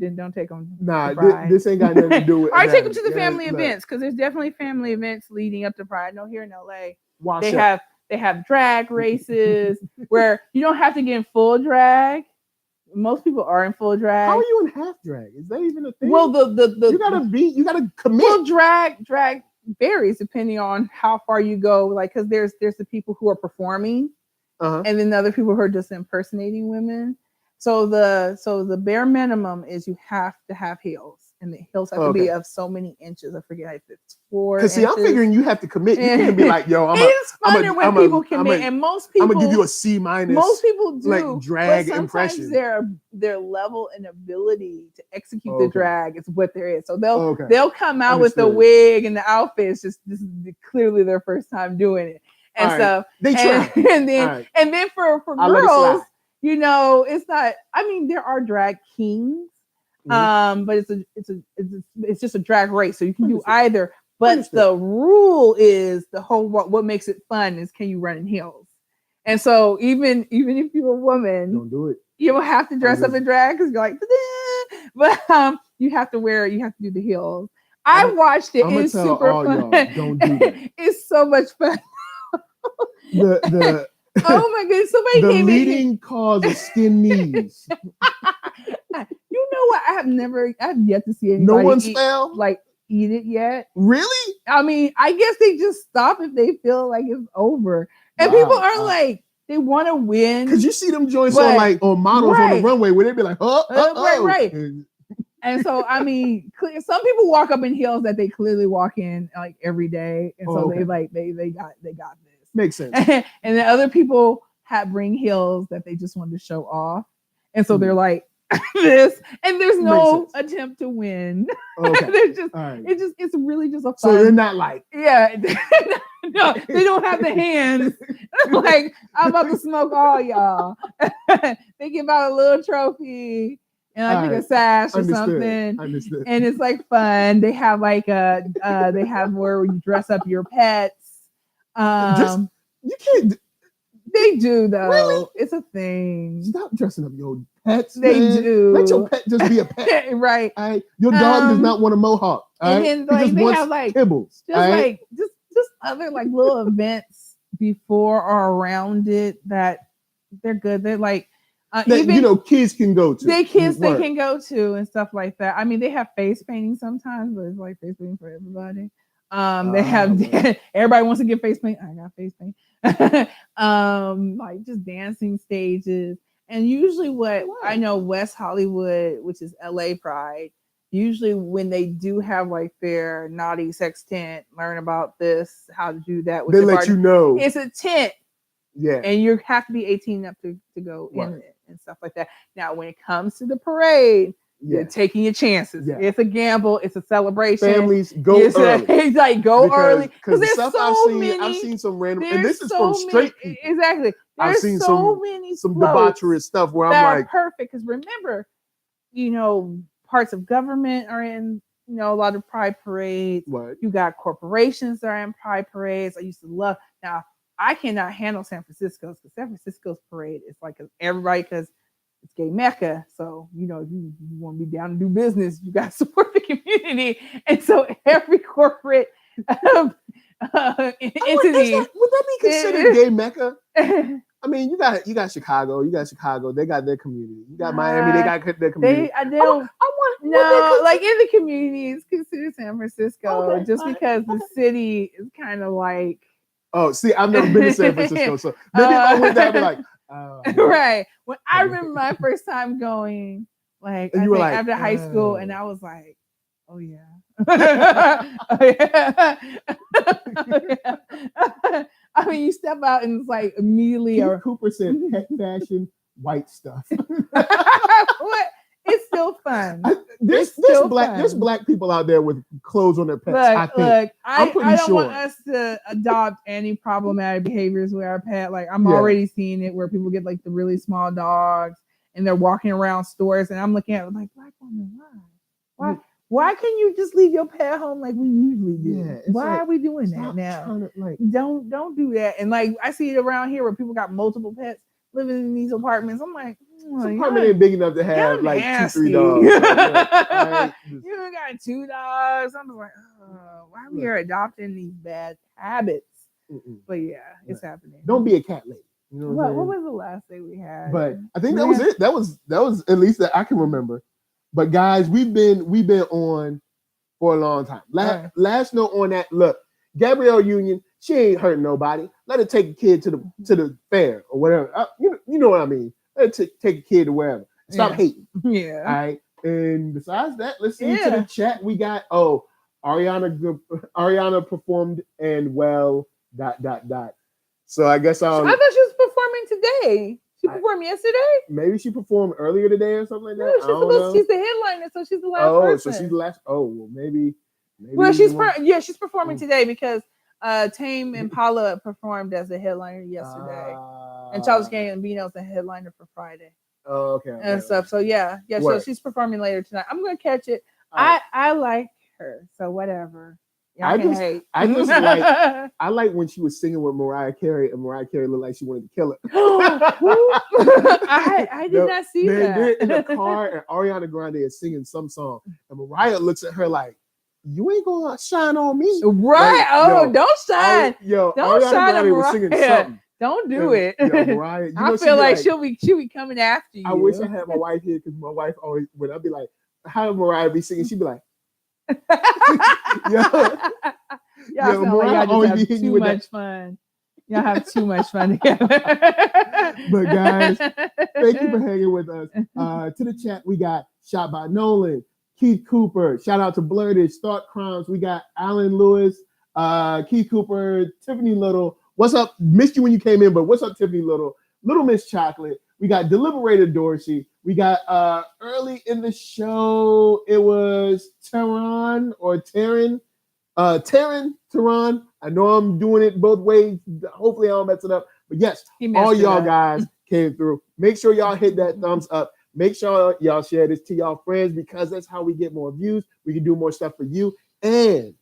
Speaker 2: then don't take them.
Speaker 1: Nah, this ain't got nothing to do with.
Speaker 2: Or take them to the
Speaker 1: anatomy.
Speaker 2: family
Speaker 1: Look,
Speaker 2: events, because there's definitely family events leading up to Pride. I know here in LA,
Speaker 1: Wash
Speaker 2: they
Speaker 1: up.
Speaker 2: have drag races where you don't have to get in full drag. Most people are in full drag.
Speaker 1: How are you in half drag? Is that even a thing?
Speaker 2: Well,
Speaker 1: you gotta commit.
Speaker 2: well, drag varies depending on how far you go. Like, because there's the people who are performing,
Speaker 1: Uh-huh.
Speaker 2: and then the other people who are just impersonating women. So the bare minimum is you have to have heels, and the heels have to be of so many inches. I forget if it's 4 inches.
Speaker 1: Because see, I'm figuring you have to commit. You can't be like, yo,
Speaker 2: It's funner when people commit, and most people.
Speaker 1: I'm gonna give you a C-.
Speaker 2: Most people do,
Speaker 1: like drag
Speaker 2: but sometimes
Speaker 1: impression.
Speaker 2: their level and ability to execute
Speaker 1: Okay.
Speaker 2: the drag is what there is. So they'll
Speaker 1: Okay.
Speaker 2: they'll come out with the
Speaker 1: Understood.
Speaker 2: wig and the outfits. Just this is clearly their first time doing it, and
Speaker 1: All
Speaker 2: so
Speaker 1: They try.
Speaker 2: and then
Speaker 1: All right.
Speaker 2: and then for
Speaker 1: I'll let it
Speaker 2: girls,
Speaker 1: slide.
Speaker 2: you know, it's not. I mean, there are drag kings, but it's just a drag race, so you can do either. But
Speaker 1: Understood.
Speaker 2: the rule is the whole what makes it fun is can you run in heels. And so even if you're a woman,
Speaker 1: Don't do it.
Speaker 2: you don't have to dress up in drag because you're like, "Ta-da!" But you have to do the heels. I watched it.
Speaker 1: I'ma
Speaker 2: It's
Speaker 1: tell
Speaker 2: super
Speaker 1: all
Speaker 2: fun.
Speaker 1: y'all, don't do that.
Speaker 2: It's so much fun.
Speaker 1: The
Speaker 2: Oh my goodness! Somebody
Speaker 1: the
Speaker 2: came
Speaker 1: leading cause of skin knees.
Speaker 2: You know what? I've yet to see anybody
Speaker 1: No one's fell.
Speaker 2: eat it yet.
Speaker 1: Really?
Speaker 2: I mean, I guess they just stop if they feel like it's over. And
Speaker 1: Wow.
Speaker 2: people are like, they want to win.
Speaker 1: Because you see them joints
Speaker 2: But-
Speaker 1: on models on the
Speaker 2: right.
Speaker 1: runway where they be like,
Speaker 2: Right.
Speaker 1: And
Speaker 2: And so, I mean, some people walk up in heels that they clearly walk in like every day, and so
Speaker 1: okay.
Speaker 2: they got this.
Speaker 1: makes sense.
Speaker 2: And then other people bring heels that they just want to show off, and so they're like this, and there's no
Speaker 1: Makes sense.
Speaker 2: attempt to win.
Speaker 1: Okay.
Speaker 2: They're just
Speaker 1: All right.
Speaker 2: it's really just a fun.
Speaker 1: So they're not like,
Speaker 2: Yeah, no, they don't have the hands. Like, I'm about to smoke all y'all. They give out a little trophy and I think a sash or something.
Speaker 1: Understood.
Speaker 2: And it's like fun. They have like they have where you dress up your pets.
Speaker 1: You can't
Speaker 2: They do though.
Speaker 1: Really?
Speaker 2: It's a thing.
Speaker 1: stop dressing up your pets.
Speaker 2: They
Speaker 1: man.
Speaker 2: do.
Speaker 1: Let your pet just be a pet.
Speaker 2: Right.
Speaker 1: All right? Your dog does not want a mohawk. All
Speaker 2: And
Speaker 1: right?
Speaker 2: then
Speaker 1: He
Speaker 2: like
Speaker 1: just
Speaker 2: they
Speaker 1: wants
Speaker 2: have like
Speaker 1: kibbles.
Speaker 2: just
Speaker 1: all right?
Speaker 2: like just other like little events before or around it that they're good. They're like
Speaker 1: that,
Speaker 2: even
Speaker 1: kids can go to.
Speaker 2: they
Speaker 1: Word.
Speaker 2: can go to and stuff like that. I mean, they have face painting sometimes, but it's like face painting for everybody. They have everybody wants to get face paint. I got face paint. Like just dancing stages. And usually what I know West Hollywood, which is LA Pride, usually when they do have like their naughty sextant, learn about this, how to do that with
Speaker 1: they let you know.
Speaker 2: It's a tent.
Speaker 1: Yeah.
Speaker 2: And you have to be 18 up to go in it and stuff like that. Now, when it comes to the parade, you're taking your chances. Yeah. It's a gamble. It's a celebration.
Speaker 1: Families go early.
Speaker 2: It's like go early because there's
Speaker 1: stuff
Speaker 2: so many.
Speaker 1: I've seen some random, and this is from straight people.
Speaker 2: Exactly. There's
Speaker 1: I've seen
Speaker 2: so many
Speaker 1: some debaucherous stuff where I'm like,
Speaker 2: perfect. Because remember, parts of government are in, a lot of pride parades.
Speaker 1: What?
Speaker 2: You got corporations that are in pride parades. I used to love. Now, I cannot handle San Francisco's because San Francisco's parade is like everybody because it's gay Mecca. So, if you want to be down to do business, you got to support the community. And so every corporate entity.
Speaker 1: Would that be considered gay Mecca? I mean, you got Chicago. They got their community. You got Miami. They got their community.
Speaker 2: Like in the community, it's considered San Francisco just because the city is kind of like.
Speaker 1: Oh, see, I've never been to San Francisco, so maybe if I went there, I'd be like,
Speaker 2: right. When I remember my first time going, like, I think after high school, and I was like, oh yeah. I mean, you step out and it's like immediately.
Speaker 1: Cooper said pet fashion, white stuff.
Speaker 2: What? It's still fun.
Speaker 1: There's black people out there with clothes on their pets.
Speaker 2: I don't want us to adopt any problematic behaviors with our pet. Like I'm already seeing it where people get like the really small dogs and they're walking around stores, and I'm looking at it like, black woman, why? Why can't you just leave your pet at home like we usually do?
Speaker 1: Yeah,
Speaker 2: why are we doing that now? Don't do that. And like I see it around here where people got multiple pets living in these apartments. I'm like,
Speaker 1: some apartment ain't big enough to have like
Speaker 2: nasty.
Speaker 1: 2-3 dogs.
Speaker 2: You got 2 dogs. I'm like, why are we adopting these bad habits? But yeah, it's happening.
Speaker 1: Don't be a cat lady.
Speaker 2: What was the last thing we had?
Speaker 1: But I think that was it. That was at least that I can remember. But guys, we've been on for a long time. Last note on that. Look, Gabrielle Union, she ain't hurting nobody. Let her take a kid to the fair or whatever. You know what I mean. Let her take a kid to wherever. Stop hating.
Speaker 2: Yeah.
Speaker 1: All right. And besides that, let's see to the chat. We got Ariana performed and well ... So I guess
Speaker 2: I thought she was performing today. She performed yesterday?
Speaker 1: Maybe she performed earlier today or something like that.
Speaker 2: No, she's the headliner, so she's the last person.
Speaker 1: So she's the last. Oh, well, maybe.
Speaker 2: Well, she's performing today because Tame Impala performed as a headliner yesterday, and Childish Gambino's a headliner for Friday.
Speaker 1: Oh, okay.
Speaker 2: And stuff. So yeah. So she's performing later tonight. I'm gonna catch it. I like her, so whatever. I like when she was singing with Mariah Carey, and Mariah Carey looked like she wanted to kill her. I did not see that. They're in the car, and Ariana Grande is singing some song, and Mariah looks at her like, "You ain't gonna shine on me, right? Like, don't shine, don't
Speaker 1: Ariana
Speaker 2: shine
Speaker 1: Grande was singing something.
Speaker 2: Don't do it.
Speaker 1: Mariah,
Speaker 2: I feel like she'll be coming after you.
Speaker 1: I wish I had my wife here because my wife always, when I'd be like, "How Mariah be singing?" She'd be like. Y'all
Speaker 2: have too much fun. Y'all have too much fun together.
Speaker 1: But guys, thank you for hanging with us. To the chat, we got Shot by Nolan, Keith Cooper. Shout out to Blurtish, Thought Crimes. We got Alan Lewis, Keith Cooper, Tiffany Little. What's up? Missed you when you came in, but what's up, Tiffany Little? Little Miss Chocolate. We got Deliberator Dorsey. We got early in the show, it was Tehran. I know I'm doing it both ways. Hopefully I don't mess it up. But yes, all y'all guys came through. Make sure y'all hit that thumbs up. Make sure y'all share this to y'all friends because that's how we get more views. We can do more stuff for you. And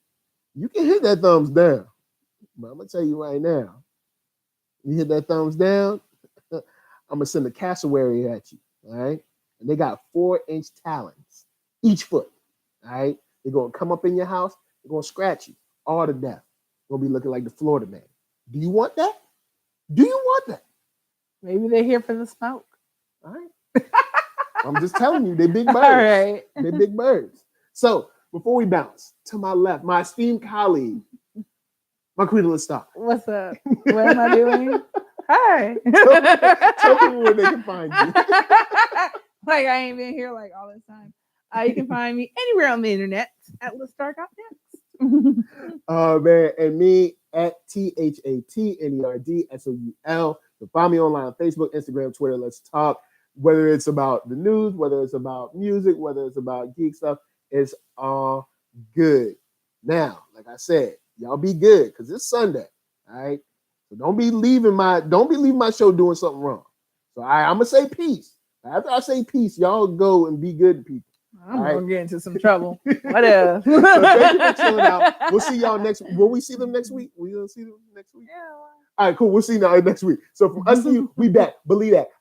Speaker 1: you can hit that thumbs down. But I'm going to tell you right now, you hit that thumbs down, I'm going to send a cassowary at you. All right. And they got 4-inch talons each foot. All right. They're going to come up in your house. They're going to scratch you all to death. You're going to be looking like the Florida man. Do you want that? Do you want that?
Speaker 2: Maybe they're here for the smoke.
Speaker 1: All right. I'm just telling you, they're big birds.
Speaker 2: All right.
Speaker 1: They're big birds. So before we bounce, to my left, my esteemed colleague, Marqueeda LaStar.
Speaker 2: What's up? What am I doing? Hi.
Speaker 1: Tell people where they can find you.
Speaker 2: Like I ain't been here like all this time. You can find me anywhere on the internet at LaStar.next.
Speaker 1: Man, and me at ThatNerdSoul. You'll find me online on Facebook, Instagram, Twitter. Let's talk. Whether it's about the news, whether it's about music, whether it's about geek stuff, it's all good. Now, like I said, y'all be good because it's Sunday. All right. So don't be leaving my show doing something wrong. So I'm gonna say peace. After I say peace, y'all go and be good to people.
Speaker 2: I'm gonna get into some trouble. Whatever.
Speaker 1: So thank you for chilling out. We'll see y'all next week. Will we see them next week? We gonna see them next week?
Speaker 2: Yeah.
Speaker 1: All right, cool. We'll see you next week. So from us to you, we back. Believe that.